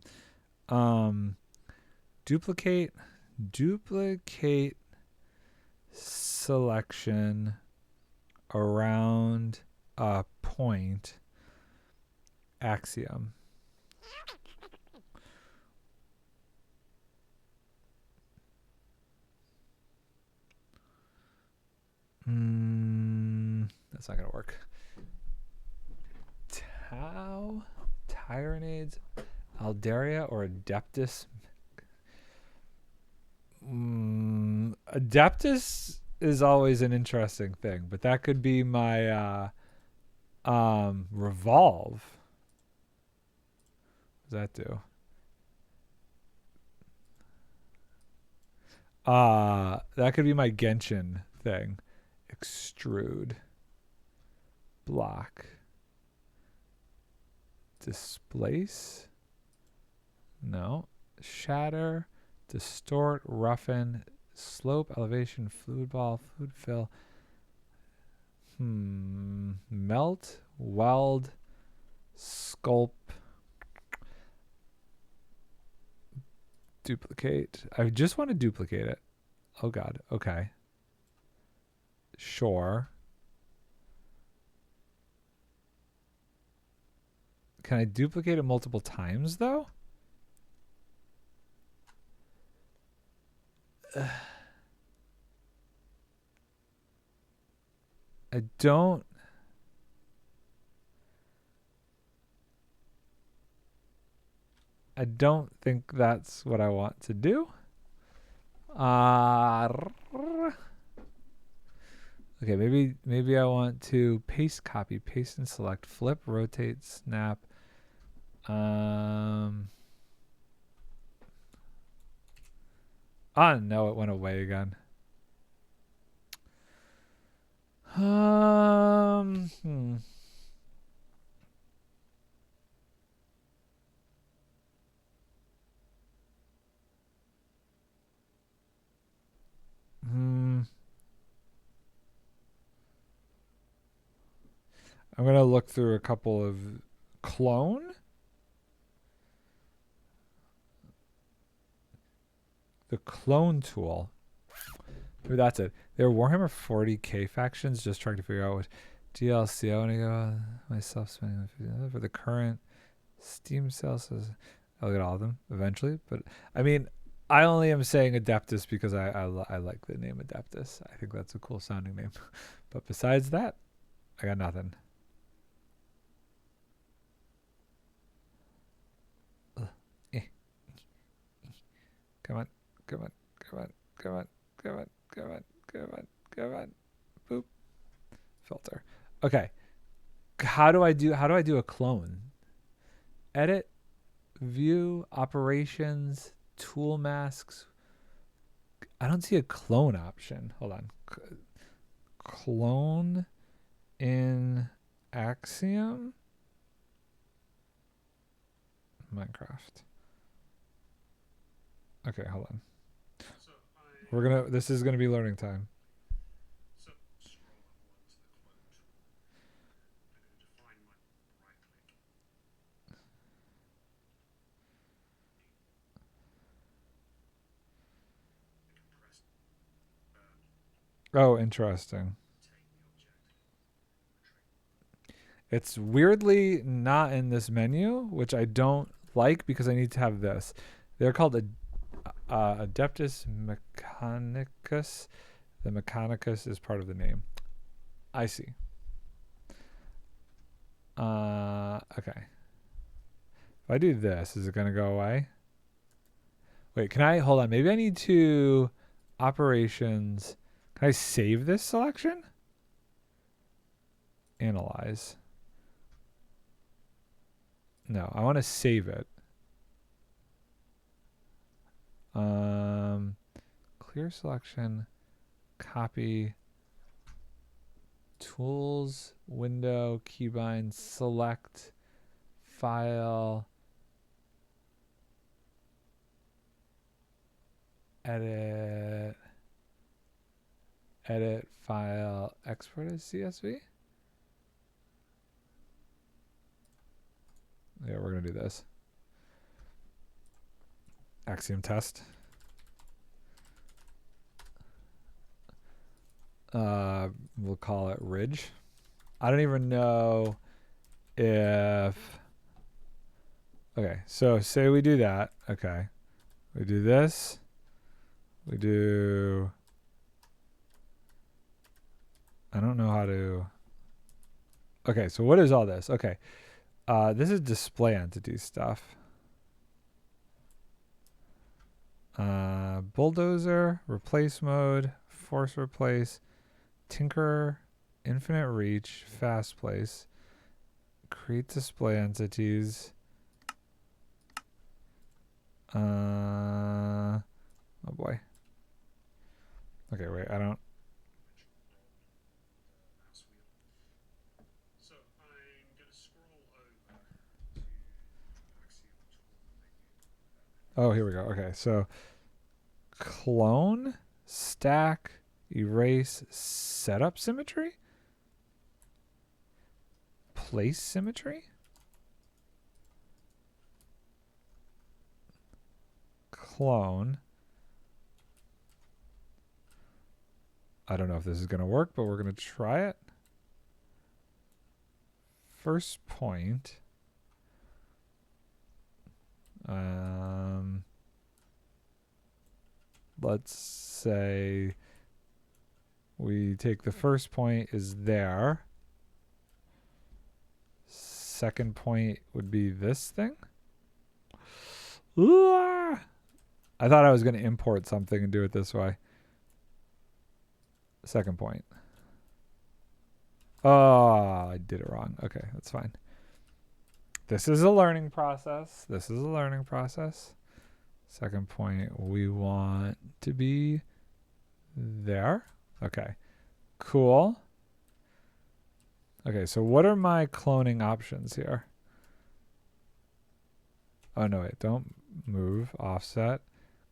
Speaker 1: Duplicate selection around a point. Axiom. That's not gonna work. Tyrannades, Aldaria, or Adeptus? Adeptus is always an interesting thing, but that could be my revolve. What does that do? That could be my Genshin thing. Extrude. Block. Displace? No. Shatter. Distort. Roughen. Slope. Elevation. Fluid ball. Fluid fill. Melt. Weld. Sculpt. Duplicate. I just want to duplicate it. Oh god. Okay. Sure. Can I duplicate it multiple times though? I don't think that's what I want to do. Okay, maybe I want to paste, copy, paste, and select, flip, rotate, snap. Oh no, it went away again. I'm gonna look through a couple of clone. The clone tool. Maybe that's it. There are Warhammer 40k factions just trying to figure out what DLC I want to go myself spending for the current Steam sales. I'll get all of them eventually, but I mean, I only am saying Adeptus because I like the name Adeptus. I think that's a cool sounding name. But besides that, I got nothing. Come on, come on, come on, come on, come on, come on, come on, come on. Boop. Filter. Okay. How do I do a clone? Edit, view, operations, tool masks. I don't see a clone option. Hold on. Clone in Axiom Minecraft. Okay, hold on. This is gonna be learning time. Oh, interesting. It's weirdly not in this menu, which I don't like because I need to have this. They're called Adeptus Mechanicus. The Mechanicus is part of the name. I see. Okay. If I do this, is it going to go away? Wait, can I? Hold on. Maybe I need to operations. Can I save this selection? Analyze. No, I want to save it. Clear selection, copy, tools, window, keybind, select, file, edit, file, export as CSV. Yeah, we're going to do this. Axiom test. We'll call it Ridge. I don't even know if... Okay, so say we do that. Okay. We do this. We do... I don't know how to... Okay, so what is all this? Okay. This is display entity stuff. Bulldozer, replace mode, force replace, tinker, infinite reach, fast place, create display entities. Oh boy. Okay, wait, I don't.
Speaker 2: So I'm going to scroll over to Axiom tool menu.
Speaker 1: Oh, here we go. Okay, so clone, stack, erase, setup symmetry, place symmetry, clone. I don't know if this is going to work, but we're going to try it. First point. Let's say we take the first point is there. Second point would be this thing. Ooh, I thought I was going to import something and do it this way. Second point. Oh, I did it wrong. Okay, that's fine. This is a learning process. Second point, we want to be there. Okay, cool. Okay, so what are my cloning options here? Oh, no, wait, don't move, offset.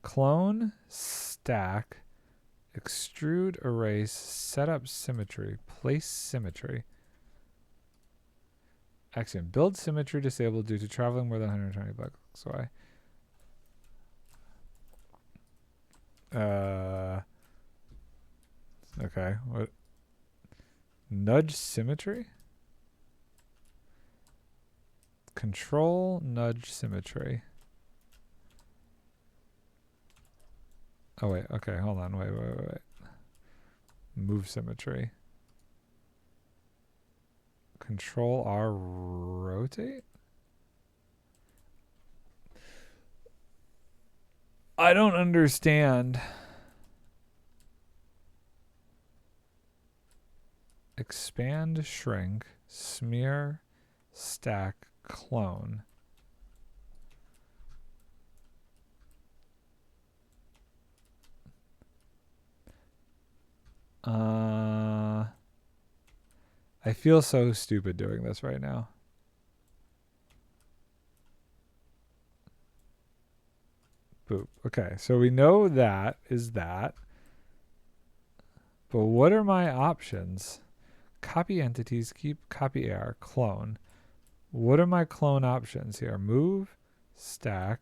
Speaker 1: Clone, stack, extrude, erase, setup symmetry, place symmetry. Axiom, build symmetry disabled due to traveling more than 120 blocks away. Okay, what? Nudge symmetry? Control nudge symmetry. Oh, wait, okay, hold on, wait. Move symmetry. Control R rotate? I don't understand. expand, shrink, smear, stack, clone. I feel so stupid doing this right now. Boop. Okay, so we know that is that. But what are my options? Copy entities, keep, copy AR, clone. What are my clone options here? Move, stack,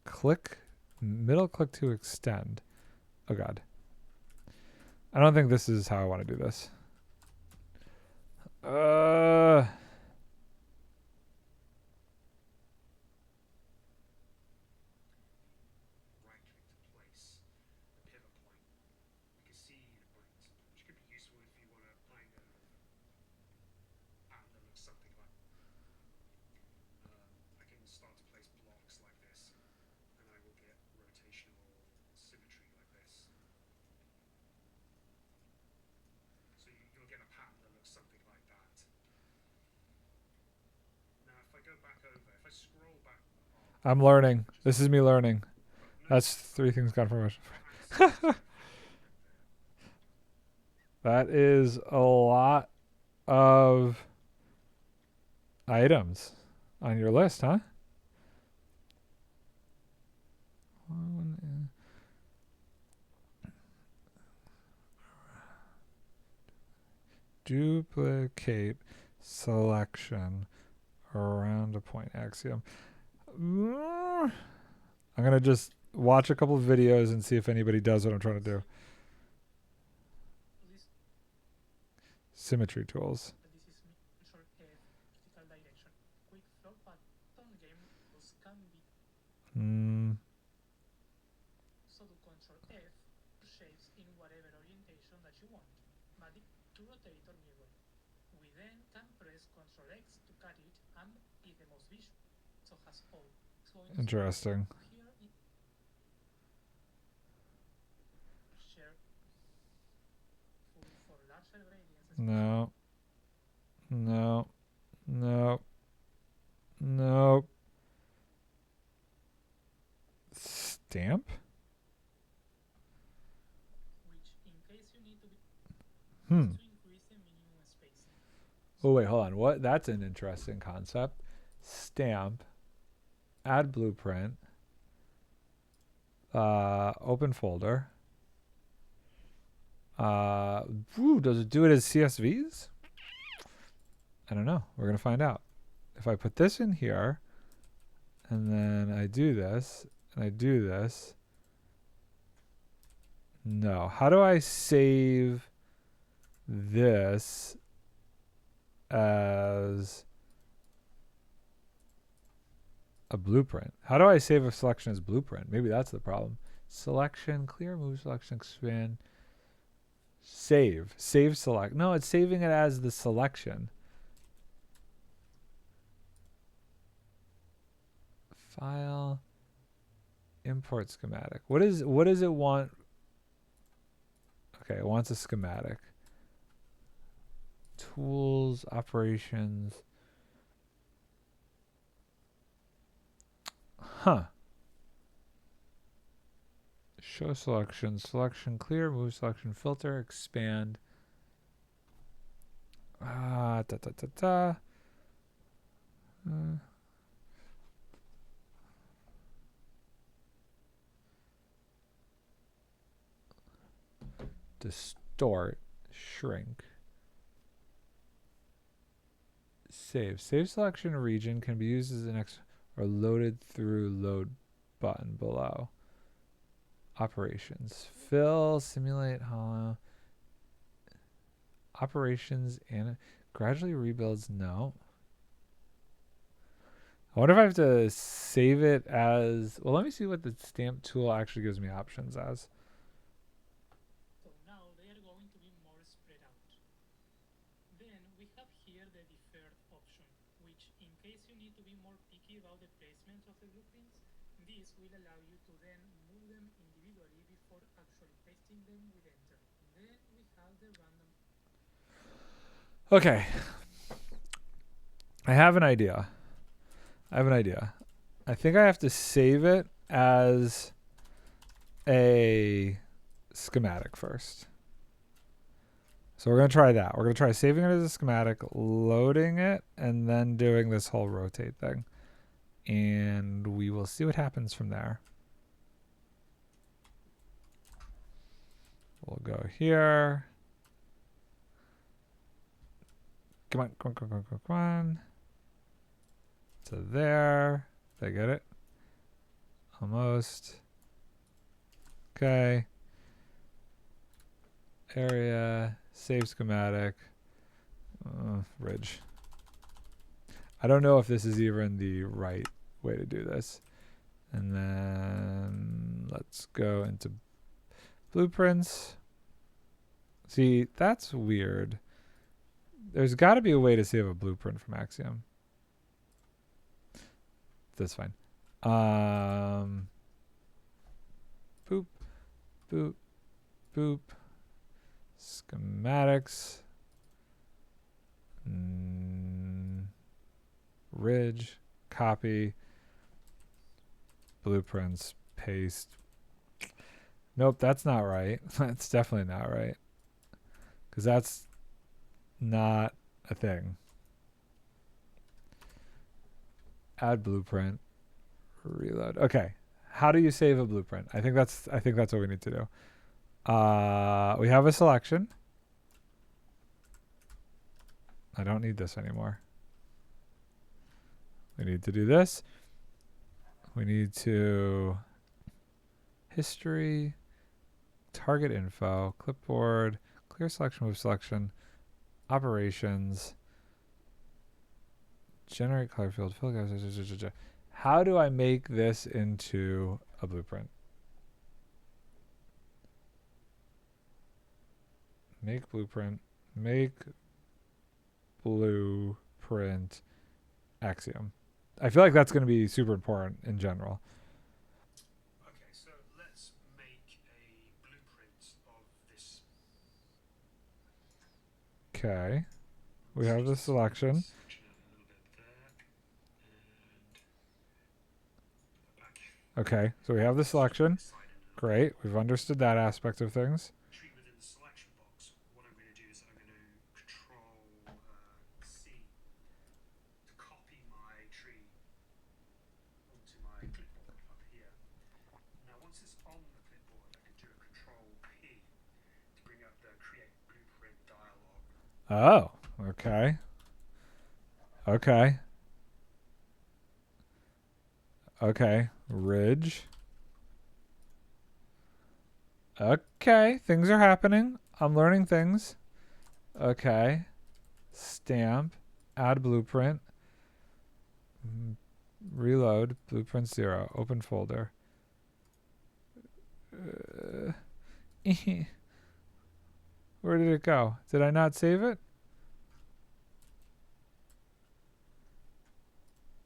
Speaker 1: click, middle click to extend. Oh god. I don't think this is how I want to do this.
Speaker 2: Right click to place the pivot point. You can see the points, which could be useful if you want to find a pattern that looks something like. I can start to place blocks like this, and I will get rotational symmetry like this. So you'll get a pattern that looks something like that. Now if I go back over, if I scroll back.
Speaker 1: I'm learning. This is me learning. That's 3 things gone for much. That is a lot of items on your list, huh? Duplicate selection around a point axiom. I'm going to just watch a couple of videos and see if anybody does what I'm trying to do. Symmetry tools.
Speaker 3: So do Control F shapes in whatever orientation that you want, but to rotate or mirror. We then can press Control X to cut it and is the most visual. So has all.
Speaker 1: Interesting.
Speaker 3: Here share for larger gradients.
Speaker 1: No. No. No. No. Stamp?
Speaker 3: Which in case you need to be
Speaker 1: Hmm.
Speaker 3: to increase the minimum spacing.
Speaker 1: Oh, wait, hold on. What? That's an interesting concept. Stamp. Add blueprint. Open folder. Does it do it as CSVs? I don't know. We're going to find out. If I put this in here, and then I do this, and I do this. No. How do I save this as a blueprint? How do I save a selection as blueprint? Maybe that's the problem. Selection, clear, move, selection, expand. Save. Save select. No, it's saving it as the selection. File. Import schematic. What does it want? Okay, it wants a schematic. Tools, operations. Huh. Show selection, selection, clear, move selection, filter, expand. Distort, shrink. Save. Save selection region can be used as an or loaded through load button below. Operations. Fill, simulate, hollow. Operations and gradually rebuilds. No. I wonder if I have to save it as. Well, let me see what the stamp tool actually gives me options as.
Speaker 3: So now they are going to be more spread out. Then we have here the deferred option, which in case you need to be more picky about the placement of the blueprints, this will allow you to then move them individually before actually pasting them with enter. Then we have
Speaker 1: Okay. I have an idea. I think I have to save it as a schematic first. So we're going to try that. We're going to try saving it as a schematic, loading it, and then doing this whole rotate thing. And we will see what happens from there. We'll go here. Come on, come on, come on, come on, come on. To there. Did I get it? Almost. Okay. Area. Save schematic. Ridge. I don't know if this is even the right way to do this. And then let's go into blueprints. See, that's weird. There's got to be a way to save a blueprint from Axiom. That's fine. Boop, boop, boop. Schematics. Ridge, copy, blueprints, paste. Nope, that's not right. That's definitely not right. Because that's not a thing. Add blueprint, reload. Okay, how do you save a blueprint? I think that's what we need to do. We have a selection. I don't need this anymore. We need to do this. We need to history, target info, clipboard, clear selection, move selection, operations, generate color field, fill guys. How do I make this into a blueprint? Make blueprint, make blueprint Axiom. I feel like that's going to be super important in general.
Speaker 2: Okay, so let's make a blueprint of this.
Speaker 1: Okay. We have the selection. Okay, so we have the selection. Great. We've understood that aspect of things.
Speaker 2: Tree within the selection box. What I'm going to do is I'm going to Control C to copy my tree onto my clipboard up here. Now, once it's on the clipboard, I can do a Control P to bring up the Create Blueprint dialog.
Speaker 1: Oh, okay. Okay. Okay. Ridge. Okay. Things are happening. I'm learning things. Okay. Stamp. Add blueprint. Reload. Blueprint 0. Open folder. Where did it go? Did I not save it?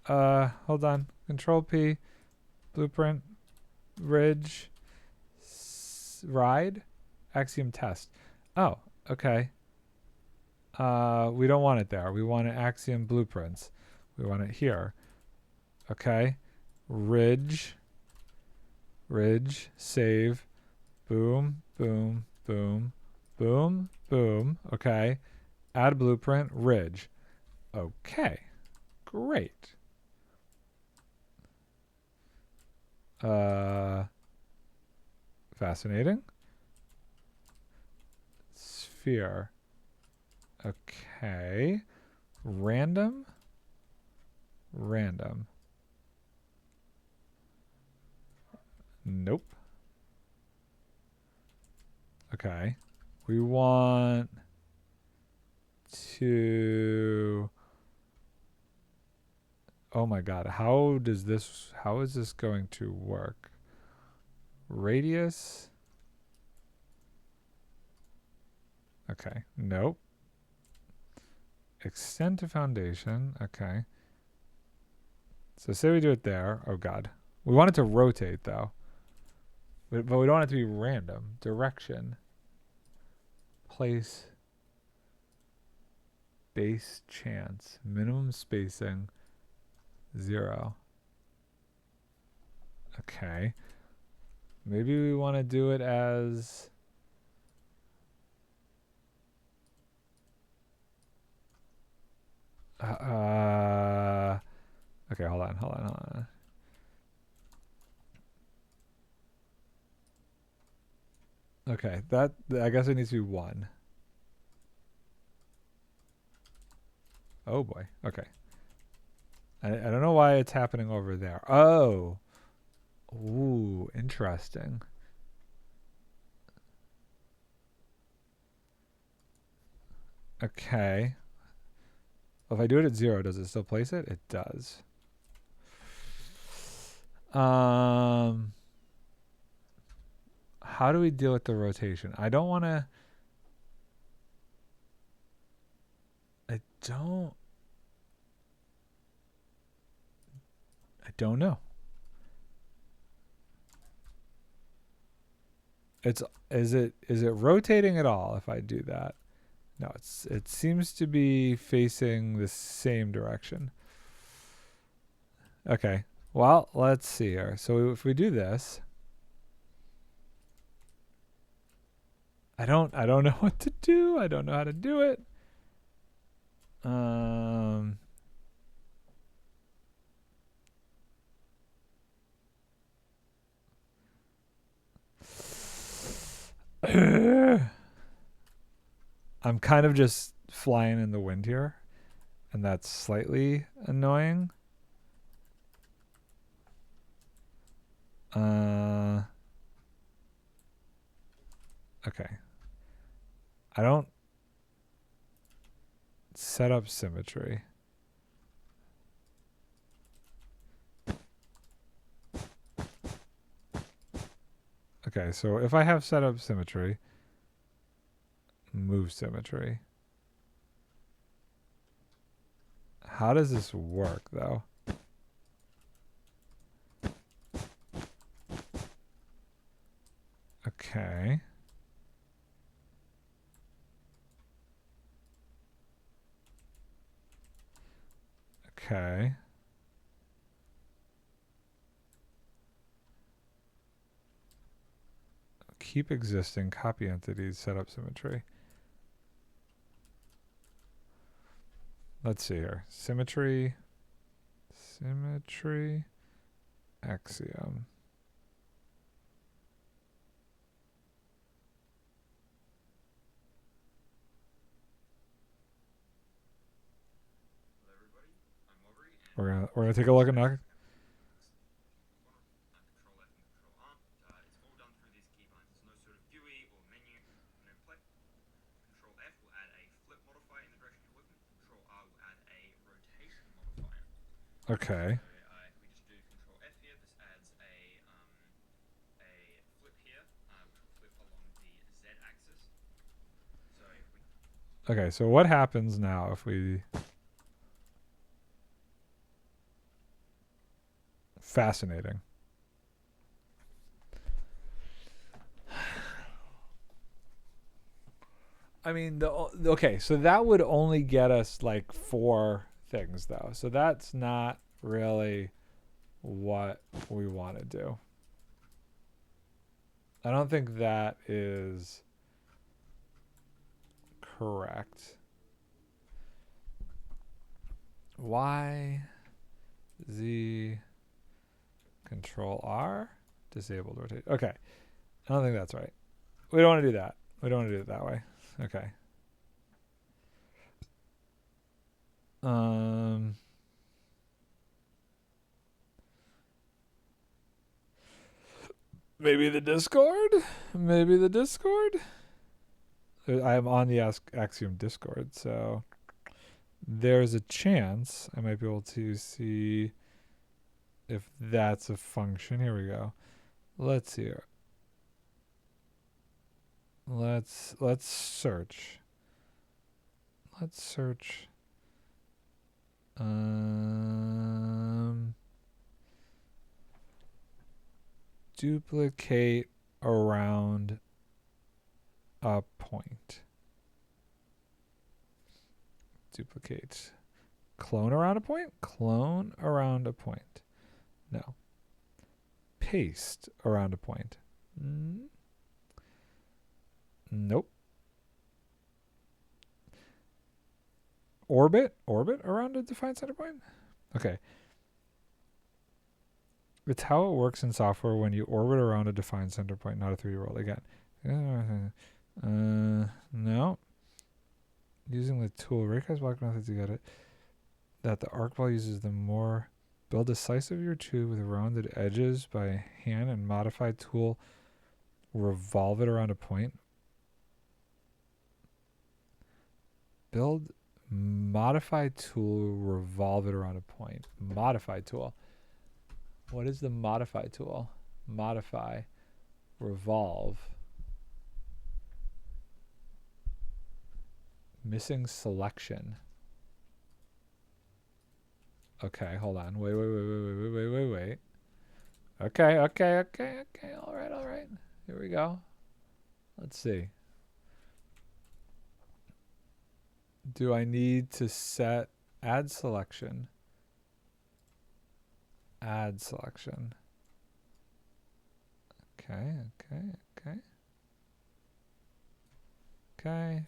Speaker 1: Hold on. Control P. Blueprint. Ridge. Ride. Axiom test. Oh, okay. We don't want it there. We want it Axiom blueprints. We want it here. Okay. Ridge. Ridge. Save. Boom. Boom. Boom. Boom. Boom. Okay. Add blueprint. Ridge. Okay. Great. Fascinating. Sphere. Okay. Random. Random. Nope. Okay. We want to... Oh my god, how is this going to work? Radius? Okay, nope. Extend to foundation, okay. So say we do it there. Oh god. We want it to rotate though. But we don't want it to be random. Direction. place base chance. Minimum spacing 0. Okay. Maybe we want to do it as okay, hold on. Okay, that I guess it needs to be 1. Oh boy. Okay. I don't know why it's happening over there. Oh. Ooh, interesting. Okay. If I do it at 0, does it still place it? It does. How do we deal with the rotation? I don't want to. I don't know. Is it rotating at all if I do that? No, it seems to be facing the same direction. Okay. Well, let's see here. So if we do this, I don't know what to do. I don't know how to do it. I'm kind of just flying in the wind here, and that's slightly annoying. Okay. I don't set up symmetry. Okay, so if I have set up symmetry, move symmetry. How does this work, though? Okay. Okay. Keep existing, copy entities, set up symmetry. Let's see here. Symmetry, Axiom. We're gonna take a look at now. Okay.
Speaker 4: We just do Control F here. This adds a flip here, which will flip along the Z axis. So if we
Speaker 1: Okay, so what happens now if we... Fascinating. I mean, okay, so that would only get us like 4 things, though. So that's not really what we want to do. I don't think that is correct. Y, Z, Control R, disabled rotate. Okay, I don't think that's right. We don't want to do that. We don't want to do it that way. Okay. Maybe the Discord? Maybe the Discord? I am on the Axiom Discord, so there's a chance I might be able to see if that's a function. Here we go. Let's see here. Let's search. Let's search. Duplicate around a point. duplicate. Clone around a point? Clone around a point. No. Paste around a point. Nope. Orbit around a defined center point? Okay. It's how it works in software when you orbit around a defined center point, not a 3D world. Again. No. Using the tool, recast block method to get it. That the arc ball uses the more. Build a slice of your tube with rounded edges by hand and modify tool. Revolve it around a point. Build modify tool, revolve it around a point. Modify tool. What is the modify tool? Modify, revolve. Missing selection. Okay, hold on. Wait. Okay. All right. Here we go. Let's see. Do I need to set add selection? Add selection. Okay.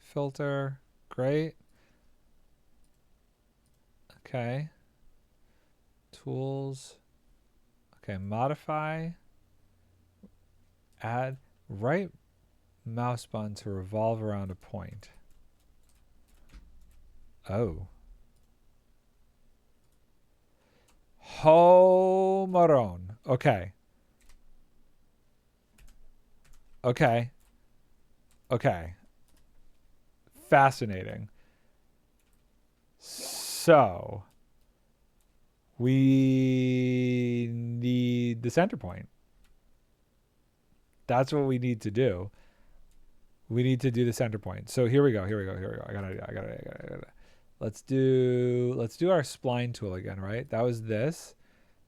Speaker 1: Filter. Great. Okay. Tools. Okay, modify. Add. Right mouse button to revolve around a point. Oh. Homeron. Okay. Fascinating. So, we need the center point. That's what we need to do. We need to do the center point. So here we go. I got it. Let's do our spline tool again, right? That was this.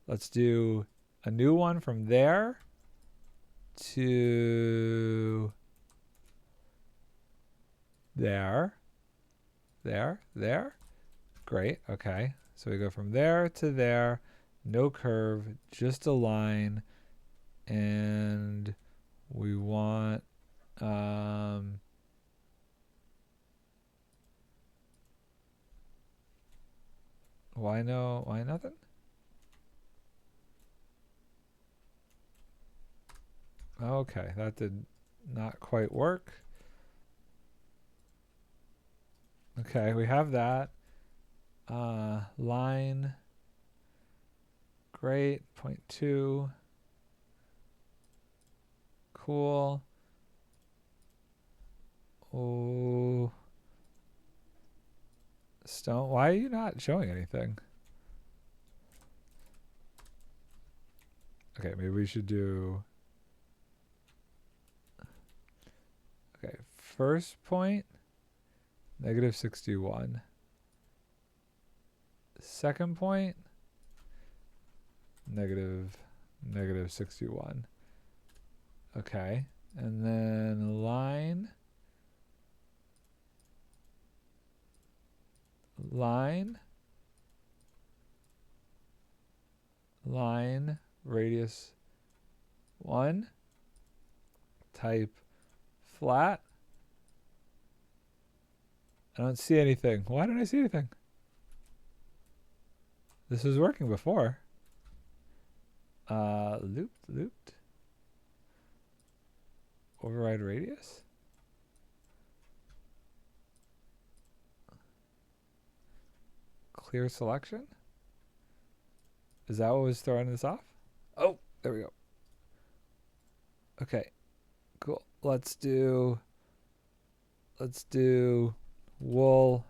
Speaker 1: Let's do a new one from there to there. Great. Okay. So we go from there to there. No curve, just a line. And we want why nothing? Okay, that did not quite work. Okay, we have that. Line. Great. 0.2. Cool. Oh. Stone. Why are you not showing anything? Okay, maybe we should do. Okay, first point, -61. Second point, -61. Okay, and then line, radius 1, type flat. I don't see anything. Why don't I see anything? This was working before. Looped. Override radius. Clear selection. Is that what was throwing this off? Oh, there we go. Okay, cool. Let's do wool.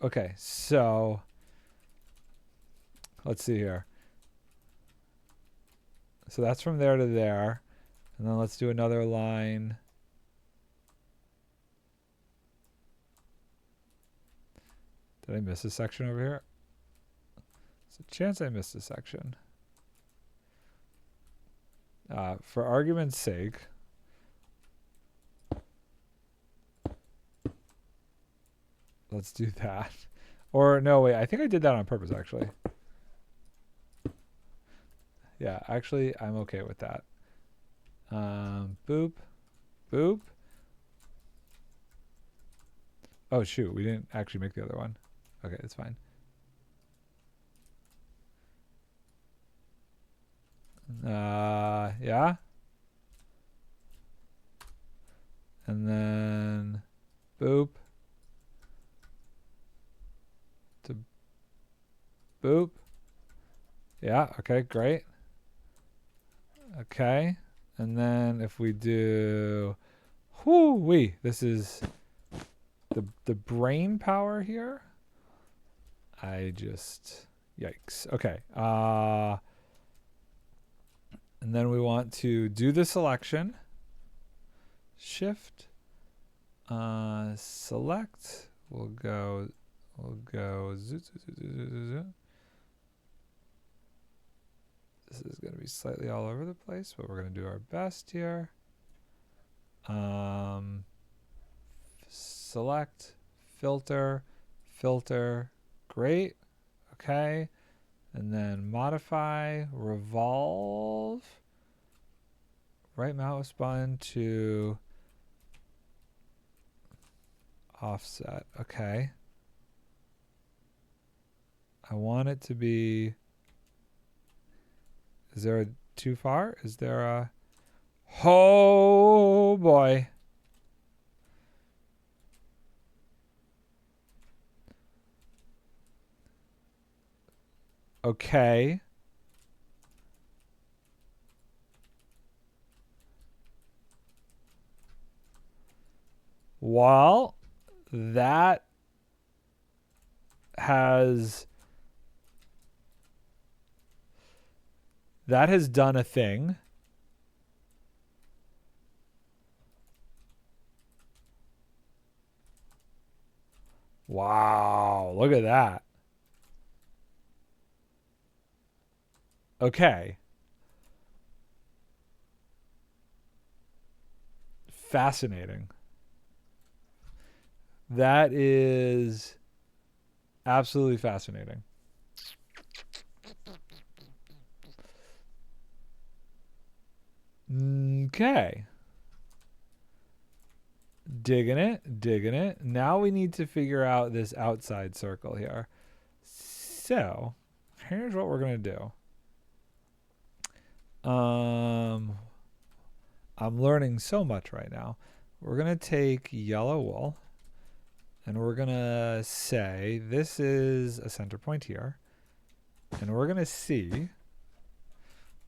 Speaker 1: Okay, so let's see here. So that's from there to there. And then let's do another line. Did I miss a section over here? There's a chance I missed a section. For argument's sake, Let's do that. Or no, wait, I think I did that on purpose actually. Yeah, actually I'm okay with that. Boop. Boop. Oh shoot, we didn't actually make the other one. Okay, it's fine. Yeah. And then boop. To boop. Yeah, okay, great. Okay. And then if we do whoo-wee, this is the brain power here. I just yikes. Okay. And then we want to do the selection. Shift. Select. We'll go zoot, zoot, zoot, zoot, zoot, zoot. This is going to be slightly all over the place, but we're going to do our best here. Select, filter, filter. Great. Okay. And then modify, revolve, right mouse button to offset. Okay. I want it to be, is there a too far? Is there a, oh boy. Okay. Well, that has done a thing. Wow, look at that. Okay. Fascinating. That is absolutely fascinating. Okay. Digging it, digging it. Now we need to figure out this outside circle here. So, here's what we're going to do. I'm learning so much right now. We're going to take yellow wool and we're going to say this is a center point here. And we're going to see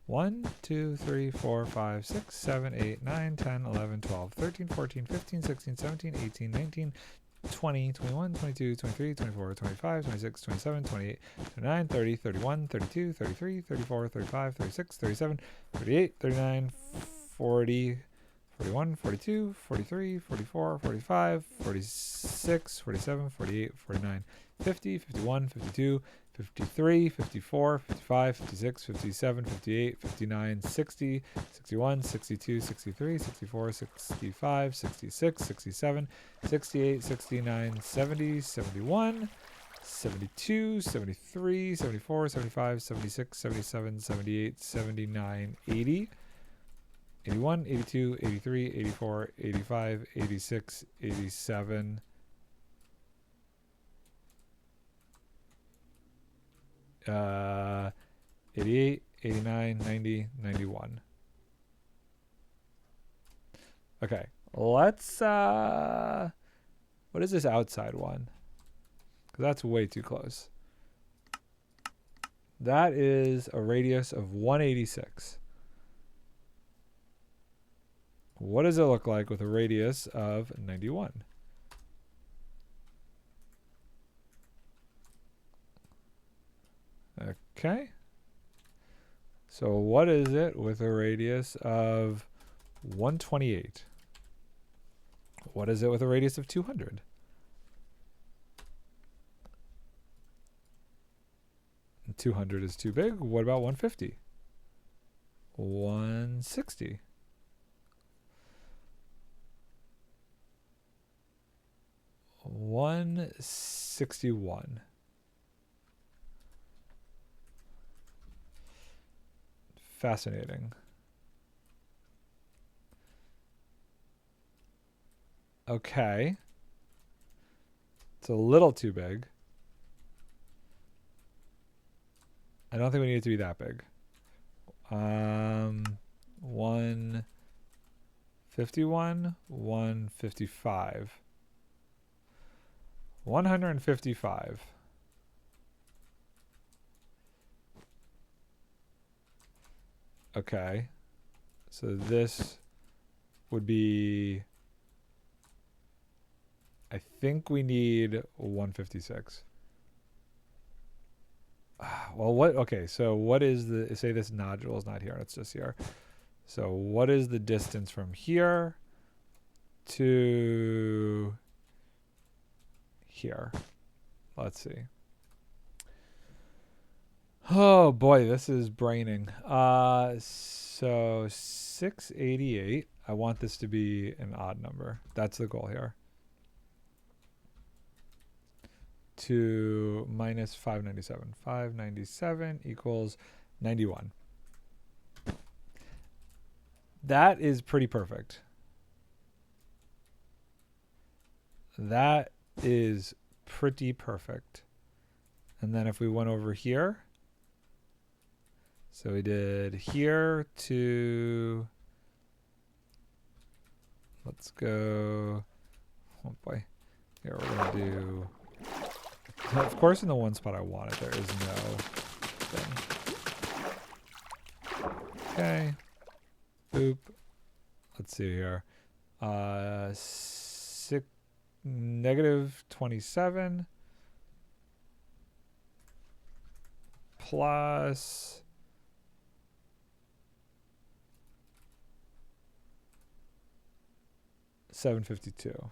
Speaker 1: 1, 2, 3, 4, 5, 6, 7, 8, 9, 10, 11, 12, 13, 14, 15, 16, 17, 18, 19, 20, 21, 22, 23, 24, 25, 26, 27, 28, 29, 30, 31, 32, 33, 34, 35, 36, 37, 38, 39, 40, 41, 42, 43, 44, 45, 46, 47, 48, 49, 50, 51, 52, 53, 54, 55, 56, 57, 58, 59, 60, 61, 62, 63, 64, 65, 66, 67, 68, 69, 70, 71, 72, 73, 74, 75, 76, 77, 78, 79, 80, 81, 82, 83, 84, 85, 86, 87, 88, 89, 90, 91. Okay, let's, what is this outside one? Because that's way too close. That is a radius of 186. What does it look like with a radius of 91? Okay. So what is it with a radius of 128? What is it with a radius of 200? And 200 is too big. What about 150? 160. 1 161. Fascinating. Okay. It's a little too big. I don't think we need it to be that big. 151, 155. 155. Okay. So this would be, I think we need 156. Well, what? Okay, so what is the, say this nodule is not here, it's just here. So what is the distance from here to here? Let's see. Oh boy, this is braining. So 688. I want this to be an odd number. That's the goal here. To minus 597. 597 equals 91. That is pretty perfect. That is pretty perfect. And then if we went over here, so we did here to, let's go, oh boy, here we're going to do, of course in the one spot I want it, there is no thing. Okay, boop, let's see here, negative 27 plus $752.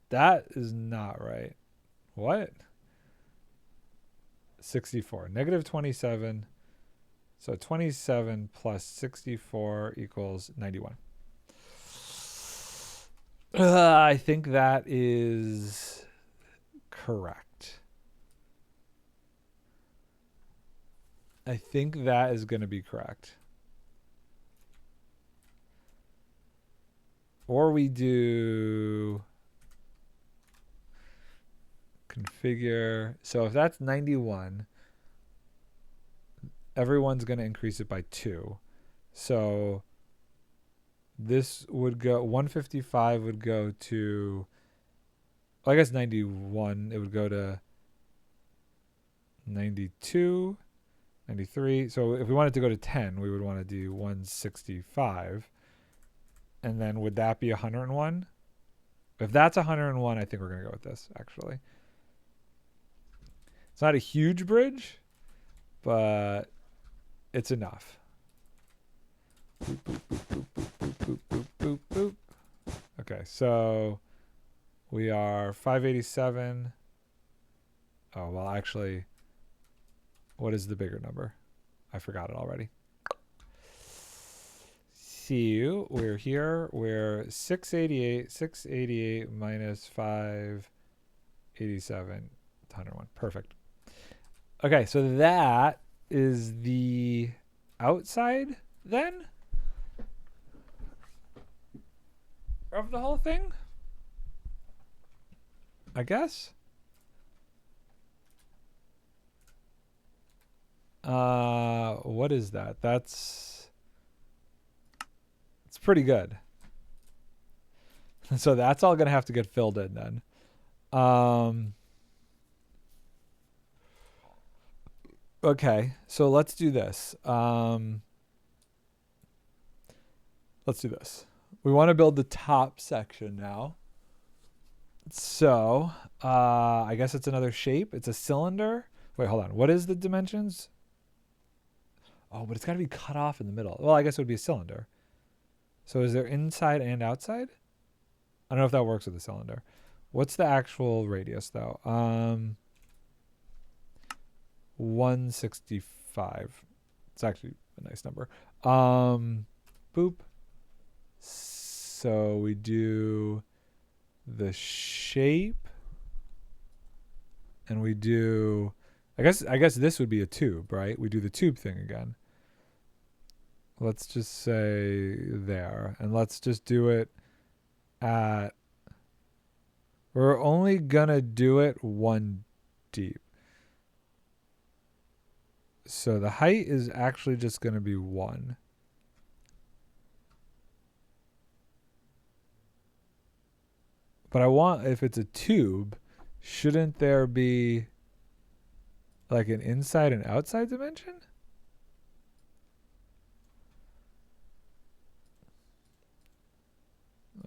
Speaker 1: That is not right. What? 64. Negative 27. So 27 plus 64 equals 91. I think that is correct. I think that is going to be correct. Or we do configure. So if that's 91, everyone's going to increase it by 2. So this would go, 155 would go to, well, I guess 91, it would go to 92, 93. So if we wanted to go to 10, we would want to do 165. And then would that be 101? If that's 101, I think we're going to go with this, actually. It's not a huge bridge, but it's enough. Boop, boop, boop, boop, boop, boop, boop, boop, boop. Okay, so we are 587. Oh, well, actually, what is the bigger number? I forgot it already. We're here, we're 688 minus 587, 101. Perfect. Okay, so that is the outside then of the whole thing, I guess. What is that? It's pretty good. So that's all gonna have to get filled in then. Okay, so let's do this. Let's do this. We want to build the top section now. So I guess it's another shape. It's a cylinder. Wait, hold on. What is the dimensions? Oh, but it's got to be cut off in the middle. Well, I guess it would be a cylinder. So is there inside and outside? I don't know if that works with a cylinder. What's the actual radius though? 165. It's actually a nice number. Boop. So we do the shape, and we do, I guess this would be a tube, right? We do the tube thing again. Let's just say there, and let's just do it at, we're only gonna do it 1 deep. So the height is actually just gonna be 1. But I want, if it's a tube, shouldn't there be like an inside and outside dimension?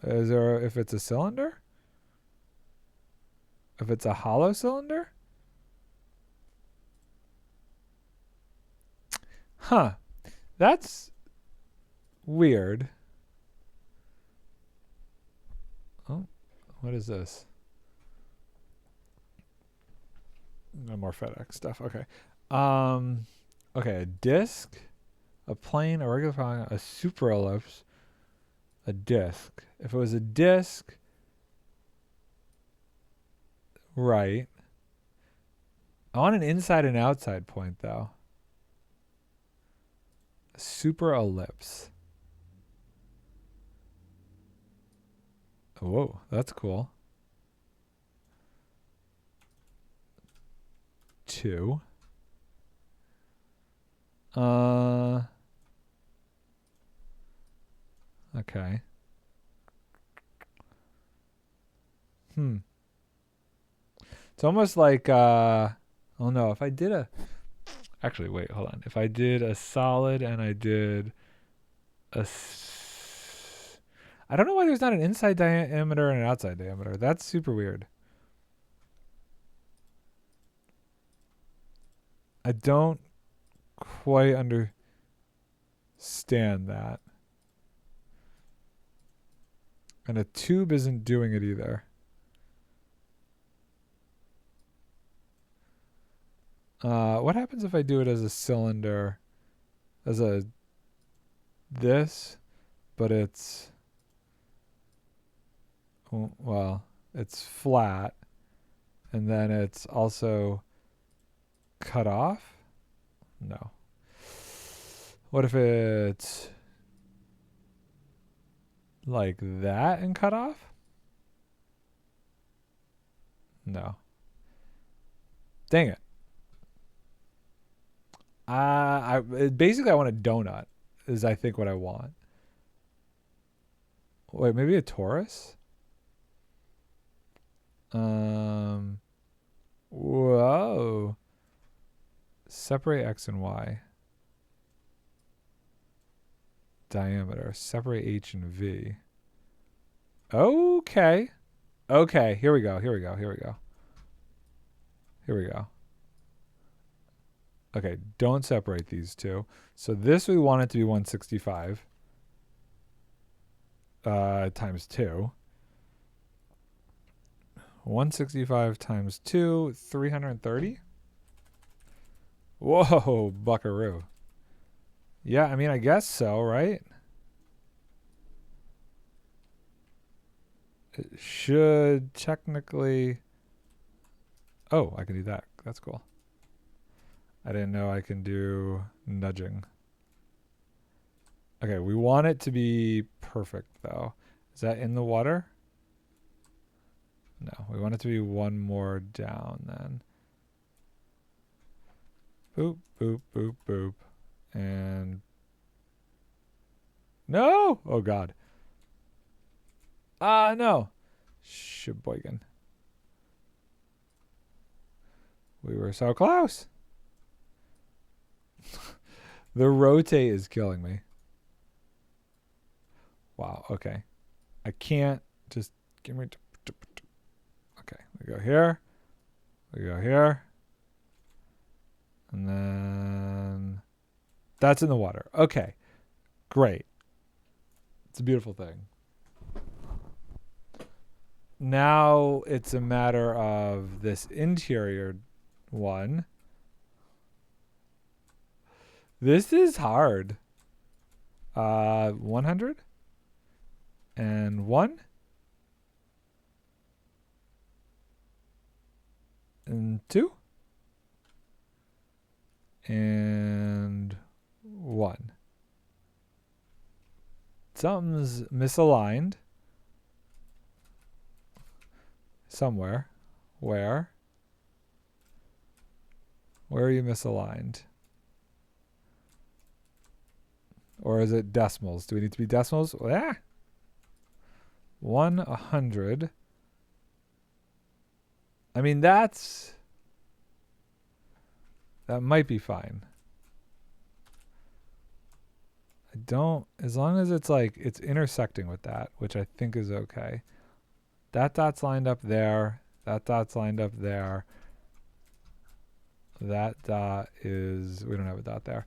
Speaker 1: Is there, if it's a cylinder? If it's a hollow cylinder? Huh. That's weird. Oh, what is this? No more FedEx stuff. Okay. Okay, a disc, a plane, a regular polygon, a super ellipse, a disc. If it was a disc, right. I want an inside and outside point though. A super ellipse. Whoa, that's cool. 2. Okay. It's almost like oh no, if I did a, actually wait, hold on. If I did a solid and I did a I don't know why there's not an inside diameter and an outside diameter. That's super weird. I don't quite understand that. And a tube isn't doing it either. What happens if I do it as a cylinder, as a this, but it's, well, it's flat, and then it's also cut off? No. What if it's like that and cut off? No. Dang it. Basically I want a donut is I think what I want. Wait, maybe a torus? Whoa. Separate X and Y. Diameter. Separate H and V. Okay. Okay, here we go. Here we go. Here we go. Here we go. Okay, don't separate these two. So this we want it to be 165 times 2. 165 times 2, 330? Whoa, buckaroo. Yeah, I mean, I guess so, right? It should technically... Oh, I can do that. That's cool. I didn't know I can do nudging. Okay, we want it to be perfect, though. Is that in the water? No, we want it to be one more down, then. Boop, boop, boop, boop. And... No! Oh, God. Ah, no. Sheboygan. We were so close. The rotate is killing me. Wow, okay. I can't just give me... Okay, we go here. We go here. And then... That's in the water. Okay, great. It's a beautiful thing. Now it's a matter of this interior one. This is hard. 100 and 1. and 2 and 1. Something's misaligned somewhere. Where are you misaligned? Or is it decimals? Do we need to be decimals? Ah! 100. I mean, that might be fine. I don't, as long as it's like, it's intersecting with that, which I think is okay. That dot's lined up there. That dot's lined up there. That dot is, we don't have a dot there.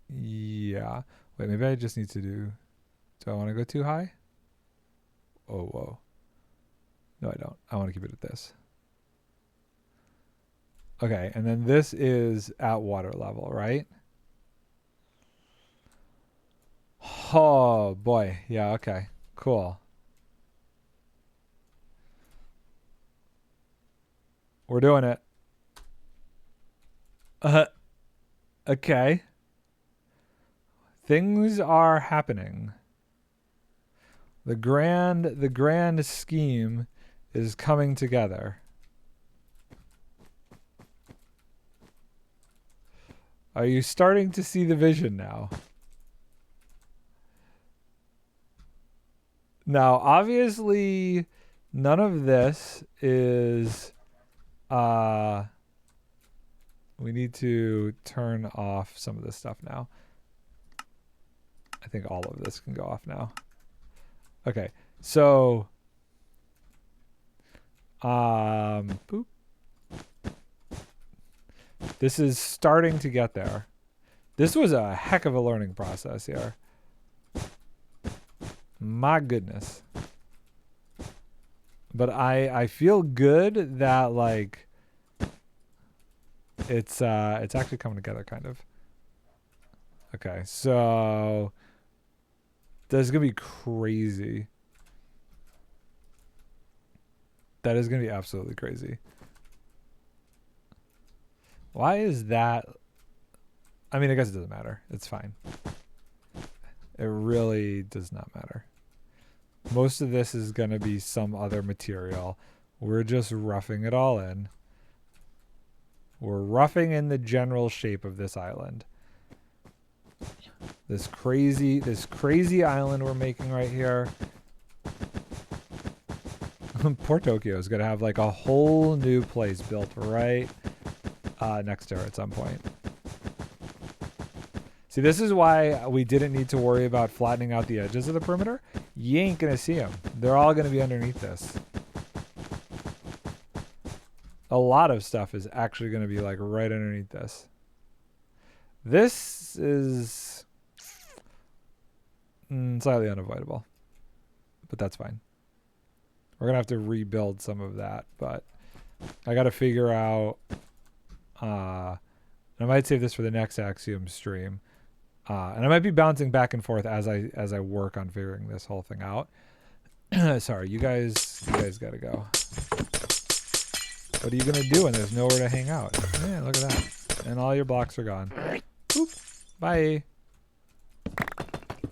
Speaker 1: Yeah. Wait, maybe I just need to do I want to go too high? Oh, whoa. No, I don't. I want to keep it at this. Okay, and then this is at water level, right? Oh, boy. Yeah, okay. Cool. We're doing it. Okay. Things are happening. The grand scheme is coming together. Are you starting to see the vision now? Now, obviously, none of this is, we need to turn off some of this stuff now. I think all of this can go off now. Okay, so, boop. This is starting to get there. This was a heck of a learning process here. My goodness. But I feel good that like it's actually coming together kind of. Okay, so this is gonna be crazy. That is gonna be absolutely crazy. Why is that? I mean, I guess it doesn't matter. It's fine. It really does not matter. Most of this is going to be some other material. We're just roughing it all in. We're roughing in the general shape of this island. This crazy island we're making right here. Poor Tokyo is going to have like a whole new place built right next to her at some point. See, this is why we didn't need to worry about flattening out the edges of the perimeter. You ain't going to see them. They're all going to be underneath this. A lot of stuff is actually going to be like right underneath this. This is slightly unavoidable, but that's fine. We're going to have to rebuild some of that, but I got to figure out, I might save this for the next Axiom stream. And I might be bouncing back and forth as I work on figuring this whole thing out. Sorry, you guys gotta go. What are you gonna do when there's nowhere to hang out? Yeah, look at that. And all your blocks are gone. Boop. Bye.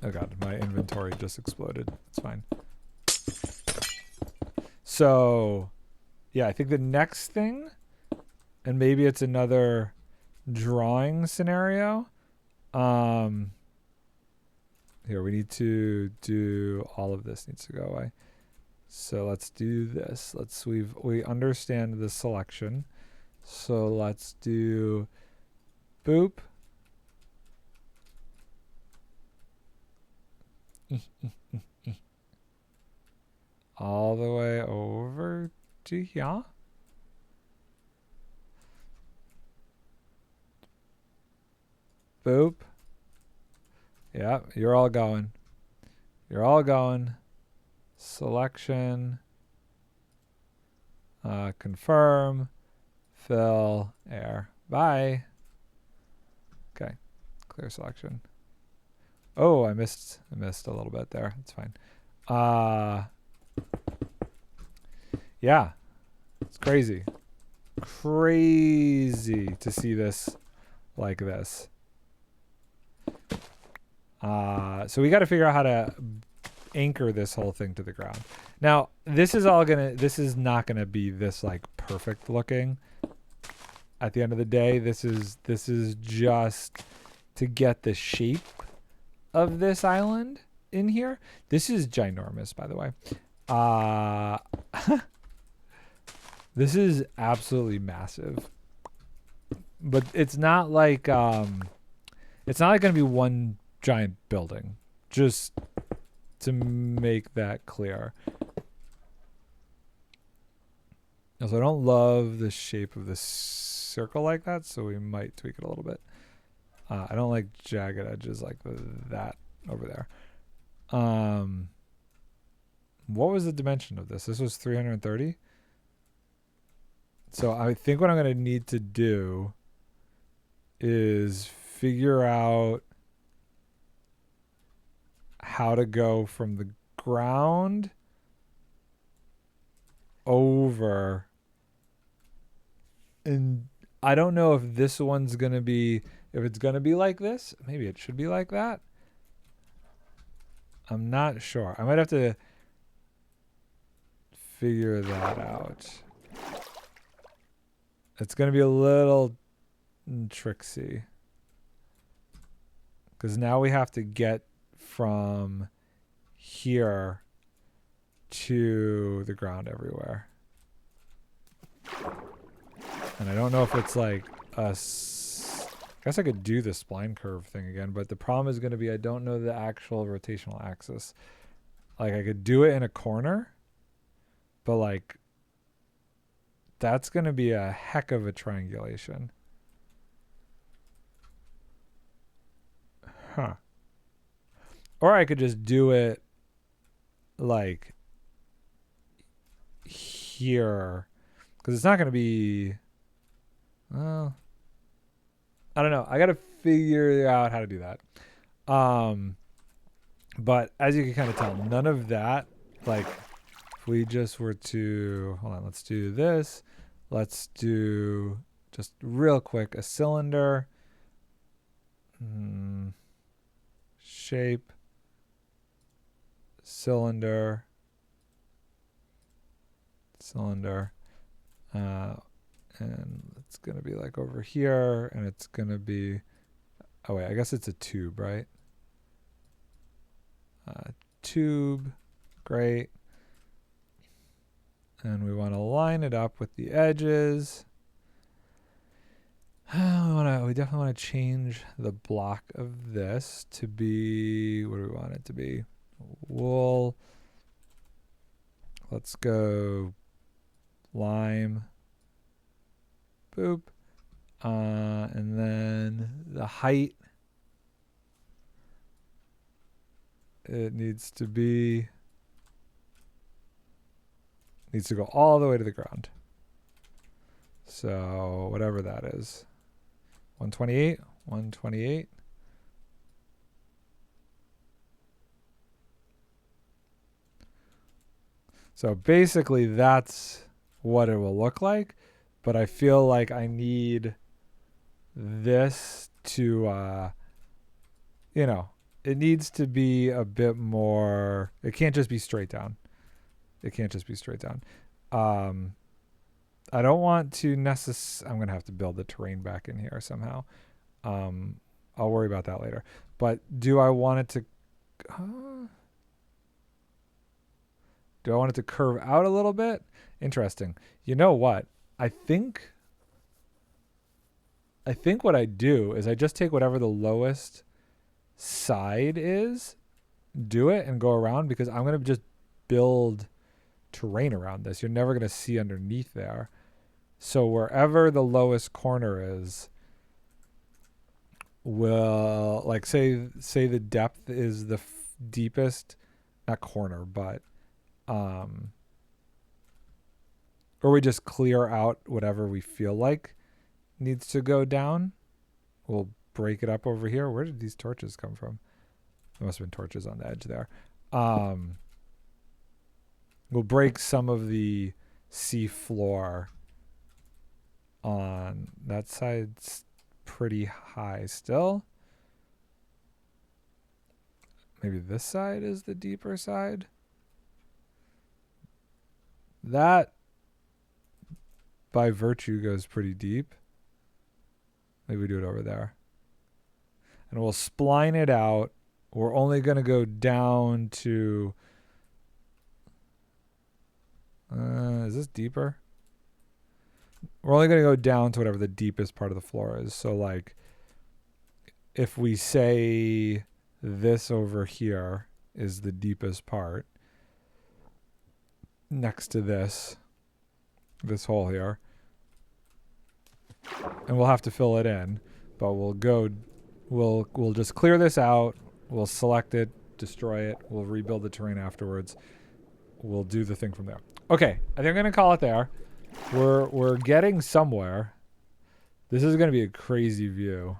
Speaker 1: Oh god, my inventory just exploded. It's fine. So, yeah, I think the next thing, and maybe it's another drawing scenario. Here we need to do all of this needs to go away. So let's do this. We understand the selection. So let's do boop. All the way over to here. Boop. Yeah, you're all going. You're all going. Selection. Confirm. Fill. Air. Bye. Okay. Clear selection. Oh, I missed a little bit there. It's fine. Yeah, it's crazy. Crazy to see this like this. So we got to figure out how to anchor this whole thing to the ground. Now, this is not gonna be this like perfect looking. At the end of the day, this is just to get the shape of this island in here. This is ginormous, by the way. This is absolutely massive. But it's not like gonna be one giant building. Just to make that clear. So I don't love the shape of the circle like that, so we might tweak it a little bit. I don't like jagged edges like that over there. What was the dimension of this? This was 330. So I think what I'm going to need to do is figure out how to go from the ground over. And I don't know if this one's going to be, if it's going to be like this. Maybe it should be like that. I'm not sure. I might have to figure that out. It's going to be a little tricksy. Because now we have to get from here to the ground everywhere. And I don't know if it's like I guess I could do the spline curve thing again, but the problem is going to be I don't know the actual rotational axis. Like I could do it in a corner, but like that's going to be a heck of a triangulation. Huh. Or I could just do it like here, because it's not going to be, well, I don't know. I got to figure out how to do that. But as you can kind of tell, none of that, like if we just were to, hold on, let's do this. Let's do just real quick, a cylinder, shape, cylinder, and it's going to be like over here, and it's going to be, oh wait, I guess it's a tube, right? Tube, great. And we want to line it up with the edges. We definitely want to change the block of this to be, what do we want it to be? Wool. Let's go lime. Boop. And then the height, it needs to go all the way to the ground. So whatever that is. 128. So basically that's what it will look like, but I feel like I need this to, it needs to be a bit more, it can't just be straight down. I don't want to I'm going to have to build the terrain back in here somehow. I'll worry about that later. But do I want it to curve out a little bit? Interesting. You know what? I think what I do is I just take whatever the lowest side is, do it, and go around, because I'm going to just build terrain around this. You're never going to see underneath there. So wherever the lowest corner is, will, like, say the depth is the deepest, not corner, but or we just clear out whatever we feel like needs to go down. We'll break it up over here. Where did these torches come from? There must have been torches on the edge there. We'll break some of the seafloor on that side's pretty high still. Maybe this side is the deeper side. That by virtue goes pretty deep. Maybe we do it over there. And we'll spline it out. We're only going to go down to... is this deeper? We're only going to go down to whatever the deepest part of the floor is. So, like, if we say this over here is the deepest part next to this hole here, and we'll have to fill it in, but we'll just clear this out. We'll select it, destroy it. We'll rebuild the terrain afterwards. We'll do the thing from there. Okay, I think I'm going to call it there. We're getting somewhere. This is going to be a crazy view,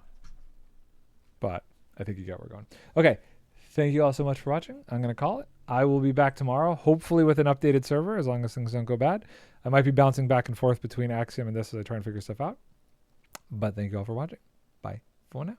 Speaker 1: but I think you get where we're going. Okay, thank you all so much for watching. I'm going to call it. I will be back tomorrow, hopefully with an updated server, as long as things don't go bad. I might be bouncing back and forth between Axiom and this as I try and figure stuff out. But thank you all for watching. Bye for now.